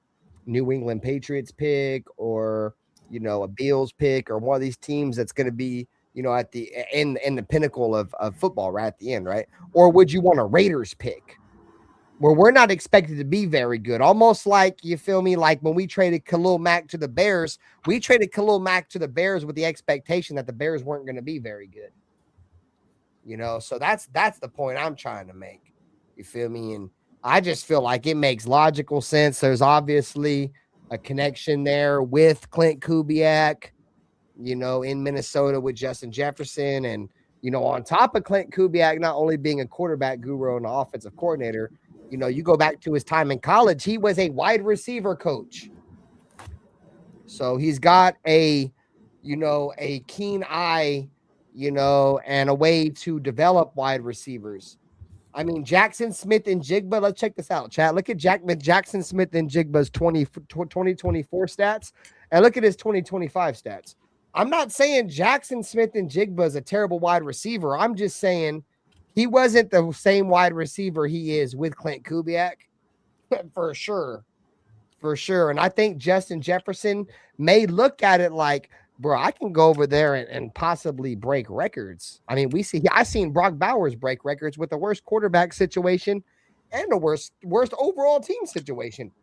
New England Patriots pick or, a Bills pick or one of these teams that's going to be, at the in the pinnacle of football right at the end, right? Or would you want a Raiders pick where we're not expected to be very good? Almost like, you feel me, like when we traded Khalil Mack to the Bears, we traded Khalil Mack to the Bears with the expectation that the Bears weren't going to be very good. So that's the point I'm trying to make. You feel me? And I just feel like it makes logical sense. There's obviously a connection there with Clint Kubiak, in Minnesota with Justin Jefferson. And, on top of Clint Kubiak not only being a quarterback guru and an offensive coordinator, you go back to his time in college, he was a wide receiver coach. So he's got a keen eye, and a way to develop wide receivers. I mean, Jackson Smith and Jigba, let's check this out, chat. Look at Jackson Smith and Jigba's 2024 stats, and look at his 2025 stats. I'm not saying Jackson Smith and Jigba is a terrible wide receiver. I'm just saying he wasn't the same wide receiver he is with Clint Kubiak, for sure. For sure. And I think Justin Jefferson may look at it like, bro, I can go over there and possibly break records. I mean, I've seen Brock Bowers break records with the worst quarterback situation and the worst overall team situation.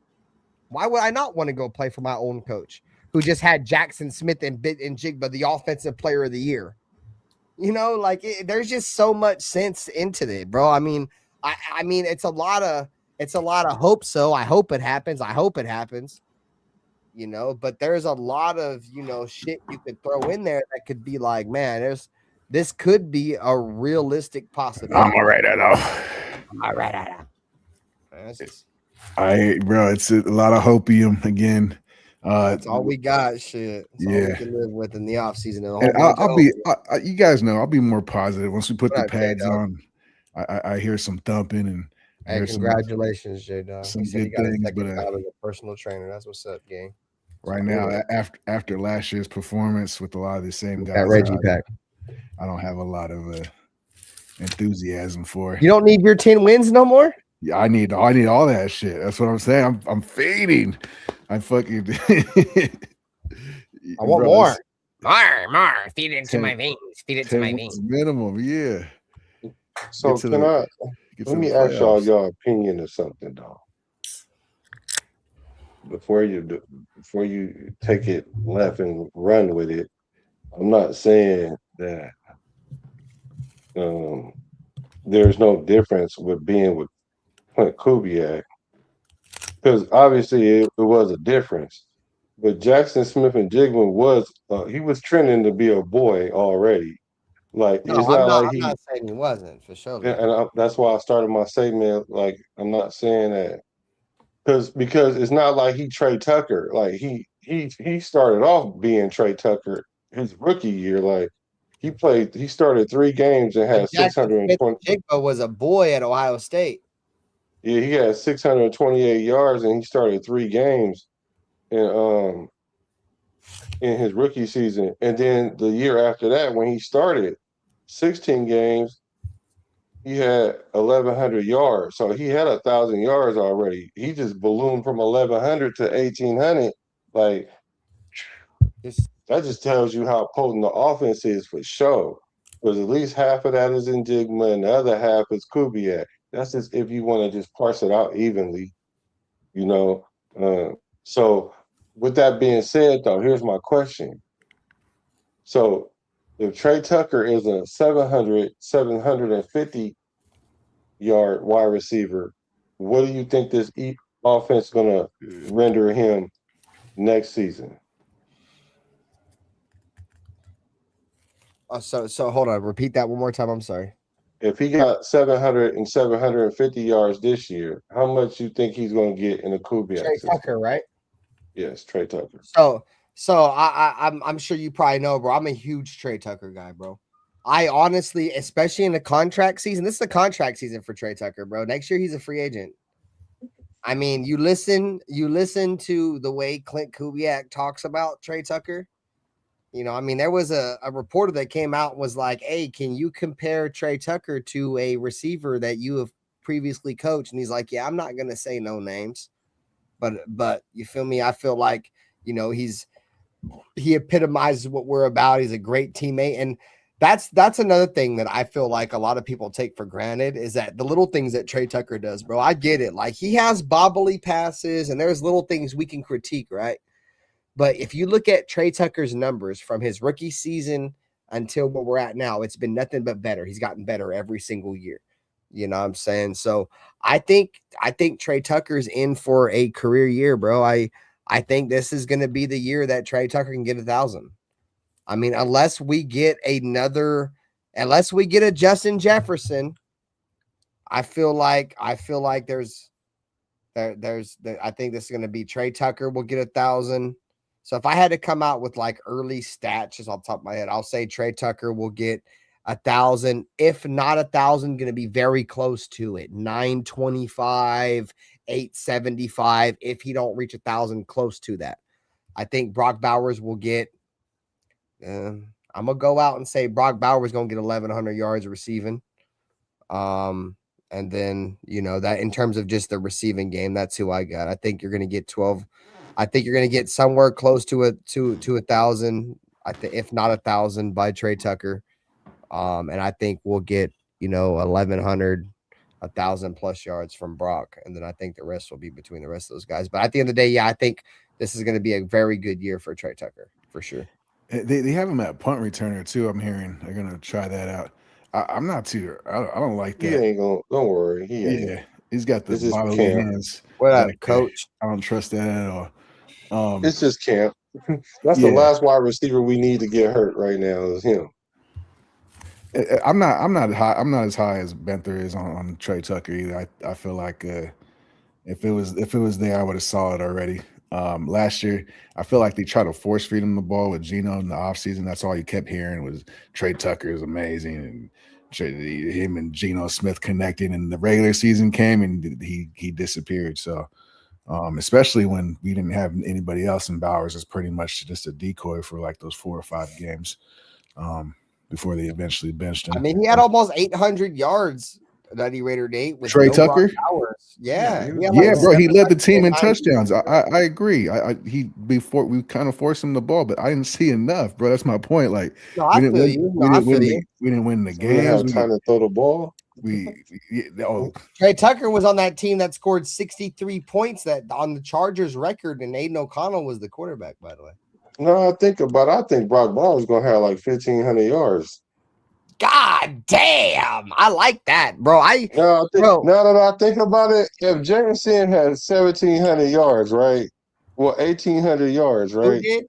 Why would I not want to go play for my own coach who just had Jackson Smith and Jigba, the offensive player of the year? There's just so much sense into it, bro. I mean, it's a lot of hope. So I hope it happens. But there's a lot of, shit you could throw in there that could be like, man, this could be a realistic possibility. I'm all right. I know. All right. Bro, it's a lot of hopium again. That's all we got. Shit. That's all we can live with in the off season. You guys know, I'll be more positive once we put the pads on. I hear some thumping and. Hey, congratulations, J-Dog. Some good things, but as a personal trainer, that's what's up, gang. Right now, after last year's performance with a lot of the same guys, I don't have a lot of enthusiasm for. You don't need your 10 wins no more? Yeah, I need all that shit. That's what I'm saying. I'm feeding. I fucking I want more. More. Feed it into 10 my veins. Feed it to 10 my wins veins. minimum, yeah. So Get to can I get let to the me ask y'all playoffs. your opinion of something though. Before you take it left and run with it, I'm not saying that there's no difference with being with Clint Kubiak, because obviously it was a difference. But Jackson Smith and Jigma he was trending to be a boy already. Like No, it's I'm not not. like I'm not saying he wasn't for sure. that's why I started my segment. Like I'm not saying that because it's not like he Trey Tucker. Like he started off being Trey Tucker his rookie year. Like he started 3 games and But had Jackson Smith 620. Jigba was a boy at Ohio State. Yeah, he had 628 yards and he started 3 games in his rookie season. And then the year after that, when he started 16 games, he had 1,100 yards. So he had 1,000 yards already. He just ballooned from 1,100 to 1,800. Like that just tells you how potent the offense is for sure. Because at least half of that is in Jigma and the other half is Kubiak. That's just if you want to just parse it out evenly, you know. So with that being said, though, here's my question. So if Trey Tucker is a 750 yard wide receiver, what do you think this offense is going to render him next season? So hold on. Repeat that one more time. I'm sorry. If he got 700 and 750 yards this year, how much you think he's going to get in a Kubiak Trey system? Tucker, right? Yes, Trey Tucker. So I'm sure you probably know, bro. I'm a huge Trey Tucker guy, bro. I honestly, especially in the contract season, this is the contract season for Trey Tucker, bro. Next year he's a free agent. I mean, you listen to the way Clint Kubiak talks about Trey Tucker. You know, I mean, there was a reporter that came out and was like, hey, can you compare Trey Tucker to a receiver that you have previously coached? And he's like, yeah, I'm not going to say no names, but you feel me? I feel like, you know, he epitomizes what we're about. He's a great teammate. And that's another thing that I feel like a lot of people take for granted is that the little things that Trey Tucker does, bro. I get it. Like he has bobbly passes and there's little things we can critique, right? But if you look at Trey Tucker's numbers from his rookie season until where we're at now, it's been nothing but better. He's gotten better every single year. You know what I'm saying? So I think Trey Tucker's in for a career year, bro. I think this is going to be the year that Trey Tucker can get 1,000. I mean, unless we get a Justin Jefferson, I feel like I think this is going to be Trey Tucker will get 1,000. So if I had to come out with like early stats just off the top of my head, I'll say Trey Tucker will get 1,000. If not 1,000, going to be very close to it. 925, 875. If he don't reach 1,000, close to that. I think Brock Bowers will get. I'm gonna go out and say Brock Bowers gonna get 1,100 yards receiving. And then you know that in terms of just the receiving game, that's who I got. I think you're gonna get 12. I think you're going to get somewhere close to 1,000. I think if not 1,000 by Trey Tucker. And I think we'll get, 1,100, 1,000 plus yards from Brock. And then I think the rest will be between the rest of those guys. But at the end of the day, yeah, I think this is going to be a very good year for Trey Tucker for sure. They have him at punt returner too. I'm hearing they're going to try that out. I'm not too. I don't like that. He ain't gonna. Don't worry. He ain't. Yeah, he's got the This is bodily camp. hands. What up, coach? I don't trust that at all. It's just camp. That's the last wide receiver we need to get hurt right now is him. I'm not as high as Benther is on Trey Tucker either. I feel like if it was there, I would have saw it already. Last year, I feel like they tried to force feed him the ball with Geno in the offseason. That's all you kept hearing was Trey Tucker is amazing and him and Geno Smith connecting. And the regular season came and he disappeared. So. Especially when we didn't have anybody else in Bowers, is pretty much just a decoy for like those 4 or 5 games before they eventually benched him. I mean, he had almost 800 yards NuttyRaiderNate with Trey no Brock Tucker? Bowers. Yeah, Yeah, bro. He led the team in 790. touchdowns. I agree. Before we kind of forced him the ball, but I didn't see enough, bro. That's my point. Like No, I feel you. No, I feel you. We didn't win the We didn't games. have time to throw the ball. Trey Tucker was on that team that scored 63 points that on the Chargers record, and Aiden O'Connell was the quarterback, by the way. No, I think Brock Bowers gonna have like 1,500 yards. God damn, I like that, bro. I think about it. If Jameson had 1,700 yards, right? Well, 1,800 yards, right? Who did?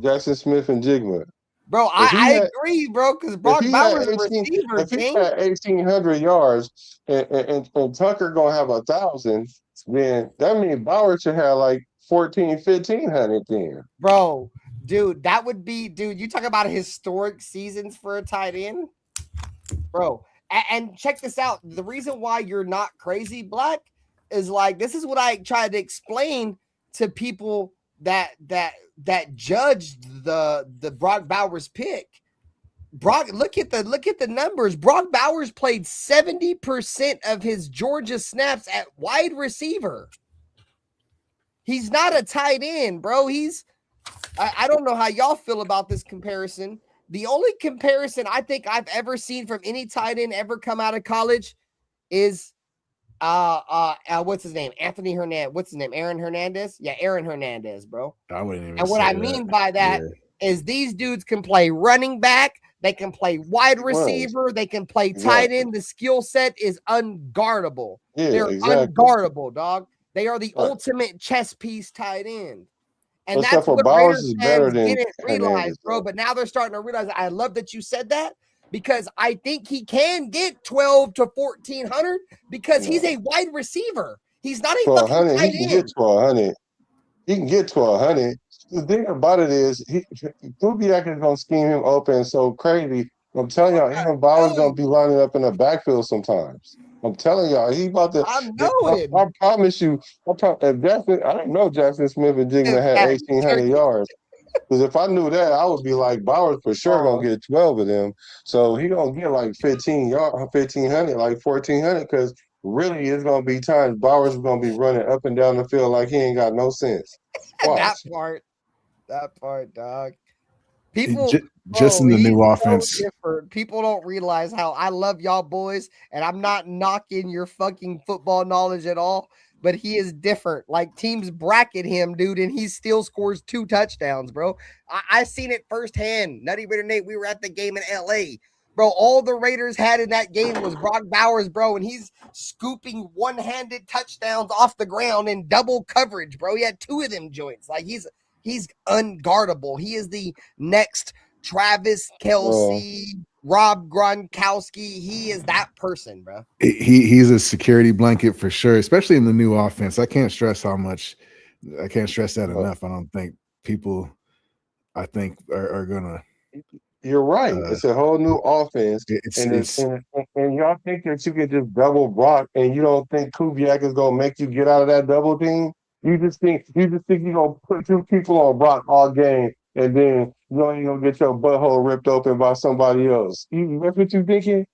Jackson Smith and Jigma. Bro, I agree, bro, because Brock Bowers is a receiver. If he had 1,800 yards and Tucker gonna have 1,000, then that means Bowers should have like 1,500 then. Bro, dude, that would be, dude, you talk about historic seasons for a tight end, bro. And check this out. The reason why you're not crazy, Black, is like, this is what I tried to explain to people that judged the Brock Bowers pick. Brock, look at the numbers. Brock Bowers played 70% of his Georgia snaps at wide receiver. He's not a tight end, bro. I don't know how y'all feel about this comparison. The only comparison I think I've ever seen from any tight end ever come out of college is what's his name? Anthony Hernandez. What's his name? Aaron Hernandez? Yeah, Aaron Hernandez, bro. I wouldn't even. And what I mean by that is these dudes can play running back, they can play wide receiver, they can play tight end. The skill set is unguardable. Yeah, they're unguardable, dog. They are the ultimate chess piece tight end. And that's what Bowers Raiders is better fans than didn't realize, Hernandez, bro. But now they're starting to realize. I love that you said that, because I think he can get 12 to 1,400 because he's a wide receiver. He's not a fucking tight he can end. get 1,200. He can get 1,200. The thing about it is, Kubiak is gonna scheme him open so crazy. I'm telling y'all, even Bowers gonna be lining up in the backfield sometimes. I'm telling y'all, he about to. I know it. I promise you. I didn't know Jackson Smith and Jigma had 1,800 yards. Because if I knew that, I would be like, Bowers for sure gonna get 12 of them. So he gonna get like 1,500, like 1,400. Because really, it's gonna be times Bowers is gonna be running up and down the field like he ain't got no sense. That part, dog. People just in the new offense. People don't realize how I love y'all boys, and I'm not knocking your fucking football knowledge at all, but he is different. Like, teams bracket him, dude, and he still scores 2 touchdowns, bro. I seen it firsthand. NuttyRaiderNate, we were at the game in LA. Bro, all the Raiders had in that game was Brock Bowers, bro, and he's scooping one-handed touchdowns off the ground in double coverage, bro. He had 2 of them joints. Like, he's unguardable. He is the next Travis Kelce, Rob Gronkowski. He is that person, bro. He's a security blanket for sure, especially in the new offense. I can't stress that enough. I don't think people, are gonna. You're right. It's a whole new offense, and y'all think that you can just double Brock, and you don't think Kubiak is gonna make you get out of that double team. You just think you're gonna put 2 people on Brock all game, and then you ain't gonna get your butthole ripped open by somebody else. That's what you thinking?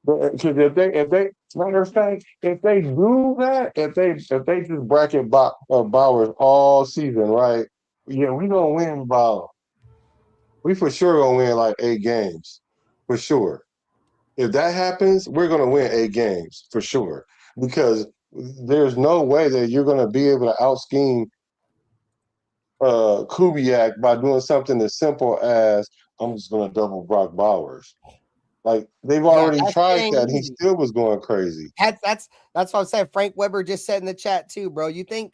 Because if they matter of fact, if they do that, if they just bracket Bowers all season, right? Yeah, we gonna win about. We for sure gonna win like 8 games, for sure. If that happens, we're gonna win 8 games for sure, because there's no way that you're going to be able to out-scheme Kubiak by doing something as simple as, I'm just going to double Brock Bowers. Like, they've already tried that. He still was going crazy. That's what I'm saying. Frank Weber just said in the chat too, bro. You think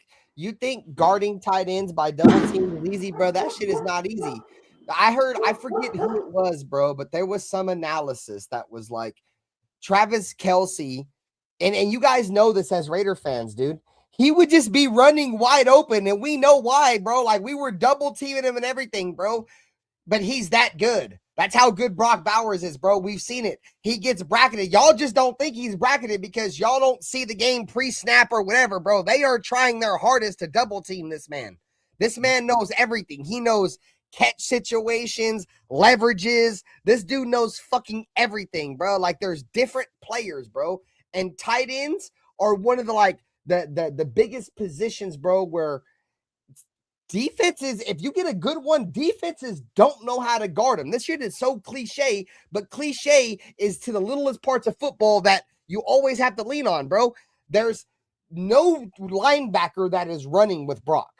guarding tight ends by double teams is easy, bro? That shit is not easy. I forget who it was, bro, but there was some analysis that was like Travis Kelce. And you guys know this as Raider fans, dude. He would just be running wide open, and we know why, bro. Like, we were double teaming him and everything, bro. But he's that good. That's how good Brock Bowers is, bro. We've seen it. He gets bracketed. Y'all just don't think he's bracketed because y'all don't see the game pre-snap or whatever, bro. They are trying their hardest to double team this man. This man knows everything. He knows catch situations, leverages. This dude knows fucking everything, bro. Like, there's different players, bro. And tight ends are one of the biggest positions, bro, where defenses, if you get a good one, defenses don't know how to guard them. This shit is so cliche, but cliche is to the littlest parts of football that you always have to lean on, bro. There's no linebacker that is running with Brock.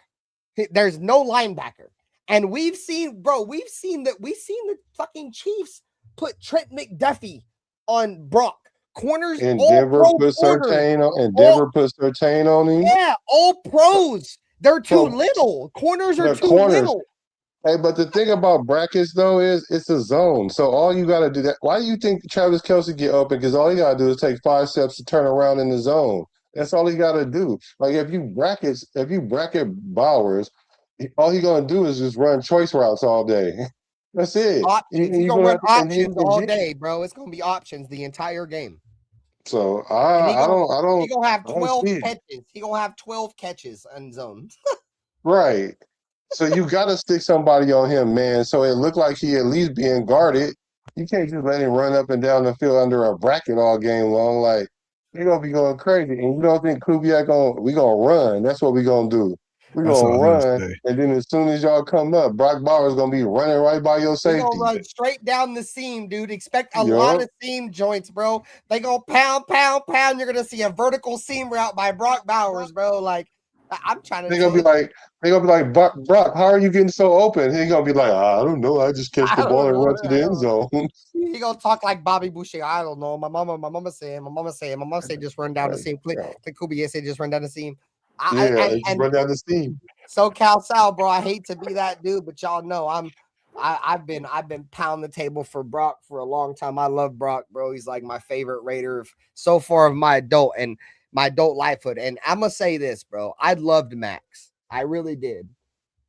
There's no linebacker. And we've seen the fucking Chiefs put Trent McDuffie on Brock. Corners, And all Denver pro put corners. Denver put Surtain on him. Yeah, all pros. They're too little. Corners are too little. Hey, but the thing about brackets though is it's a zone. So all you gotta do that. Why do you think Travis Kelce get open? Because all you gotta do is take 5 steps to turn around in the zone. That's all he gotta do. Like if you bracket Bowers, all he gonna do is just run choice routes all day. That's it. Options. He's gonna run options all day, bro. It's gonna be options the entire game. So I don't. He gonna have 12 catches. He gonna have 12 catches in zone. Right. So you gotta stick somebody on him, man. So it looked like he at least being guarded. You can't just let him run up and down the field under a bracket all game long. Like they're gonna be going crazy. And you don't think Kubiak we gonna run. That's what we gonna do. We're gonna run, and then as soon as y'all come up, Brock Bowers gonna be running right by your safety. He's gonna run straight down the seam, dude. Expect a lot of seam joints, bro. They go pound. You're gonna see a vertical seam route by Brock Bowers, bro. Like I'm trying to. They're gonna be like, Brock, how are you getting so open? He's gonna be like, I don't know. I just catch the ball and run to the end zone. He gonna talk like Bobby Boucher. I don't know. My mama said just run down the seam. Kubiak said just run down the seam. Just run down the seam. So Cal Sal, bro, I hate to be that dude, but y'all know I've been pounding the table for Brock for a long time. I love Brock, bro. He's like my favorite Raider so far of my adult lifehood. And I'm gonna say this, bro. I loved Max. I really did.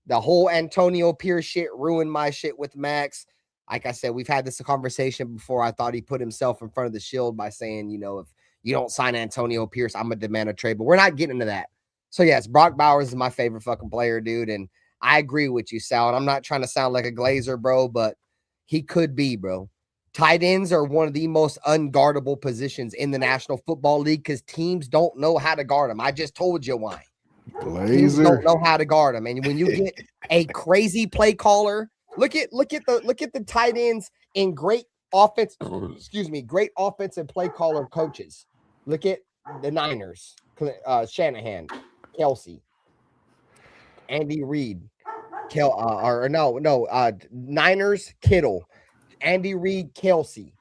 The whole Antonio Pierce shit ruined my shit with Max. Like I said, we've had this conversation before. I thought he put himself in front of the shield by saying, if you don't sign Antonio Pierce, I'm gonna demand a trade. But we're not getting into that. So, yes, Brock Bowers is my favorite fucking player, dude, and I agree with you, Sal, and I'm not trying to sound like a glazer, bro, but he could be, bro. Tight ends are one of the most unguardable positions in the National Football League because teams don't know how to guard them. I just told you why. Teams don't know how to guard them, and when you get a crazy play caller, look at the tight ends in great great offensive play caller coaches. Look at the Niners, Shanahan. Kelce, Andy Reid, Niners, Kittle, Andy Reid, Kelce.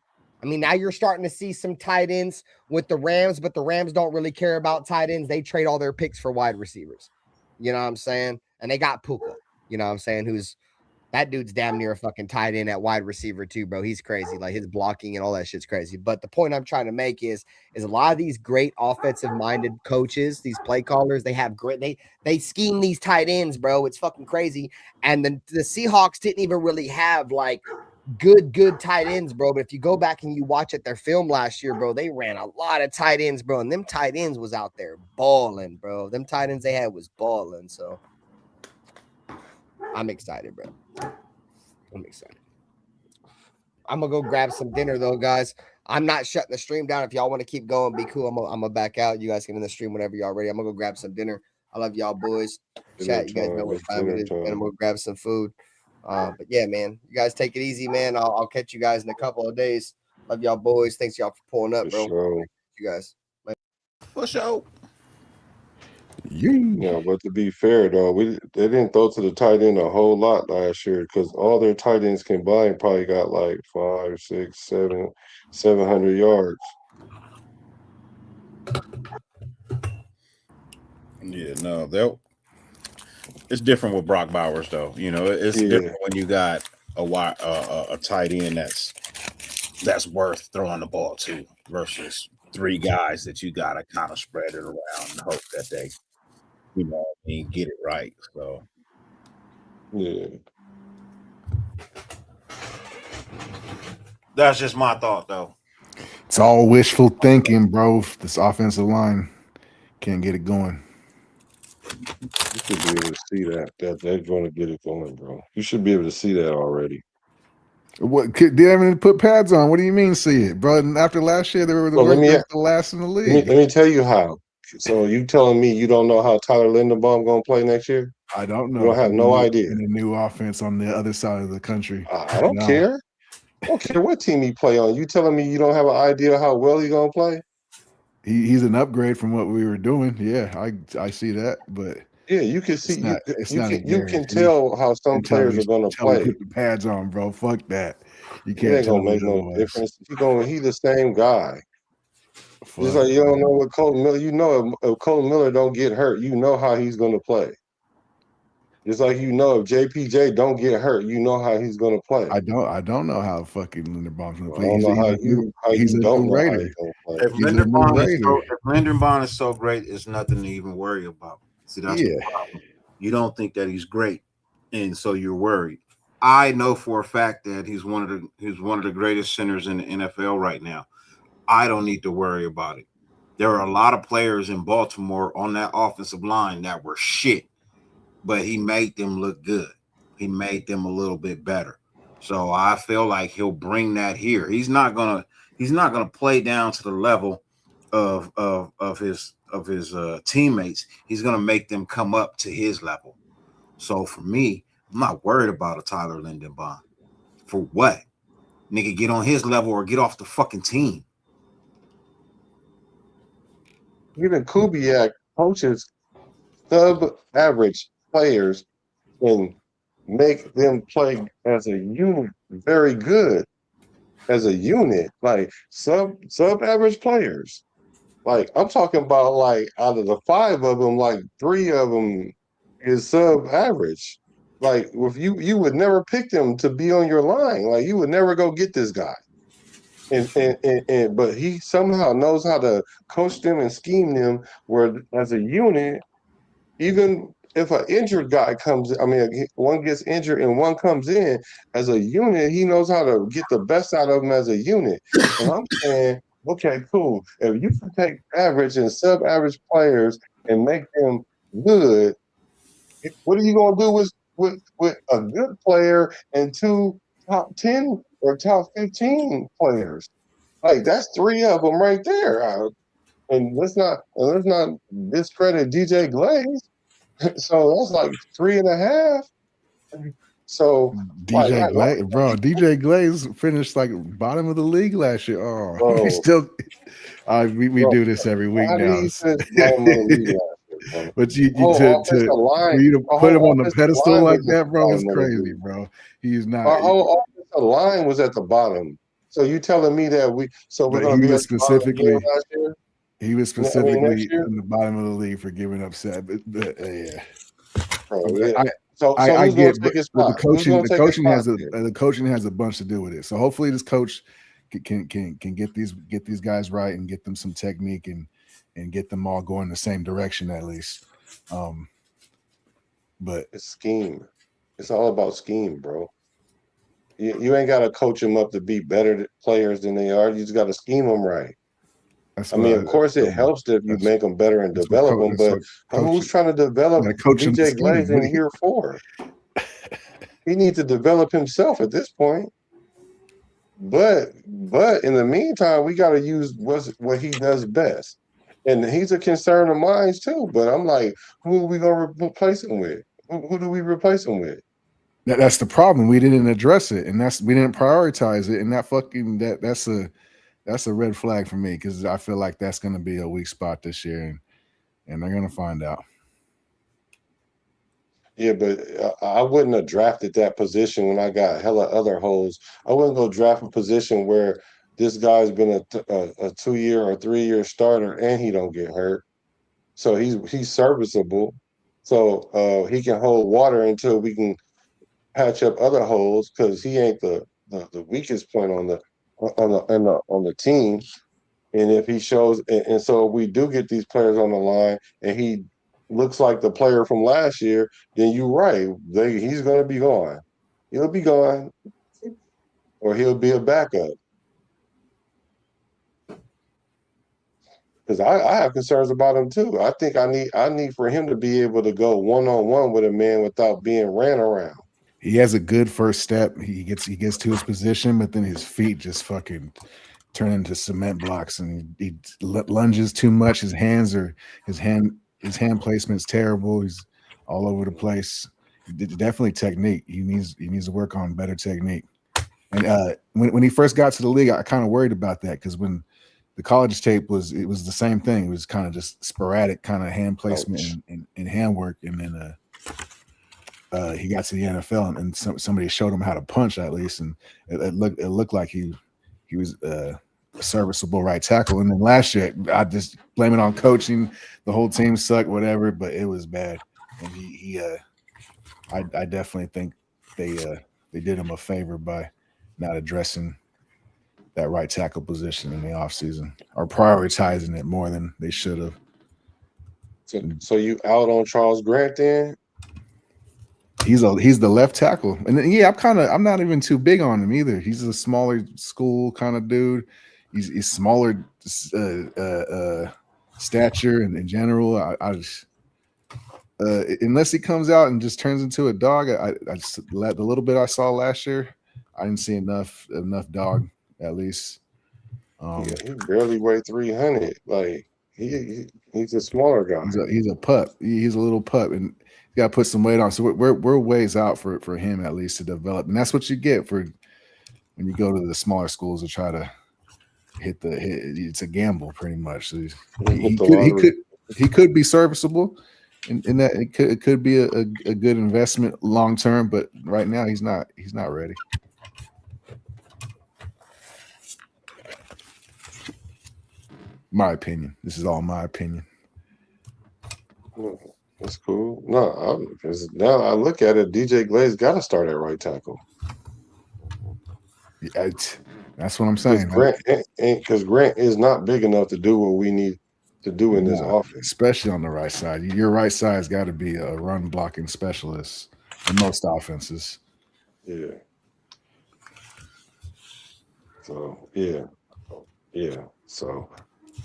I mean, now you're starting to see some tight ends with the Rams, but the Rams don't really care about tight ends. They trade all their picks for wide receivers. You know what I'm saying? And they got Puka, you know what I'm saying, that dude's damn near a fucking tight end at wide receiver too, bro. He's crazy. Like his blocking and all that shit's crazy. But the point I'm trying to make is a lot of these great offensive-minded coaches, these play callers, they have great, they scheme these tight ends, bro. It's fucking crazy. And the Seahawks didn't even really have like good tight ends, bro. But if you go back and you watch their film last year, bro, they ran a lot of tight ends, bro. And them tight ends was out there balling, bro. Them tight ends they had was balling. So I'm excited, bro. I'm excited. I'm gonna go grab some dinner though, guys. I'm not shutting the stream down. If y'all want to keep going, be cool. I'm gonna back out. You guys get in the stream whenever y'all ready. I'm gonna go grab some dinner. I love y'all boys. Chat, you guys know what time it is. And I'm gonna grab some food. But yeah, man, you guys take it easy, man. I'll catch you guys in a couple of days. Love y'all boys. Thanks y'all for pulling up, bro. Sure. You guys. For sure. Yeah, but to be fair though, they didn't throw to the tight end a whole lot last year because all their tight ends combined probably got like 5, 6, 700 yards. Yeah, no, it's different with Brock Bowers though. It's different when you got a tight end that's worth throwing the ball to versus 3 guys that you got to kind of spread it around and hope that they get it right. So yeah, that's just my thought though. It's all wishful thinking, bro. This offensive line can't get it going. You should be able to see that they're going to get it going, bro. You should be able to see that already. What they haven't put pads on? What do you mean see it, bro? And after last year, they were the Well, worst, they were the last in the league. let me tell you how. So you telling me you don't know how Tyler Linderbaum going to play next year? I don't know. You don't have no idea. In the new offense on the other side of the country. I don't care. I don't care what team he play on. You telling me you don't have an idea how well he's going to play? He's an upgrade from what we were doing. Yeah, I see that, but yeah, you can see you can tell how some players are going to play. Put the pads on, bro. Fuck that. You can't. It ain't gonna make no difference. He's the same guy. Just like you don't know what Colton Miller. You know if Colton Miller don't get hurt, you know how he's going to play. Just like you know if JPJ don't get hurt, you know how he's going to play. I don't know how fucking Linderbaum's going to play. I don't know how you don't know how he's going to play. If Linderbaum is so great, it's nothing to even worry about. See, that's the problem. You don't think that he's great, and so you're worried. I know for a fact that he's one of the greatest centers in the NFL right now. I don't need to worry about it. There are a lot of players in Baltimore on that offensive line that were shit, but he made them look good. He made them a little bit better. So I feel like he'll bring that here. He's not gonna play down to the level of his teammates. He's gonna make them come up to his level. So for me, I'm not worried about a Tyler Linderbaum. For what? Nigga, get on his level or get off the fucking team. Even Kubiak coaches sub-average players and make them play as a unit very good. As a unit, like sub-average players. Like I'm talking about, like out of the 5 of them, like 3 of them is sub-average. Like if you would never pick them to be on your line. Like you would never go get this guy. But he somehow knows how to coach them and scheme them where as a unit, even if an injured guy comes, one gets injured and one comes in, as a unit, he knows how to get the best out of them as a unit. And I'm saying, okay, cool. If you can take average and sub-average players and make them good, what are you going to do with a good player and 2 top 10 or top 15 players? Like that's 3 of them right there. And let's not discredit DJ Glaze. So that's like 3.5. So DJ Glaze, bro, DJ Glaze finished like bottom of the league last year. Oh, he still. We do this every week now. But you to put him on the pedestal like that, bro, it's crazy, bro. He's not. Our whole offensive line was at the bottom. So you telling me that we're going to be specifically last year? He was specifically in the bottom of the league for giving up set, but yeah. I get the coaching has a bunch to do with it. So hopefully this coach can get these guys right and get them some technique and get them all going the same direction at least. But it's scheme. It's all about scheme, bro. You ain't got to coach them up to be better players than they are. You just got to scheme them right. Of course, it helps if you make them better and develop them, but who's trying to develop DJ Glaze in year 4? He needs to develop himself at this point. But in the meantime, we got to use what he does best. And he's a concern of mine too. But I'm like, who are we going to replace him with? Who do we replace him with? That's the problem. We didn't address it, and we didn't prioritize it, and that's a red flag for me because I feel like that's going to be a weak spot this year, and they're going to find out. Yeah, but I wouldn't have drafted that position when I got hella other holes. I wouldn't go draft a position where this guy's been a 2-year or 3-year starter and he don't get hurt. So he's serviceable. So he can hold water until we can patch up other holes because he ain't the weakest point on the team. And if he shows, and so we do get these players on the line, and he looks like the player from last year, then you're right. He's going to be gone. He'll be gone, or he'll be a backup. Because I have concerns about him too. I think I need for him to be able to go 1-on-1 with a man without being ran around. He has a good first step. He gets to his position, but then his feet just fucking turn into cement blocks, and he lunges too much. His hand placement's terrible. He's all over the place. Definitely technique. He needs to work on better technique. And when he first got to the league, I kind of worried about that because when the college tape was the same thing. It was kind of just sporadic kind of hand placement and handwork, and then he got to the NFL and somebody showed him how to punch at least, and it looked like he was a serviceable right tackle. And then last year, I just blame it on coaching. The whole team sucked, whatever, but it was bad. And I definitely think they did him a favor by not addressing that right tackle position in the offseason or prioritizing it more than they should have. So you out on Charles Grant then? He's the left tackle, and then, yeah, I'm not even too big on him either. He's a smaller school kind of dude. He's smaller stature and in general. I just unless he comes out and just turns into a dog, I just the little bit I saw last year, I didn't see enough dog at least. Yeah, he barely weighed 300. Like he's a smaller guy. He's a pup. He's a little pup, and you got to put some weight on. So we're ways out for him at least to develop, and that's what you get for when you go to the smaller schools to try to hit. It's a gamble, pretty much. So he could be serviceable, and that it could be a good investment long term. But right now, he's not ready. My opinion. This is all my opinion. That's cool. No, because now I look at it, DJ Glaze got to start at right tackle. Yeah, that's what I'm saying. Because Grant is not big enough to do what we need to do in this offense, especially on the right side. Your right side's got to be a run blocking specialist in most offenses. Yeah. So yeah. So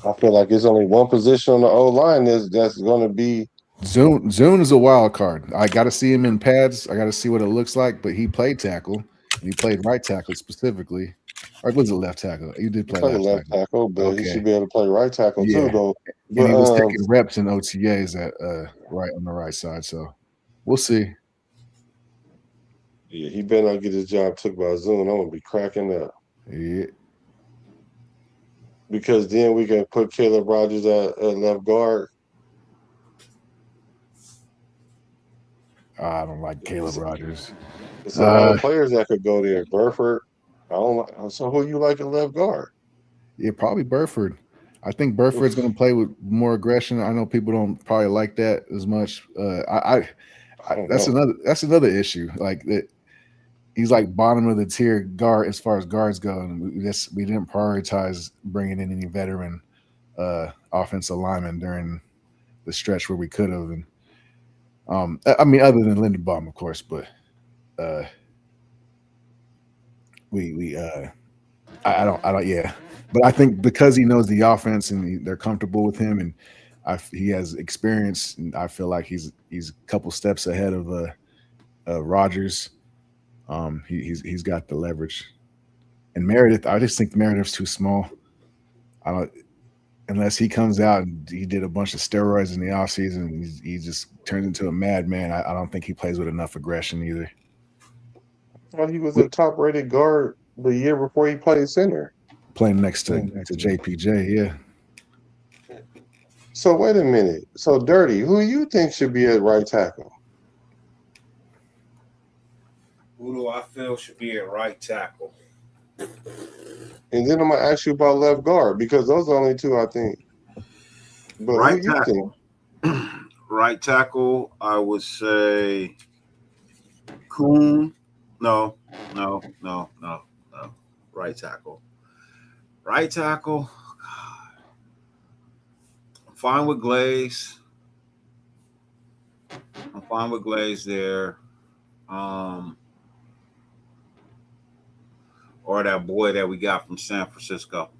I feel like it's only one position on the O line that's going to be. Zune is a wild card. I got to see him in pads. I got to see what it looks like. But he played tackle. And he played right tackle specifically. Or was it left tackle? He did play left tackle, but he should be able to play right tackle too, though. But he was taking reps in OTAs at right on the right side. So we'll see. Yeah, he better not get his job took by Zune. I'm gonna be cracking up. Yeah. Because then we can put Caleb Rogers at left guard. I don't like Caleb Rogers. There's a lot of players that could go there. Burford. I don't like. So who you like at left guard? Yeah, probably Burford. I think Burford's going to play with more aggression. I know people don't probably like that as much. That's another issue. Like that, he's like bottom of the tier guard as far as guards go, and we didn't prioritize bringing in any veteran offensive linemen during the stretch where we could have. And I mean, other than Lindenbaum, of course, but I don't. Yeah, but I think because he knows the offense and they're comfortable with him, and he has experience, and I feel like he's a couple steps ahead of Rodgers. He's got the leverage, and Meredith. I just think Meredith's too small. I don't. Unless he comes out and he did a bunch of steroids in the offseason and he just turns into a madman, I don't think he plays with enough aggression either. I thought he was a top-rated guard the year before he played center. Playing next to JPJ, yeah. So wait a minute. So Dirty, who you think should be at right tackle? Who do I feel should be at right tackle? And then I'm gonna ask you about left guard because those are the only two I think. But right tackle. Right tackle, I would say Kuhn. No. Right tackle. Right tackle. I'm fine with Glaze. There. Or that boy that we got from San Francisco.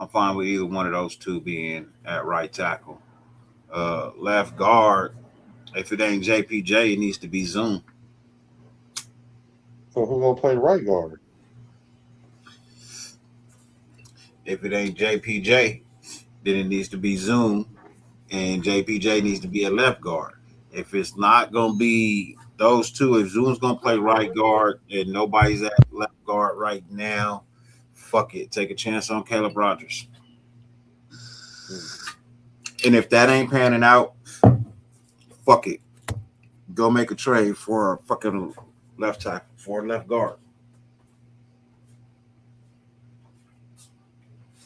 I'm fine with either one of those two being at right tackle. Left guard, if it ain't JPJ, it needs to be Zoom. So who's gonna play right guard? If it ain't JPJ, then it needs to be Zoom, and JPJ needs to be a left guard. If it's not gonna be those two, if Zoom's gonna play right guard and nobody's at left guard right now, fuck it. Take a chance on Caleb Rogers. And if that ain't panning out, fuck it. Go make a trade for a fucking left tackle, for a left guard.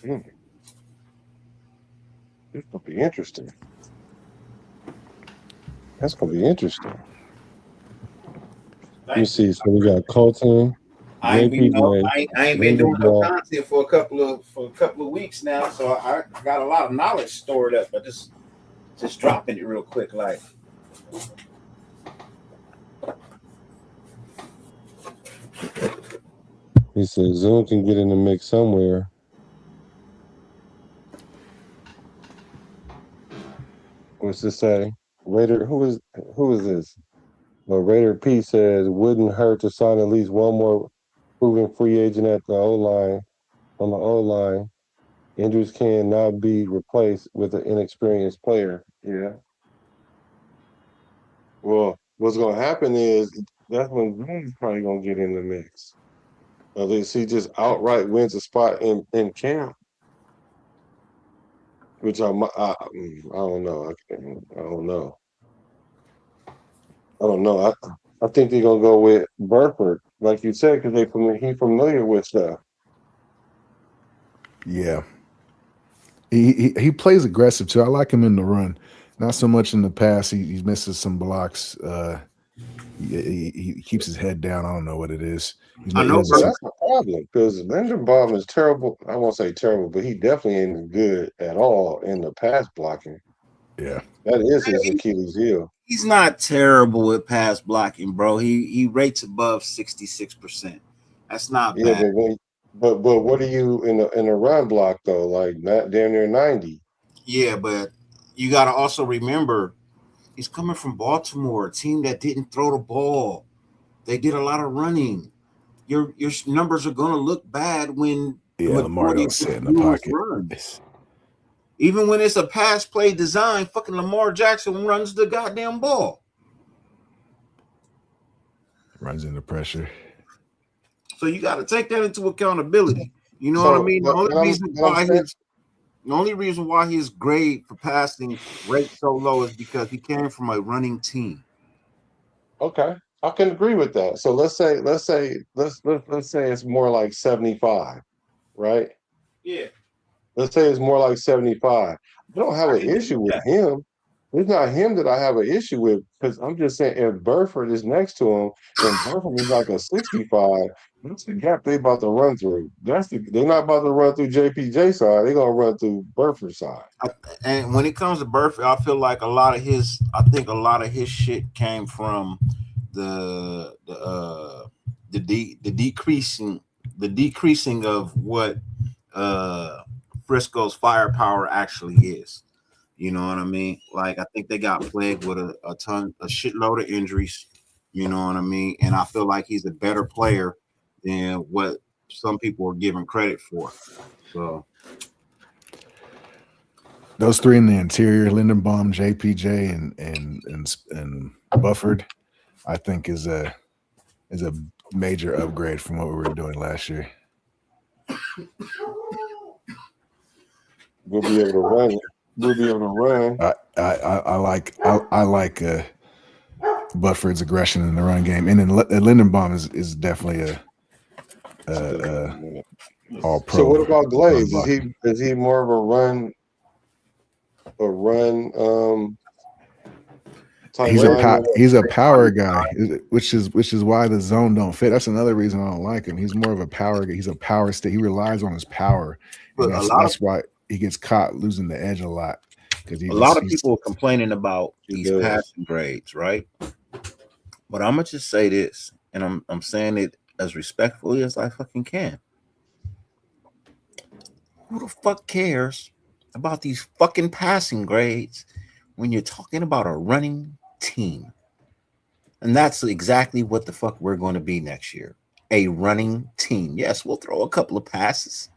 This gonna be interesting. That's gonna be interesting. Let me see. So we got Colton. I ain't been doing no content for a couple of weeks now, so I got a lot of knowledge stored up, but just dropping it real quick, like. He said Zoom can get in the mix somewhere. What's this say? Raider, who is this? Well, Raider P says wouldn't hurt to sign at least one more proven free agent at the O-line. On the O-line, injuries cannot be replaced with an inexperienced player. Yeah. Well, what's going to happen is that's when Zoom's probably going to get in the mix. Unless he just outright wins a spot in camp. Which I don't know. I don't know. I think they're gonna go with Burford, like you said, because he's familiar with stuff. Yeah, he plays aggressive too. I like him in the run, not so much in the pass. He misses some blocks. He keeps his head down. I don't know what it is. I know that's the problem because Linderbaum is terrible. I won't say terrible, but he definitely ain't good at all in the pass blocking. Yeah, that is his Achilles heel. He's not terrible with pass blocking, bro. He rates above 66%. That's not bad. But what are you in a run block though? Like not damn near 90. Yeah, but you got to also remember he's coming from Baltimore, a team that didn't throw the ball. They did a lot of running. Your numbers are going to look bad when Lamar don't sit in the pocket. Runs. Even when it's a pass play design, fucking Lamar Jackson runs the goddamn ball. Runs into pressure. So you got to take that into accountability. You know what I mean? The only reason why his grade for passing rate so low is because he came from a running team. Okay, I can agree with that. So let's say it's more like 75, right? Yeah. Let's say it's more like 75. I don't have an issue with him. It's not him that I have an issue with because I'm just saying if Burford is next to him and Burford is like a 65, that's the gap they about to run through. They're not about to run through JPJ side. They're gonna run through Burford's side. And when it comes to Burford, I feel like a lot of his shit came from the decreasing of what Frisco's firepower actually is. You know what I mean? Like I think they got plagued with a shitload of injuries. You know what I mean? And I feel like he's a better player than what some people are giving credit for. So those three in the interior, Linderbaum, JPJ, and Bufford, I think is a major upgrade from what we were doing last year. We'll be able to run it. We'll be able to run. I like Bufford's aggression in the run game, and then Linderbaum is definitely a all pro. So what about Glaze? Is he more of a run? He's a power guy, which is why the zone don't fit. That's another reason I don't like him. He's more of a power guy. He's a power state. He relies on his power, and that's why he gets caught losing the edge a lot. Because a lot of people are complaining about these passing grades, right? But I'm gonna just say this, and I'm saying it as respectfully as I fucking can. Who the fuck cares about these fucking passing grades when you're talking about a running team? And that's exactly what the fuck we're going to be next year. A running team. Yes, we'll throw a couple of passes.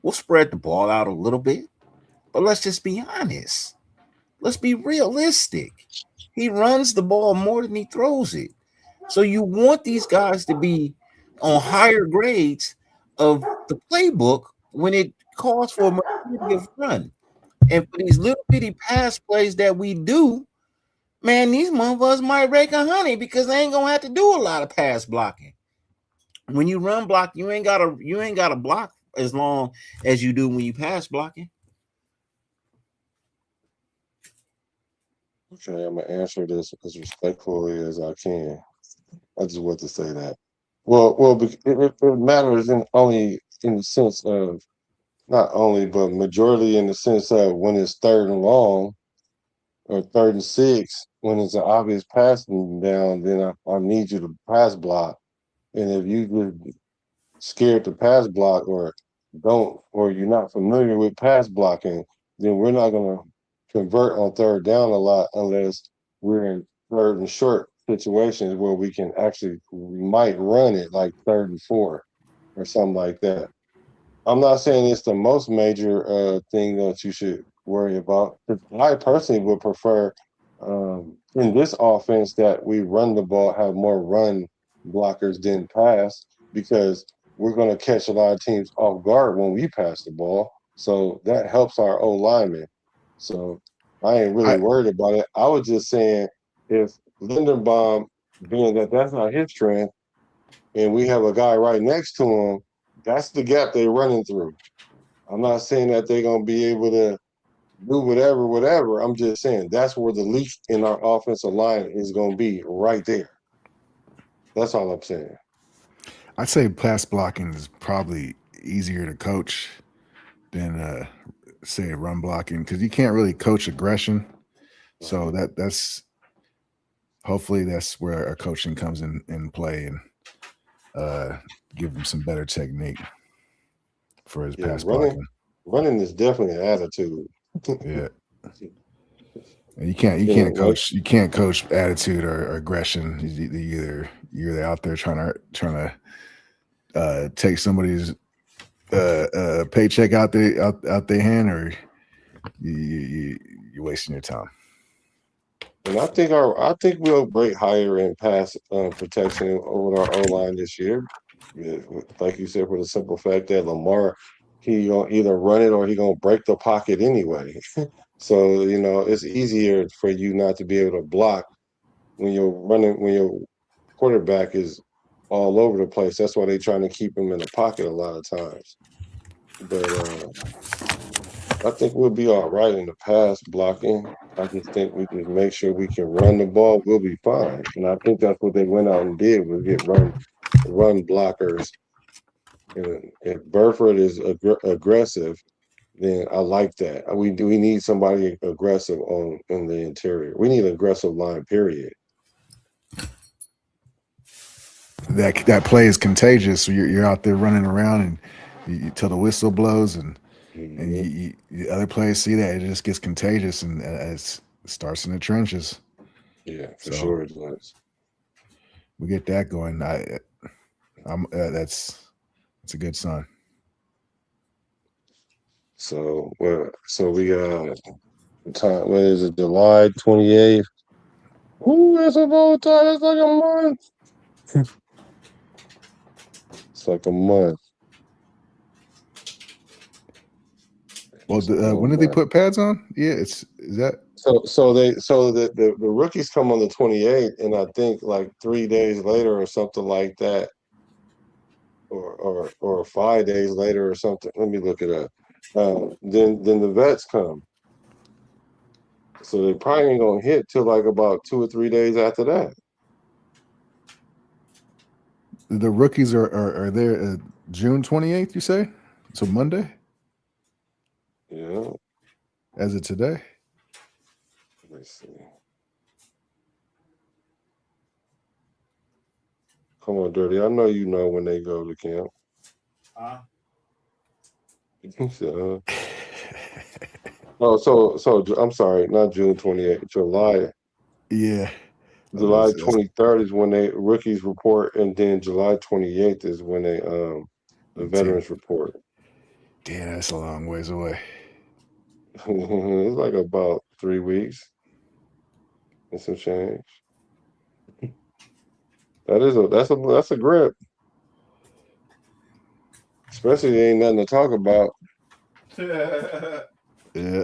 We'll spread the ball out a little bit. But let's just be honest. Let's be realistic. He runs the ball more than he throws it. So you want these guys to be on higher grades of the playbook when it calls for a material run. And for these little bitty pass plays that we do, man, these motherfuckers might rake a honey because they ain't gonna have to do a lot of pass blocking. When you run block, you ain't gotta block as long as you do when you pass blocking. Okay, I'm gonna answer this as respectfully as I can. I just want to say that. Well, it matters only in the sense of not only, but majority in the sense of when it's 3rd and long or 3rd and 6. When it's an obvious passing down, then I need you to pass block. And if you just scared to pass block or you're not familiar with pass blocking, then we're not gonna convert on 3rd down a lot unless we're in 3rd and short situations where we might run it like 3rd and 4 or something like that. I'm not saying it's the most major thing that you should worry about. I personally would prefer in this offense that we run the ball, have more run blockers than pass, because we're going to catch a lot of teams off guard when we pass the ball. So that helps our O linemen. So I ain't really worried about it. I was just saying, if Linderbaum, being that that's not his strength, and we have a guy right next to him, that's the gap they're running through. I'm not saying that they're going to be able to do whatever. I'm just saying that's where the leak in our offensive line is going to be, right there. That's all I'm saying. I'd say pass blocking is probably easier to coach than say run blocking, because you can't really coach aggression. So that's hopefully that's where our coaching comes in play, and give him some better technique for his pass blocking. Running is definitely an attitude. Yeah. And you can't coach attitude or aggression. You're either out there trying to take somebody's paycheck out their hand, or you're wasting your time. And I think we'll break higher in pass protection over our O line this year. Like you said, for the simple fact that Lamar, he gonna either run it or he gonna break the pocket anyway. So it's easier for you not to be able to block when you're running, when your quarterback is all over the place. That's why they're trying to keep him in the pocket a lot of times. But I think we'll be all right in the pass blocking. I just think we just make sure we can run the ball. We'll be fine. And I think that's what they went out and did, was get run blockers. And if Burford is aggressive, then I like that. We need somebody aggressive in the interior. We need an aggressive line, period. That play is contagious. So you're out there running around, and you till the whistle blows, and you other players see that, it just gets contagious, and it starts in the trenches. Yeah, for sure it does. We get that going. That's a good sign. So we got time. What is it? July 28th. Ooh, that's a long time. That's like a month. It's like a month. Well, when did they put pads on? Yeah, is that so the rookies come on the 28th, and I think like 3 days later or something like that, or 5 days later or something. Let me look it up. Then the vets come. So they probably ain't gonna hit till like about 2 or 3 days after that. The rookies are there June 28th, you say? So Monday? Yeah. As of today? Let's see. Come on, Dirty. I know you know when they go to camp. So, so I'm sorry, not June 28th, July. Yeah. July 23rd is when they rookies report, and then July 28th is when they the veterans report. Damn, that's a long ways away. It's like about 3 weeks and some change. That's a grip. Especially ain't nothing to talk about. Yeah.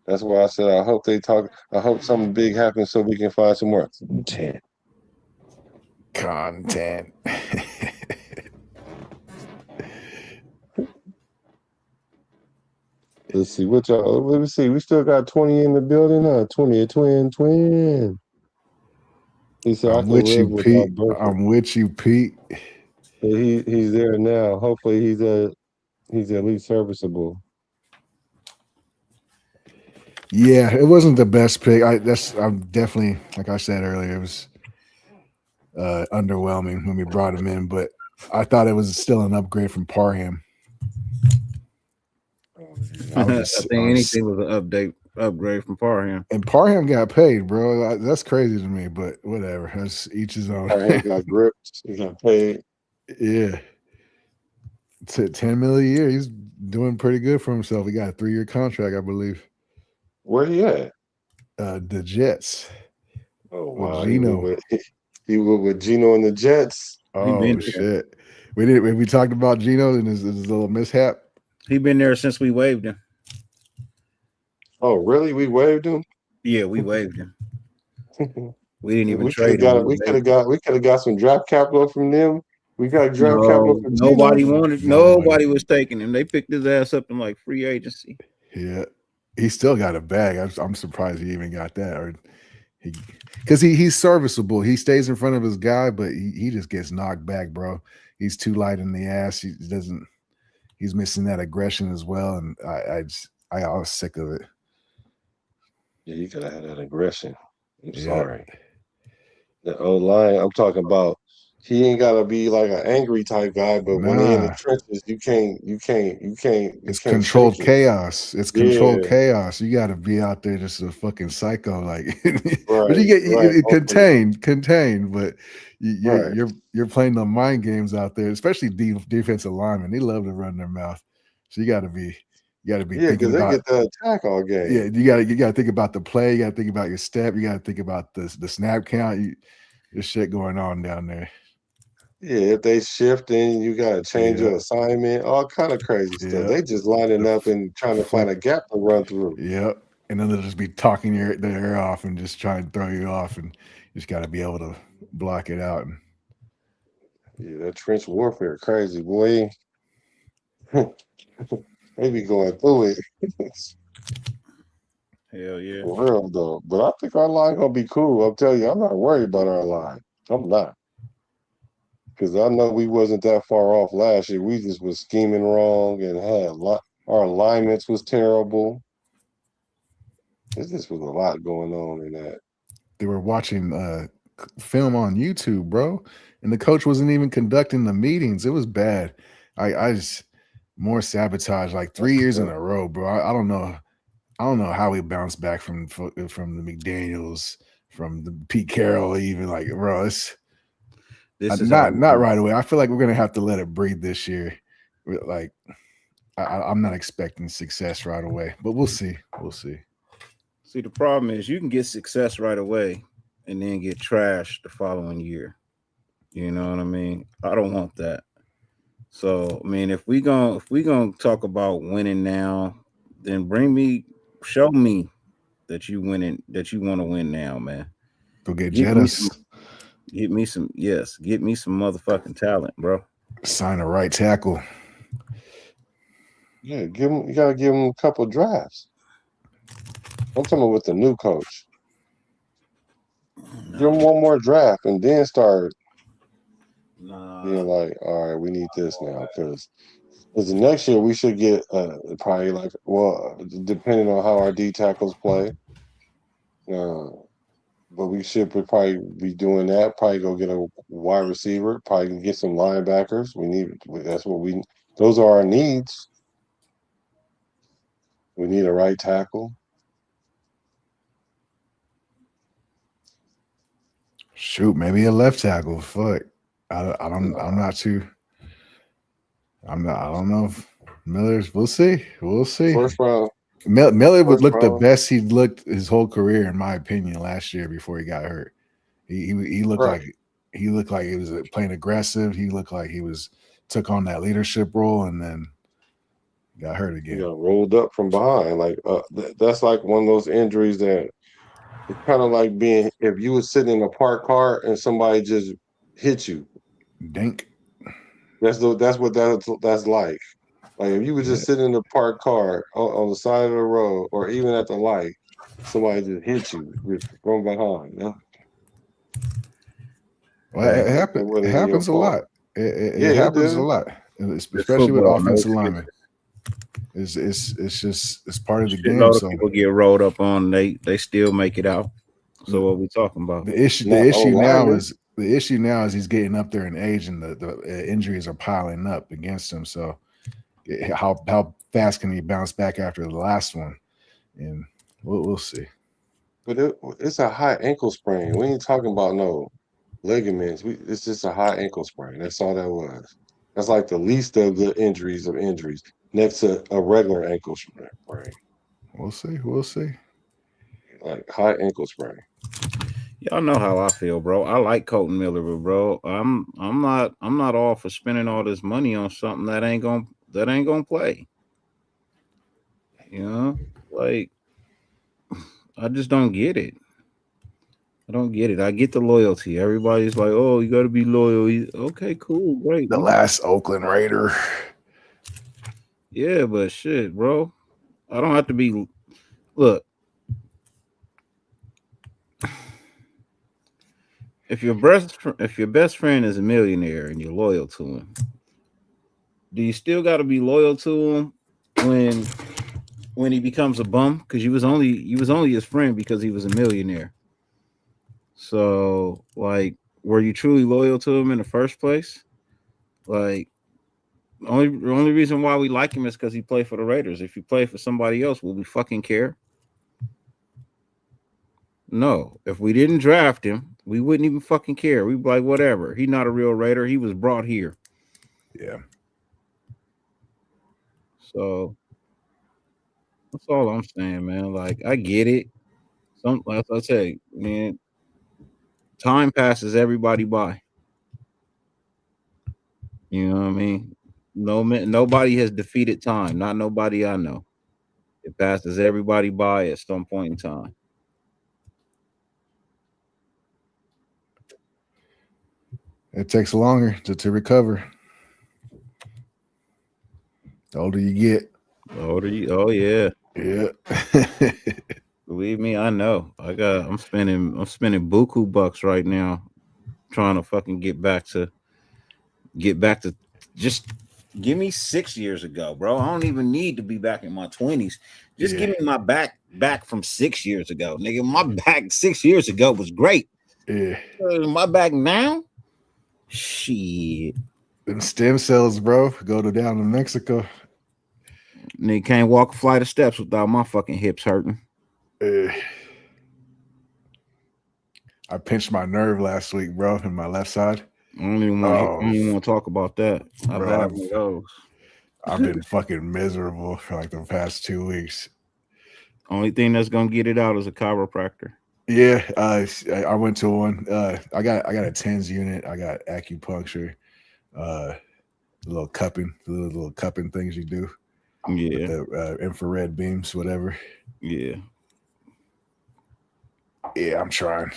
That's why I said I hope they talk. I hope something big happens so we can find some more content. Let's see what y'all. Let me see. We still got 20 in the building. 20, a twin. He said, I'm with you, Pete. I'm with you, Pete. He's there now. Hopefully he's at least serviceable. Yeah, it wasn't the best pick. I'm definitely, like I said earlier, it was underwhelming when we brought him in, but I thought it was still an upgrade from Parham. I think anything was an upgrade from Parham. And Parham got paid, bro. That's crazy to me, but whatever. That's each his own. Parham got gripped. He got paid. Yeah. $10 million a year. He's doing pretty good for himself. He got a 3-year contract, I believe. Where he at? The Jets. Oh wow, Gino. He was with Gino and the Jets. Oh shit. We talked about Gino and his little mishap. He been there since we waived him. Oh really? We waived him? Yeah, we waived him. We didn't even we trade him. We could have got some draft capital from them. We got draft capital from nobody Gino. wanted. Nobody was taking him. They picked his ass up in like free agency. Yeah, he still got a bag. I'm surprised he even got that, or because he's serviceable. He stays in front of his guy, but he just gets knocked back, bro. He's too light in the ass. He doesn't. He's missing that aggression as well, and I was sick of it. Yeah, you gotta have that aggression. I'm sorry. The O-line, I'm talking about. He ain't gotta be like an angry type guy, but when he in the trenches, you can't. It's controlled chaos. It's controlled chaos. You got to be out there just a fucking psycho, like. But you get contained. But you're playing the mind games out there, especially defensive linemen. They love to run their mouth, so you got to be. Because they get the attack all game. Yeah, you got to think about the play. You got to think about your step. You got to think about the snap count. There's shit going on down there. Yeah, if they shift in, you got to change your assignment, all kind of crazy stuff. They just lining up and trying to find a gap to run through. Yep. And then they'll just be talking their ear off and just trying to throw you off, and you just got to be able to block it out. Yeah, that trench warfare, crazy, boy. They be going through it. Hell yeah. For real, though. But I think our line going to be cool. I'll tell you, I'm not worried about our line. I'm not. Because I know we wasn't that far off last year. We just was scheming wrong and our alignments was terrible. This just was a lot going on in that. They were watching film on YouTube, bro, and the coach wasn't even conducting the meetings. It was bad. I just more sabotage, like 3 years in a row, bro. I don't know how we bounced back from the McDaniels, from the Pete Carroll, even, like, bro. This is not right away. I feel like we're gonna have to let it breathe this year. Like, I'm not expecting success right away, but we'll see. We'll see. See, the problem is you can get success right away and then get trashed the following year. You know what I mean? I don't want that. So, I mean, if we gonna talk about winning now, then show me that you winning, that you want to win now, man. Go get Jettis. Get me some motherfucking talent, bro. Sign a right tackle. Yeah, you gotta give him a couple drafts. I'm talking about with the new coach. Give him one more draft and then start being like, all right, we need this now, because the next year we should get probably like, well, depending on how our D tackles play. But we should probably be doing that. Probably go get a wide receiver. Probably get some linebackers. That's what we Those are our needs. We need a right tackle. Shoot, maybe a left tackle. Fuck. I don't. I'm not too. I'm not. I don't know if Miller's. We'll see. We'll see. First round. Miller would look the round. best he'd looked his whole career, in my opinion, last year before he got hurt. He looked Right. like he was playing aggressive. He looked like he took on that leadership role, and then got hurt again. You got rolled up from behind. Like that's like one of those injuries that it's kind of like being if you were sitting in a parked car and somebody just hit you. Dink. That's what that's like. Like if you were just sitting in a parked car on the side of the road or even at the light, somebody just hit you from behind. Yeah? Well, it happens a lot. It happens a lot, especially with offensive linemen. It's part of the game. A lot of people get rolled up on. They still make it out. So what we talking about? The issue now is he's getting up there in age, and the injuries are piling up against him. So how fast can he bounce back after the last one? And we'll see. But it's a high ankle sprain. We ain't talking about no ligaments. It's just a high ankle sprain. That's all that was. That's like the least of the injuries next to a regular ankle sprain. We'll see. Like high ankle sprain. Y'all know how I feel, bro. I like Colton Miller, but bro, I'm not all for spending all this money on something that ain't gonna play. You know, like I just don't get it. I don't get it. I get the loyalty. Everybody's like, "Oh, you got to be loyal." Okay, cool, great. The last Oakland Raider. Yeah, but shit, bro, I don't have to be. Look, if your best friend is a millionaire and you're loyal to him, do you still got to be loyal to him when he becomes a bum? Because you was only his friend because he was a millionaire. So, like, were you truly loyal to him in the first place? Like, the only reason why we like him is because he played for the Raiders. If he played for somebody else, will we fucking care? No. If we didn't draft him, we wouldn't even fucking care. We'd be like, whatever. He's not a real Raider. He was brought here. Yeah. So that's all I'm saying, man. Like, I get it. Like I say, man, time passes everybody by. You know what I mean? Nobody has defeated time. Not nobody I know. It passes everybody by at some point in time. It takes longer to recover. The older you get. Oh yeah. Yeah. Believe me, I know. I'm spending buku bucks right now trying to fucking get back to just give me 6 years ago, bro. I don't even need to be back in my 20s. Just give me my back from 6 years ago. Nigga, my back 6 years ago was great. Yeah. My back now? Shit. Them stem cells, bro, go down to Mexico. Nigga can't walk a flight of steps without my fucking hips hurting. I pinched my nerve last week, bro, in my left side. I don't even want to talk about that. I've been fucking miserable for like the past 2 weeks. Only thing that's gonna get it out is a chiropractor. Yeah, I went to one. I got a TENS unit. I got acupuncture, little cupping things you do. Yeah, the infrared beams, whatever. Yeah, I'm trying.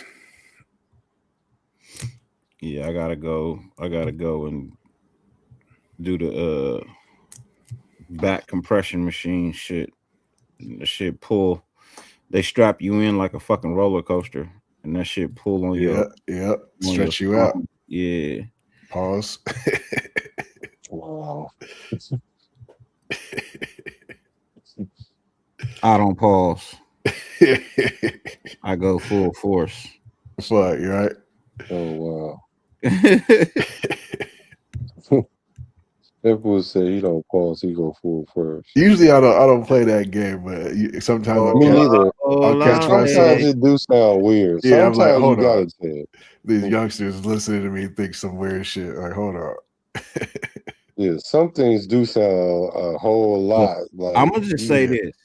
Yeah, I gotta go and do the back compression machine shit. The shit pull. They strap you in like a fucking roller coaster, and that shit pull on your stretch you out. Yeah. Pause. Wow. I don't pause. I go full force. Fuck, you right? Oh wow. People say he don't pause, he go full first. Usually I don't play that game, but sometimes Me neither. I'll catch myself. Sometimes it do sound weird. Yeah, I'm like, Sometimes hold you gotta on. say it. These youngsters listening to me think some weird shit. Like, hold on. Yeah, some things do sound a whole lot. Like, I'm gonna just say this.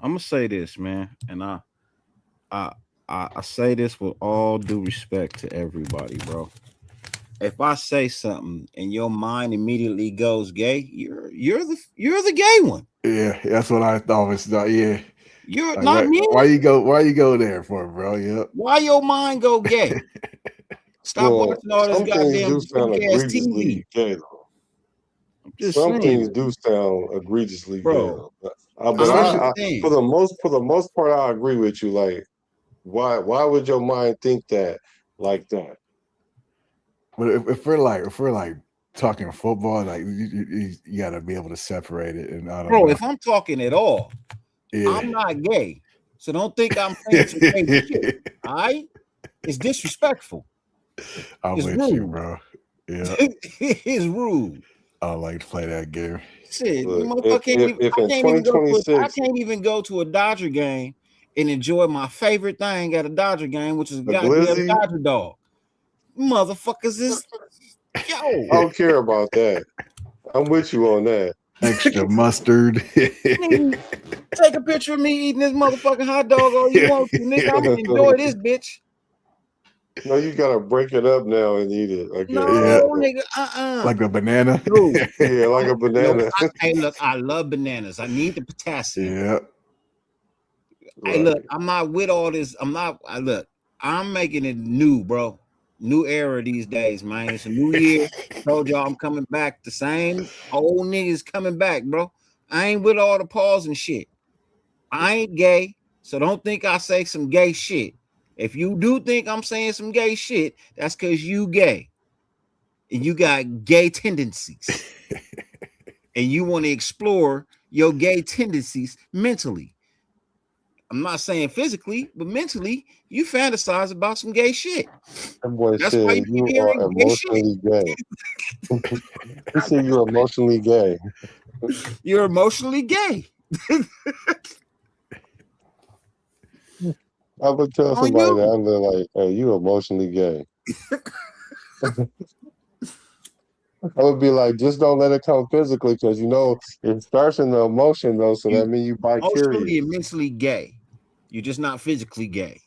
I'm gonna say this, man, and I say this with all due respect to everybody, bro. If I say something and your mind immediately goes gay, you're the gay one. Yeah, that's what I thought was not. Yeah, you're like, not me. Why you go there for, bro? Yep. Why your mind go gay? Stop watching all this some things goddamn do sound egregiously TV. gay, though. Just some saying. things do sound egregiously Bro, gay, though. But I, for the most part, I agree with you. Like, why would your mind think that like that? But if we're like talking football, like you got to be able to separate it. And I don't know. If I'm talking at all, I'm not gay, so don't think I'm saying some gay shit. All right, it's disrespectful. I'm with rude. you, bro. Yeah, it's rude. I like to play that game. Shit, Look, I can't even go to a Dodger game and enjoy my favorite thing at a Dodger game, which is a goddamn Dodger dog. Motherfuckers is yo. I don't care about that. I'm with you on that. Extra mustard. Take a picture of me eating this motherfucking hot dog all you want to, nigga. I'm gonna enjoy this bitch. No, you gotta break it up now and eat it. Okay. No, nigga, like a banana. Yeah, like a banana. Hey, look, I love bananas. I need the potassium. Yeah. Hey, look, I'm not with all this. I'm making it new, bro. New era these days, man. It's a new year. Told y'all I'm coming back. The same old niggas coming back, bro. I ain't with all the pause and shit. I ain't gay, so don't think I say some gay shit. If you do think I'm saying some gay shit, that's because you gay. And you got gay tendencies. And you want to explore your gay tendencies mentally. I'm not saying physically, but mentally, you fantasize about some gay shit. That boy That's said why you are emotionally gay. He said you're emotionally gay. You're emotionally gay. I would tell somebody that I'm like, hey, you emotionally gay. I would be like, just don't let it come physically, because it starts in the emotion though, so that means you bi-curious. Emotionally and mentally gay. You're just not physically gay.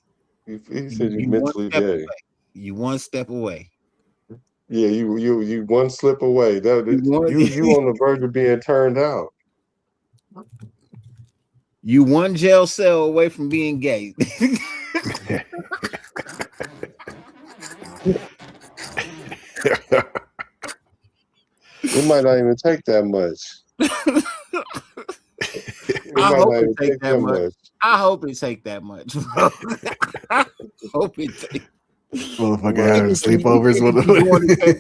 He said you're mentally gay. You one step away. Yeah, you one slip away. You on the verge of being turned out. You one jail cell away from being gay. It might not even take that much. I hope it take that much. I hope it take that much. I hope it take. Motherfucker having sleepovers with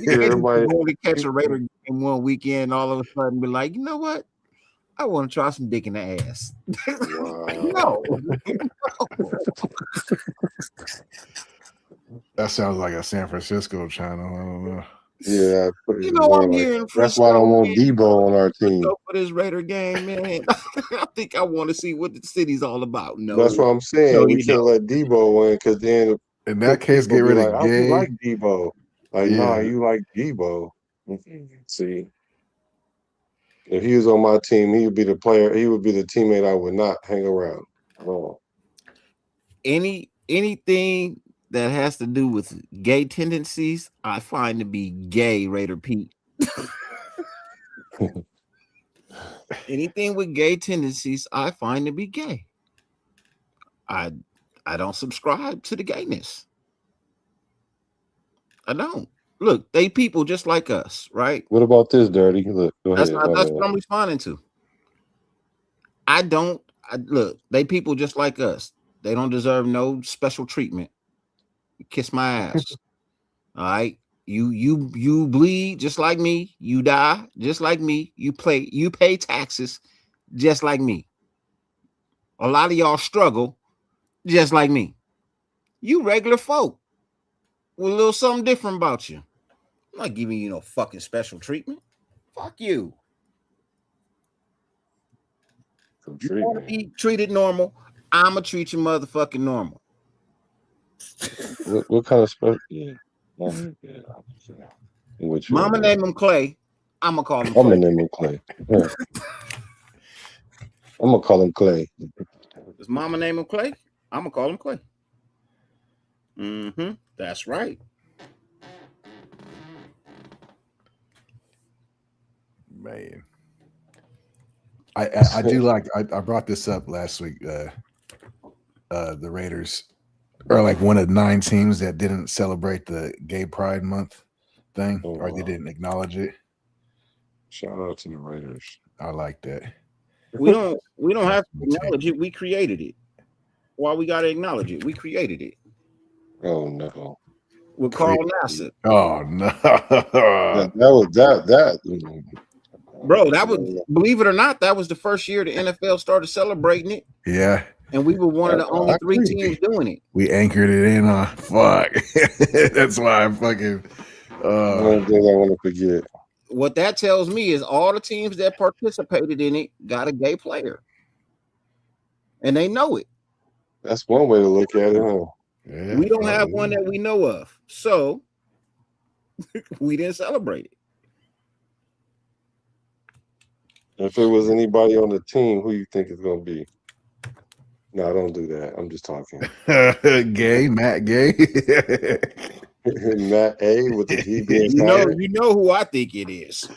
everybody want to catch a Raider game one weekend, all of a sudden be like, you know what? I want to try some dick in the ass. No. That sounds like a San Francisco channel. I don't know. Yeah, I'm here in Frisco. That's why I don't want Debo on our team. For this Raider game, man. I think I want to see what the city's all about. No, that's what I'm saying. We can't let Debo win, because then in that case, get rid of Gay. I like Debo. Like, nah, you like Debo. See, if he was on my team, he would be the player. He would be the teammate I would not hang around. Oh. Anything that has to do with gay tendencies, I find to be gay, Raider Pete. Anything with gay tendencies, I find to be gay. I don't subscribe to the gayness. I don't. Look, they people just like us, right? What about this, Dirty? Look, go that's ahead. That's what I'm responding to. Look, they people just like us. They don't deserve no special treatment. Kiss my ass. All right. You bleed just like me. You die just like me. You pay taxes just like me. A lot of y'all struggle just like me. You regular folk with a little something different about you. I'm not giving you no fucking special treatment. Fuck you. You want to be treated normal? I'ma treat you motherfucking normal. What kind of special? Yeah. Mama name him Clay. I'ma call him I'm Clay. gonna name him Clay. Yeah. I'm gonna call him Clay. Does Mama name him Clay? I'm gonna call him Clay. Mm-hmm. That's right. Man. I do like I brought this up last week. The Raiders are like one of 9 teams that didn't celebrate the Gay Pride Month thing, or they didn't acknowledge it. Shout out to the Raiders. I like that. We don't have to acknowledge it. We created it. Why we gotta acknowledge it? We created it. Oh no. With Carl Nassib. Oh no. that Bro, that was, believe it or not, that was the first year the NFL started celebrating it. Yeah. And we were one of the only 3 teams doing it. We anchored it in on fuck. That's why I'm fucking one thing I want to forget. What that tells me is all the teams that participated in it got a gay player. And they know it. That's one way to look at it, huh? Yeah, we don't have one that we know of. So we didn't celebrate it. If it was anybody on the team, who you think it's gonna be? No, don't do that. I'm just talking. Gay, Matt Gay. Matt A with the G being you know who I think it is.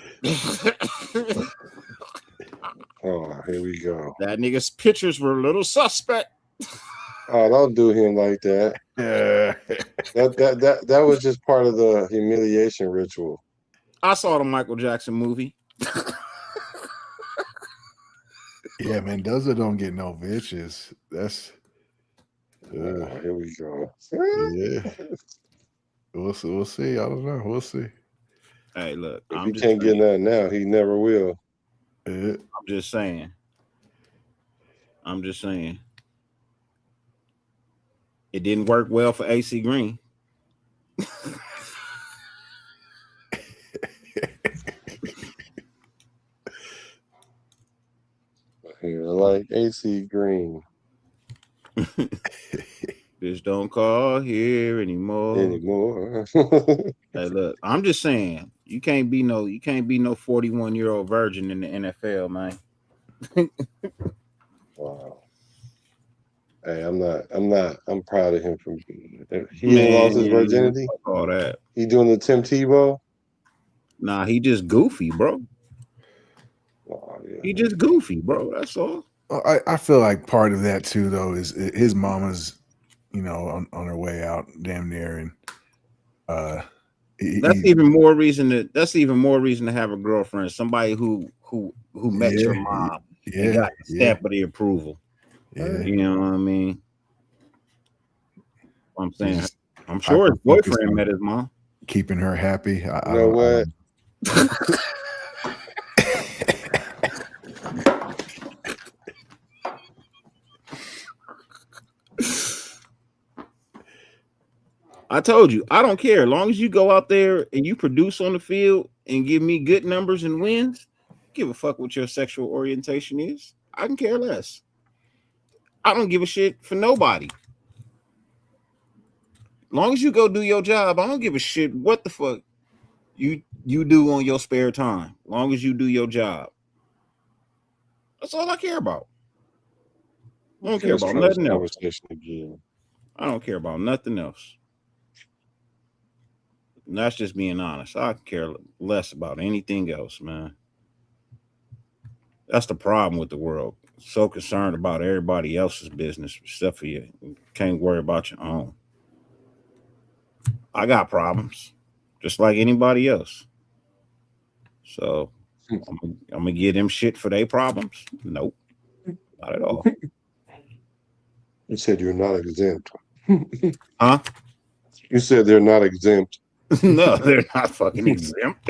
Oh, here we go. That nigga's pictures were a little suspect. Oh, don't do him like that. That was just part of the humiliation ritual. I saw the Michael Jackson movie. Yeah, Mendoza don't get no bitches. That's here we go. Yeah. We'll see. I don't know. We'll see. Hey, look. If he can't get nothing now, he never will. Yeah. I'm just saying. It didn't work well for AC Green. Like AC Green. Bitch, don't call here anymore. Hey, look, I'm just saying, you can't be no 41-year-old virgin in the NFL, man. Wow. Hey, I'm proud of him from he ain't lost his virginity. All that. He doing the Tim Tebow? Nah, he just goofy, bro. Oh, yeah. He just goofy, bro. That's all. I feel like part of that too, though, is his mama's, on her way out, damn near, and that's even more reason to have a girlfriend, somebody who met your mom and got the stamp of the approval. Yeah. You know what I mean? I'm saying, I'm sure his boyfriend met his mom. Keeping her happy. You know what? I told you, I don't care. As long as you go out there and you produce on the field and give me good numbers and wins, give a fuck what your sexual orientation is. I can care less. I don't give a shit for nobody. As long as you go do your job, I don't give a shit what the fuck you do on your spare time. As long as you do your job. That's all I care about. I don't care about nothing else. I don't care about nothing else. And that's just being honest. I care less about anything else, man. That's the problem with the world. So concerned about everybody else's business except for you. Can't worry about your own. I got problems, just like anybody else. So I'm gonna give them shit for their problems? Nope, not at all. You said you're not exempt. Huh? You said they're not exempt. No, they're not fucking exempt.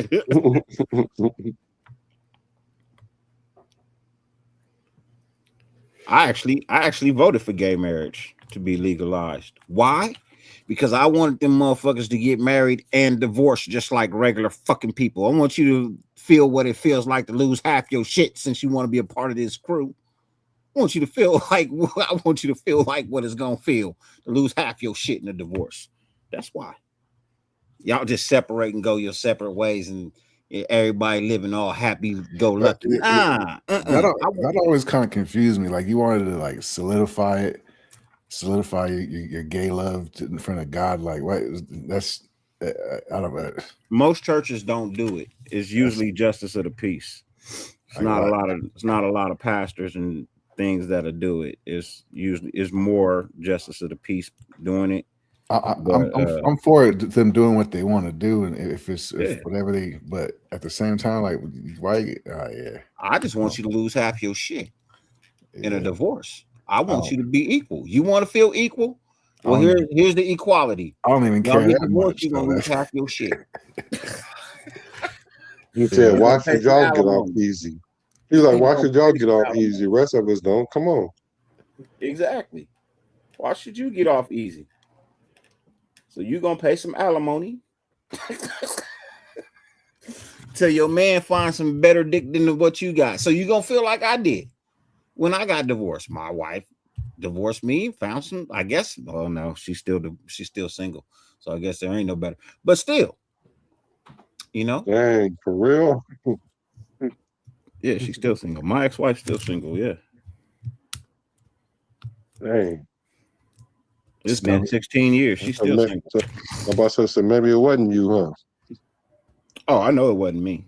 I actually voted for gay marriage to be legalized. Why? Because I wanted them motherfuckers to get married and divorced just like regular fucking people. I want you to feel what it feels like to lose half your shit since you want to be a part of this crew. I want you to feel like what it's gonna feel to lose half your shit in a divorce. That's why. Y'all just separate and go your separate ways, and everybody living all happy, go lucky. That always kind of confused me. Like you wanted to like solidify your gay love in front of God. Like what? That's I don't know. Most churches don't do it. It's usually justice of the peace. It's not a lot of pastors and things that'll do it. It's more justice of the peace doing it. I'm for it, them doing what they want to do, and if whatever they. But at the same time, like why? I just want you to lose half your shit in a divorce. I want you to be equal. You want to feel equal? Well, here's the equality. I don't even care that much. You're gonna lose half your shit. He said, "Why should y'all get off easy?" He's like, "Why should y'all get off easy? The rest of us don't. Come on." Exactly. Why should you get off easy? So you gonna pay some alimony till your man finds some better dick than what you got. So you gonna feel like I did when I got divorced. My wife divorced me, found some. I guess. Oh no, she's still single. So I guess there ain't no better. But still, you know. Dang, for real. Yeah, she's still single. My ex-wife's still single. Yeah. Dang. It's been 16 years. She's still single. My boss said maybe it wasn't you, huh? Oh, I know it wasn't me.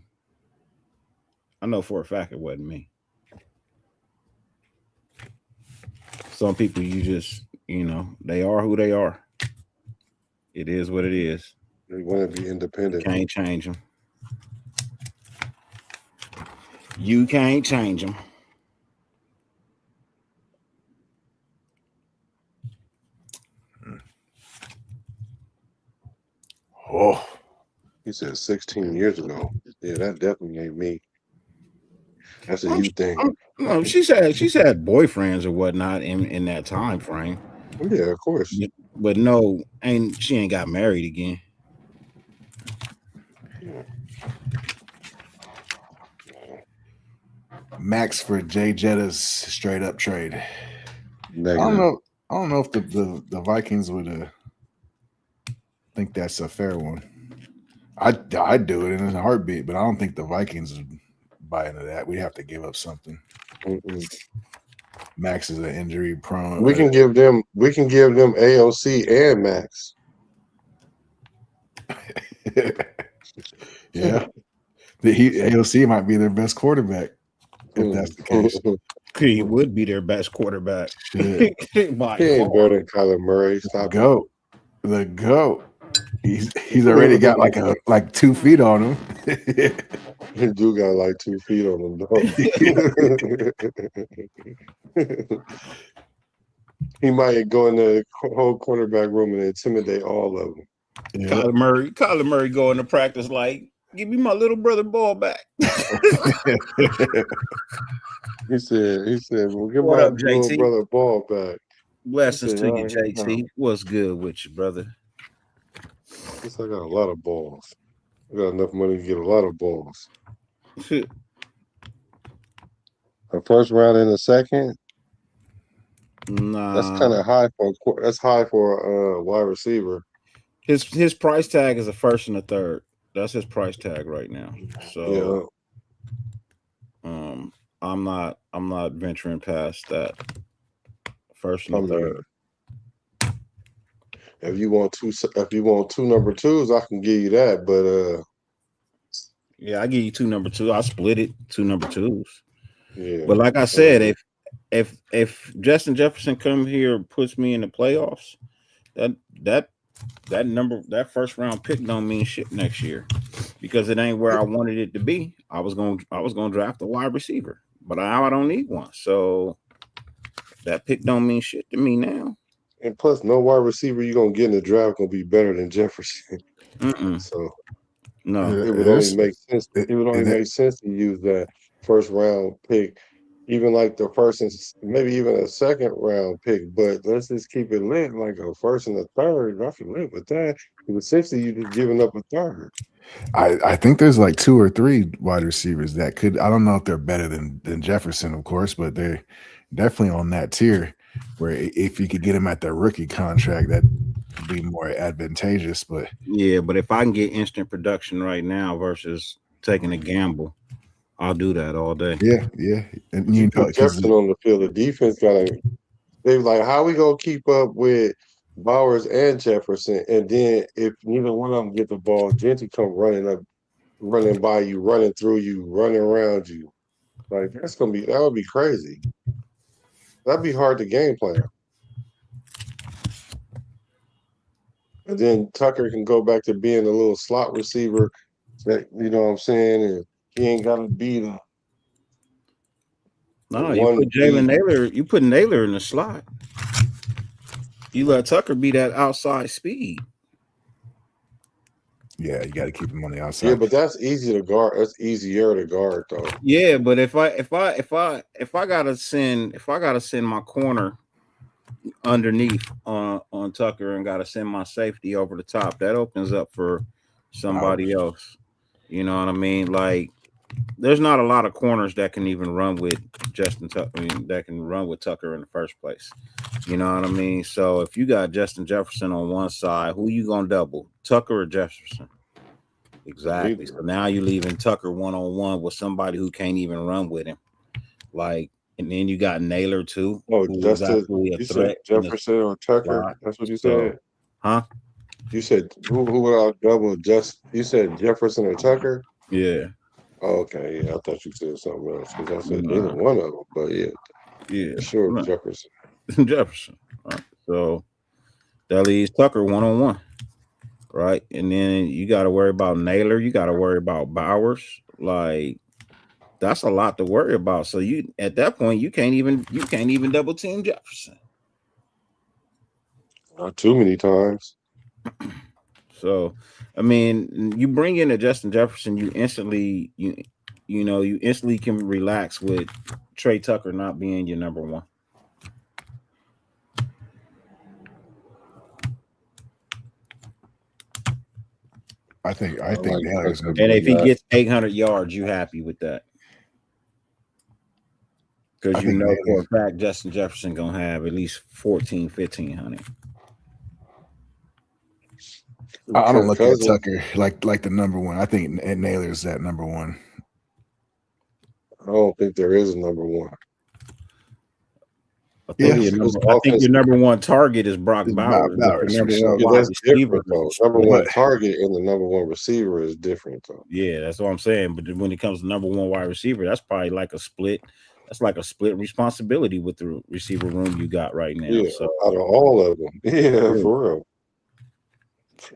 I know for a fact it wasn't me. Some people you just, they are who they are. It is what it is. They want to be independent. You can't change them. You can't change them. Oh, he said 16 years ago. Yeah, that definitely ain't me. That's a you thing. No, she's had boyfriends or whatnot in that time frame. Yeah, of course. But no, she ain't got married again. Max for Jay Jetta's straight up trade. Negative. I don't know if the Vikings would think that's a fair one. I'd do it in a heartbeat, but I don't think the Vikings would buy into that. We'd have to give up something. Max is an injury prone. We can give them AOC and Max. Yeah. AOC might be their best quarterback if that's the case. He would be their best quarterback. He ain't better than Kyler Murray. Stop The GOAT. He's already got like 2 feet on him. He do got like 2 feet on him, though. He might go in the whole quarterback room and intimidate all of them. Yeah. Kyler Murray going to practice like, give me my little brother ball back. He said, well, give what my up, little JT? brother ball back. Blessings to you, JT. What's good with you, brother? I got a lot of balls. I got enough money to get a lot of balls. A first round and a second. Nah, that's kind of high for a wide receiver. His price tag is a first and a third. That's his price tag right now. So, I'm not venturing past that first and third. If you want two number twos, I can give you that. But yeah, I give you 2 number 2. I split it 2 number 2s. Yeah. But like I said, if Justin Jefferson comes here and puts me in the playoffs, that first round pick don't mean shit next year because it ain't where I wanted it to be. I was gonna draft a wide receiver, but I don't need one. So that pick don't mean shit to me now. And plus, no wide receiver you're gonna get in the draft gonna be better than Jefferson. So no, it would only make sense. It would only make sense to use that first round pick even like the first and maybe even a second round pick, but let's just keep it lit like a first and a third. I can live with that. Essentially, you're just giving up a third. I think there's like 2 or 3 wide receivers that could. I don't know if they're better than Jefferson, of course, but they're definitely on that tier. Where if you could get him at their rookie contract, that would be more advantageous. But yeah, but if I can get instant production right now versus taking a gamble, I'll do that all day. Yeah, and you put Jefferson on the field, the defense gotta. They like, how we gonna keep up with Bowers and Jefferson, and then if neither one of them get the ball, Genty come running by you, running through you, running around you. Like that would be crazy. That'd be hard to game plan. And then Tucker can go back to being a little slot receiver. That you know what I'm saying, and he ain't gotta be the. No, you put Jalen Naylor. You put Naylor in the slot. You let Tucker be that outside speed. Yeah, you got to keep him on the outside. Yeah, but that's easy to guard. That's easier to guard, though. Yeah, but if I gotta send my corner underneath on Tucker and gotta send my safety over the top, that opens up for somebody else. You know what I mean? Like, there's not a lot of corners that can even run with Justin Tucker. I mean, that can run with Tucker in the first place. You know what I mean? So if you got Justin Jefferson on one side, who you gonna double, Tucker or Jefferson? Exactly. So now you're leaving Tucker one-on-one with somebody who can't even run with him. Like, and then you got Naylor too. Oh, you said Jefferson or Tucker? Slot. That's what you said? Huh? You said who would I double? You said Jefferson or Tucker? Yeah. Oh, okay, yeah, I thought you said something else because I said either one of them. But yeah, sure, right. Jefferson. Jefferson. Right. So that leaves Tucker one-on-one, right? And then you got to worry about Naylor. You got to worry about Bowers. Like, that's a lot to worry about. So you at that point you can't even double team Jefferson. Not too many times. So, I mean, you bring in a Justin Jefferson, you instantly can relax with Trey Tucker not being your number one. I think Naylor's gonna and if he gets 800 yards, you happy with that? Because you know for a fact Justin Jefferson gonna have at least 1,500. I don't look at Tucker like the number one. I think Naylor's that number one. I don't think there is a number one. I think your number one target is Brock Bowers. That's different, though. Number one target and the number one receiver is different, though. Yeah, that's what I'm saying. But when it comes to number one wide receiver, that's probably like a split. That's like a split responsibility with the receiver room you got right now. Yeah, so out of all of them. Yeah, for real.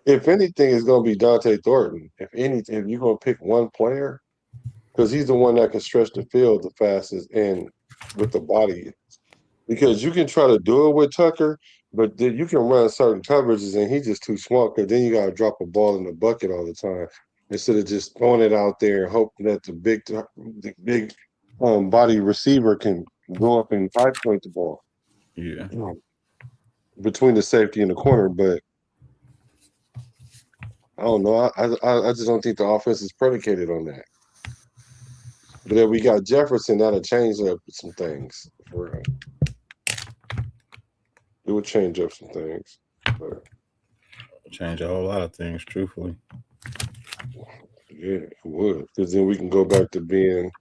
If anything, it's going to be Dante Thornton. If anything, if you're going to pick one player, because he's the one that can stretch the field the fastest and with the body. Because you can try to do it with Tucker, but then you can run certain coverages and he's just too small because then you got to drop a ball in the bucket all the time instead of just throwing it out there and hoping that the big body receiver can go up and high point the ball. Yeah. Between the safety and the corner, but I don't know. I just don't think the offense is predicated on that. But if we got Jefferson, that'll change up some things. For real. It would change up some things. But change a whole lot of things, truthfully. Yeah, it would. Because then we can go back to being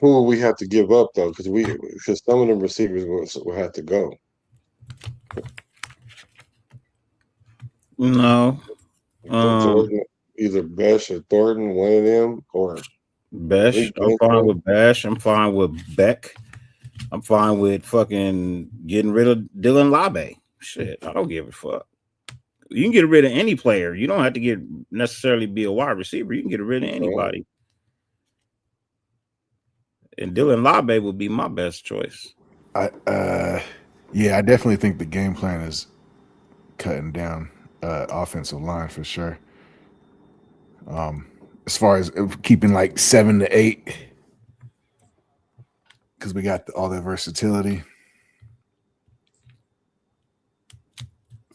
who we have to give up though, because some of them receivers will have to go. No. Thornton, either Besh or Thornton, one of them, or Besh. I'm fine with Besh. I'm fine with Beck. I'm fine with fucking getting rid of Dylan Labe. Shit, I don't give a fuck. You can get rid of any player. You don't have to necessarily be a wide receiver. You can get rid of anybody. And Dylan Labe would be my best choice. I definitely think the game plan is cutting down offensive line for sure. as far as keeping like 7 to 8, because we got all the versatility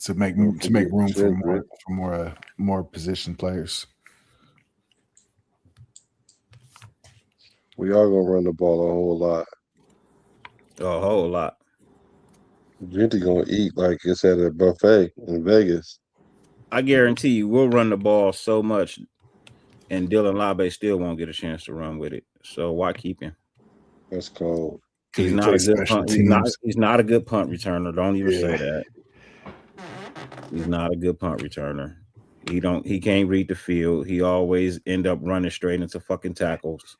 to make room for more position players. We are gonna run the ball a whole lot. A whole lot. Gente gonna eat like it's at a buffet in Vegas. I guarantee you, we'll run the ball so much, and Dylan Labe still won't get a chance to run with it. So why keep him? That's cold. He's not a good punt. He's not a good punt returner. Don't even say that. He's not a good punt returner. He can't read the field. He always end up running straight into fucking tackles.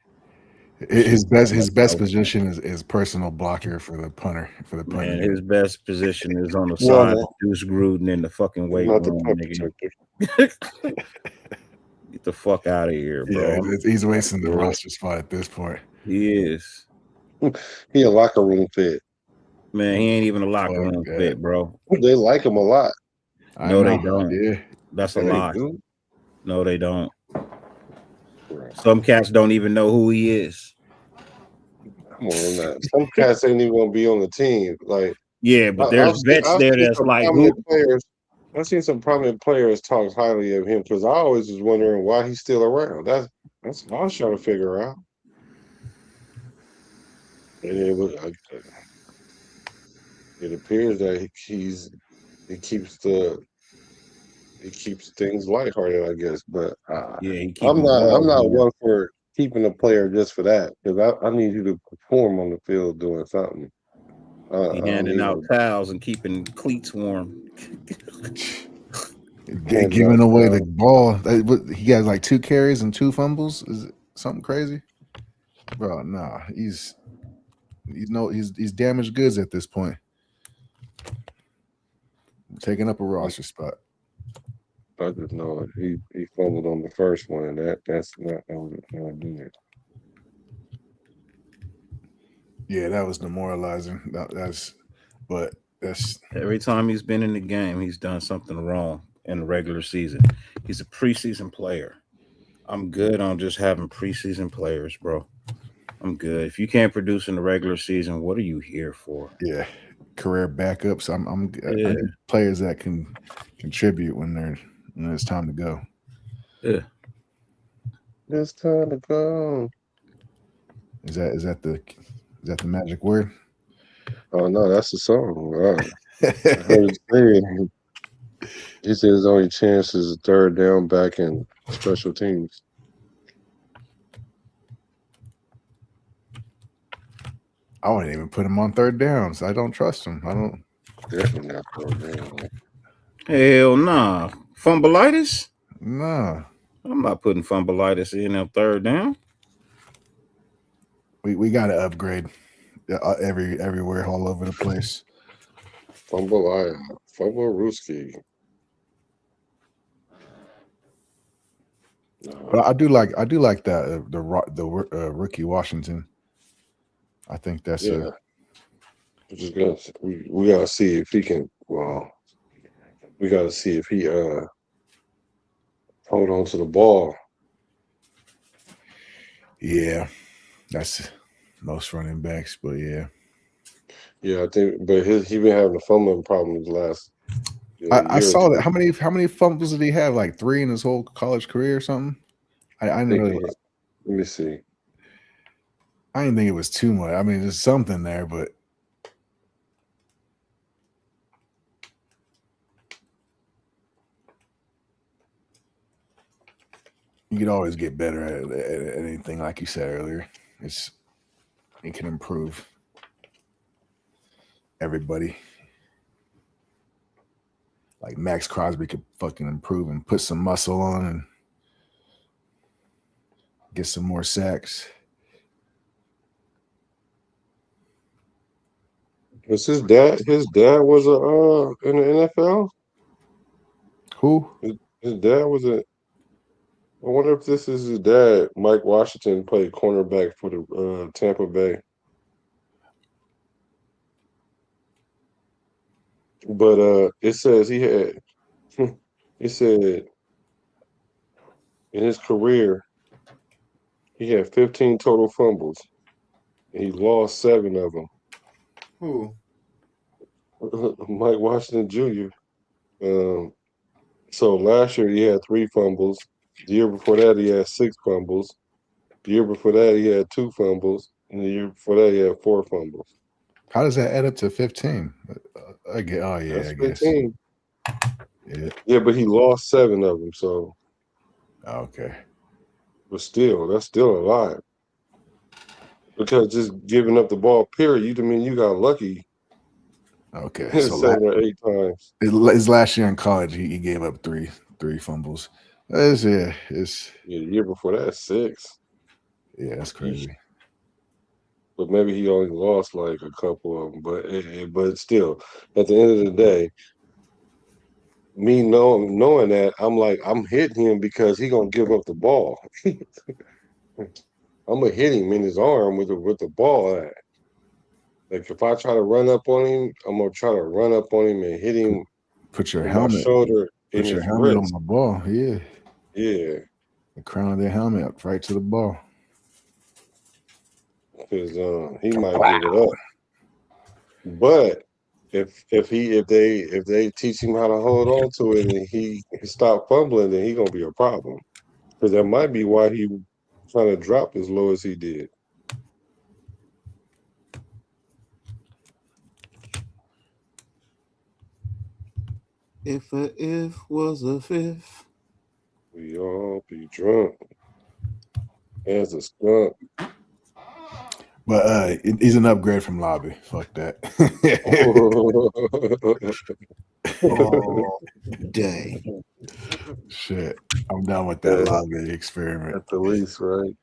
His best position is personal blocker for the punter. Man, his best position is on the side of Deuce Gruden in the fucking weight room. Get the fuck out of here, bro. Yeah, he's wasting the roster spot at this point. He is. He a locker room fit. Man, he ain't even a locker room fit, bro. They like him a lot. No, they don't. Yeah. That's a lie. No, they don't. Some cats don't even know who he is. Come on, now. Some cats ain't even gonna be on the team. Like, yeah, but there's vets there that's like players. I've seen some prominent players talk highly of him because I always was wondering why he's still around. That's what I was trying to figure out. And it appears that he keeps things lighthearted, I guess. But I'm not one for keeping a player just for that because I need you to perform on the field doing something. Handing out towels and keeping cleats warm. Giving away the ball. He got like 2 carries and 2 fumbles. Is it something crazy? Bro, nah. He's damaged goods at this point. Taking up a roster spot. I just know he fumbled on the first one, and that's not good. Yeah, that was demoralizing. That's every time he's been in the game, he's done something wrong in the regular season. He's a preseason player. I'm good on just having preseason players, bro. I'm good. If you can't produce in the regular season, what are you here for? Yeah, career backups. I need players that can contribute when it's time to go. Yeah, it's time to go. Is that the magic word? Oh no, that's the song. I heard it saying, he said his only chance is a third down back in special teams. I wouldn't even put him on third downs. I don't trust him. I don't. Definitely not third down. Hell nah. Fumbleitis? Nah. I'm not putting fumbleitis in on third down. We got to upgrade everywhere, all over the place. Fumble Ruski. But I do like that the rookie Washington. I think that's we gotta see if he can. Well, we gotta see if he hold on to the ball. Yeah, that's most running backs, but yeah. Yeah, I think, but he been having a fumbling problems last. I saw that. How many fumbles did he have? Like 3 in his whole college career or something? I know. Let me see. I didn't think it was too much. I mean, there's something there, but you could always get better at anything, like you said earlier. It can improve. Everybody. Like Max Crosby could fucking improve and put some muscle on and get some more sacks. Was his dad? His dad was in the NFL. Who? His dad was I wonder if this is his dad. Mike Washington played cornerback for the Tampa Bay. But it says he had. It said in his career He had 15 total fumbles. He lost 7 of them. Who? Mike Washington Jr. So last year he had 3 fumbles. The year before that he had 6 fumbles. The year before that he had 2 fumbles. And the year before that he had 4 fumbles. How does that add up to 15? I guess. Oh yeah, That's I guess. 15. Yeah, but he lost 7 of them. So okay. But still, that's still a lot. Because just giving up the ball, period, you got lucky. Okay, so 7 or 8 times. His last year in college, he gave up three fumbles. The year before that, 6. Yeah, that's crazy. But maybe he only lost like a couple of them. But still, at the end of the day, me knowing that, I'm hitting him because he gonna give up the ball. I'm gonna hit him in his arm with the ball at. Like if I try to run up on him, I'm gonna try to run up on him and hit him. Put your with helmet. my shoulder. Put your helmet on the ball. Yeah. Yeah. The crown of their helmet up right to the ball. Because he might give it up. But if they teach him how to hold on to it and he stop fumbling, then he gonna be a problem. Because that might be why he trying to drop as low as he did. If a if was a fifth, we all be drunk as a skunk. But he's an upgrade from Lobby. Fuck that. all day. Shit, I'm done with that Lobby experiment. At the least, right?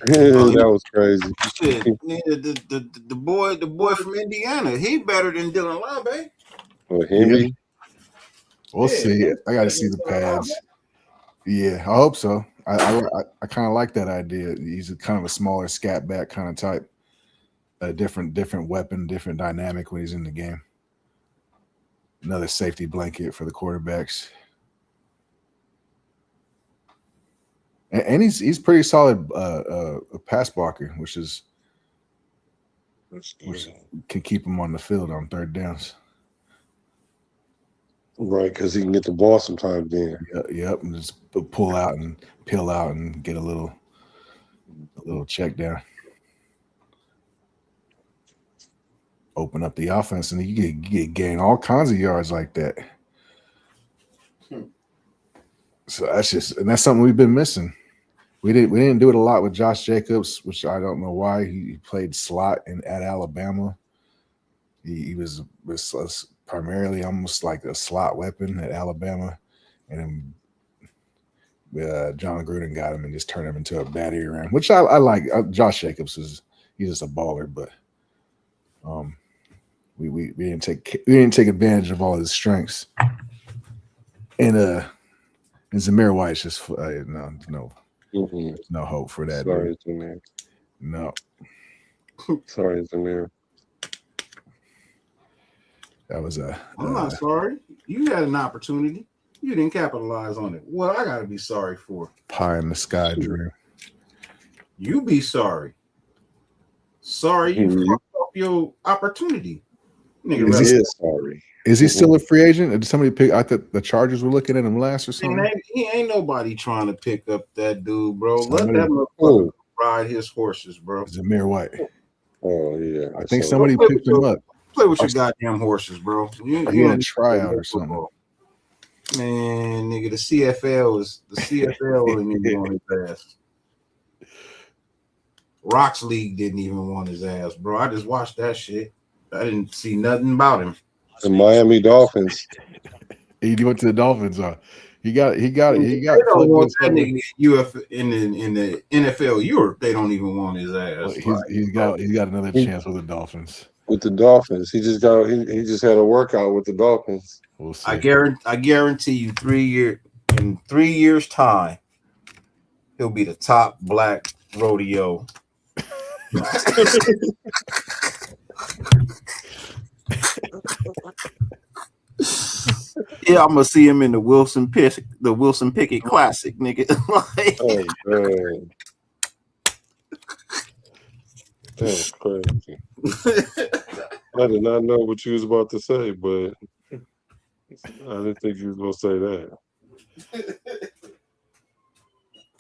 That was crazy. Shit, the boy from Indiana, he better than Dylan Labe. Well, Henry. We'll see. I got to see the pads. Yeah, I hope so. I kind of like that idea. He's kind of a smaller scat back kind of type. A different weapon, different dynamic when he's in the game. Another safety blanket for the quarterbacks. And he's pretty solid pass blocker, which can keep him on the field on third downs. Right, because he can get the ball sometimes then. Yep, and just pull out and peel out and get a little check down. Open up the offense, and you get gain all kinds of yards like that. So that's something we've been missing. We didn't do it a lot with Josh Jacobs, which I don't know why. He played slot at Alabama. He was primarily almost like a slot weapon at Alabama, and then John Gruden got him and just turned him into a battery ram, which I like. Josh Jacobs he's just a baller, but we didn't take advantage of all his strengths. And Zamir White's just no hope for that. Sorry, Zamir. No. Sorry, Zamir. That was I'm not sorry. You had an opportunity. You didn't capitalize on it. What I gotta be sorry for? Pie in the sky dream. You be sorry. Sorry you fucked up your opportunity. Nigga, is sorry. Is he still a free agent? Did somebody pick? I thought the Chargers were looking at him last or something. He ain't nobody trying to pick up that dude, bro. Let that motherfucker ride his horses, bro. Zamir White. Oh yeah, I think somebody picked him up. Play with your goddamn horses, bro. He had a tryout or something. Man, nigga, the CFL didn't even want his ass. Rocks League didn't even want his ass, bro. I just watched that shit. I didn't see nothing about him. The Miami Dolphins. He went to the Dolphins. He got. They don't want that nigga in the NFL Europe. They don't even want his ass. He's got another chance with the Dolphins. With the Dolphins, he just had a workout with the Dolphins. We'll see. I guarantee you, 3 years time, he'll be the top black rodeo. Yeah, I'm gonna see him in the Wilson Pickett Classic, nigga. Like, Oh man, that's crazy. I did not know what you was about to say, but I didn't think you was gonna say that.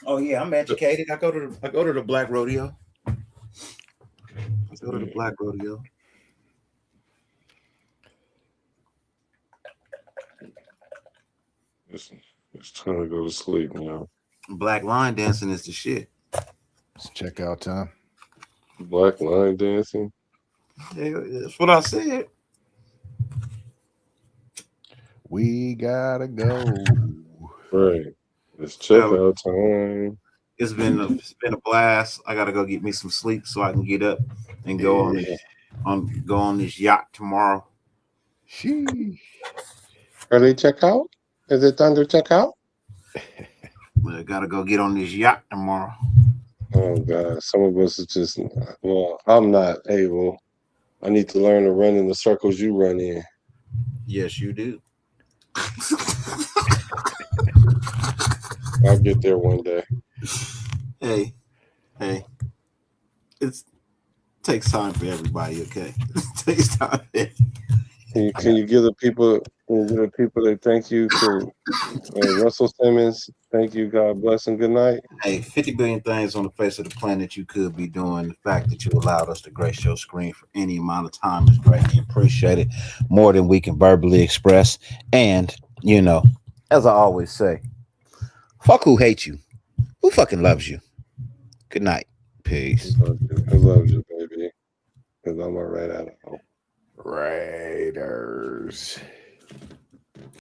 oh yeah, I'm educated. I go to the Black Rodeo. I go to the Black Rodeo. It's time to go to sleep now. Black line dancing is the shit. It's checkout time. Black line dancing. Yeah, that's what I said. We gotta go. Right. It's checkout time. It's been a blast. I gotta go get me some sleep so I can get up and go on this yacht tomorrow. Sheesh. Early checkout? Is it time to check out? But I gotta go get on this yacht tomorrow. Oh God, some of us are just I'm not able. I need to learn to run in the circles you run in. Yes, you do. I'll get there one day. Hey, it takes time for everybody. Okay, it takes time. Can you give the people that thank you to Russell Simmons? Thank you. God bless and good night. Hey, 50 billion things on the face of the planet you could be doing. The fact that you allowed us to grace your screen for any amount of time is greatly appreciated, more than we can verbally express. And, you know, as I always say, fuck who hates you. Who fucking loves you? Good night. Peace. I love you, baby. Because I'm all right out of home. Raiders.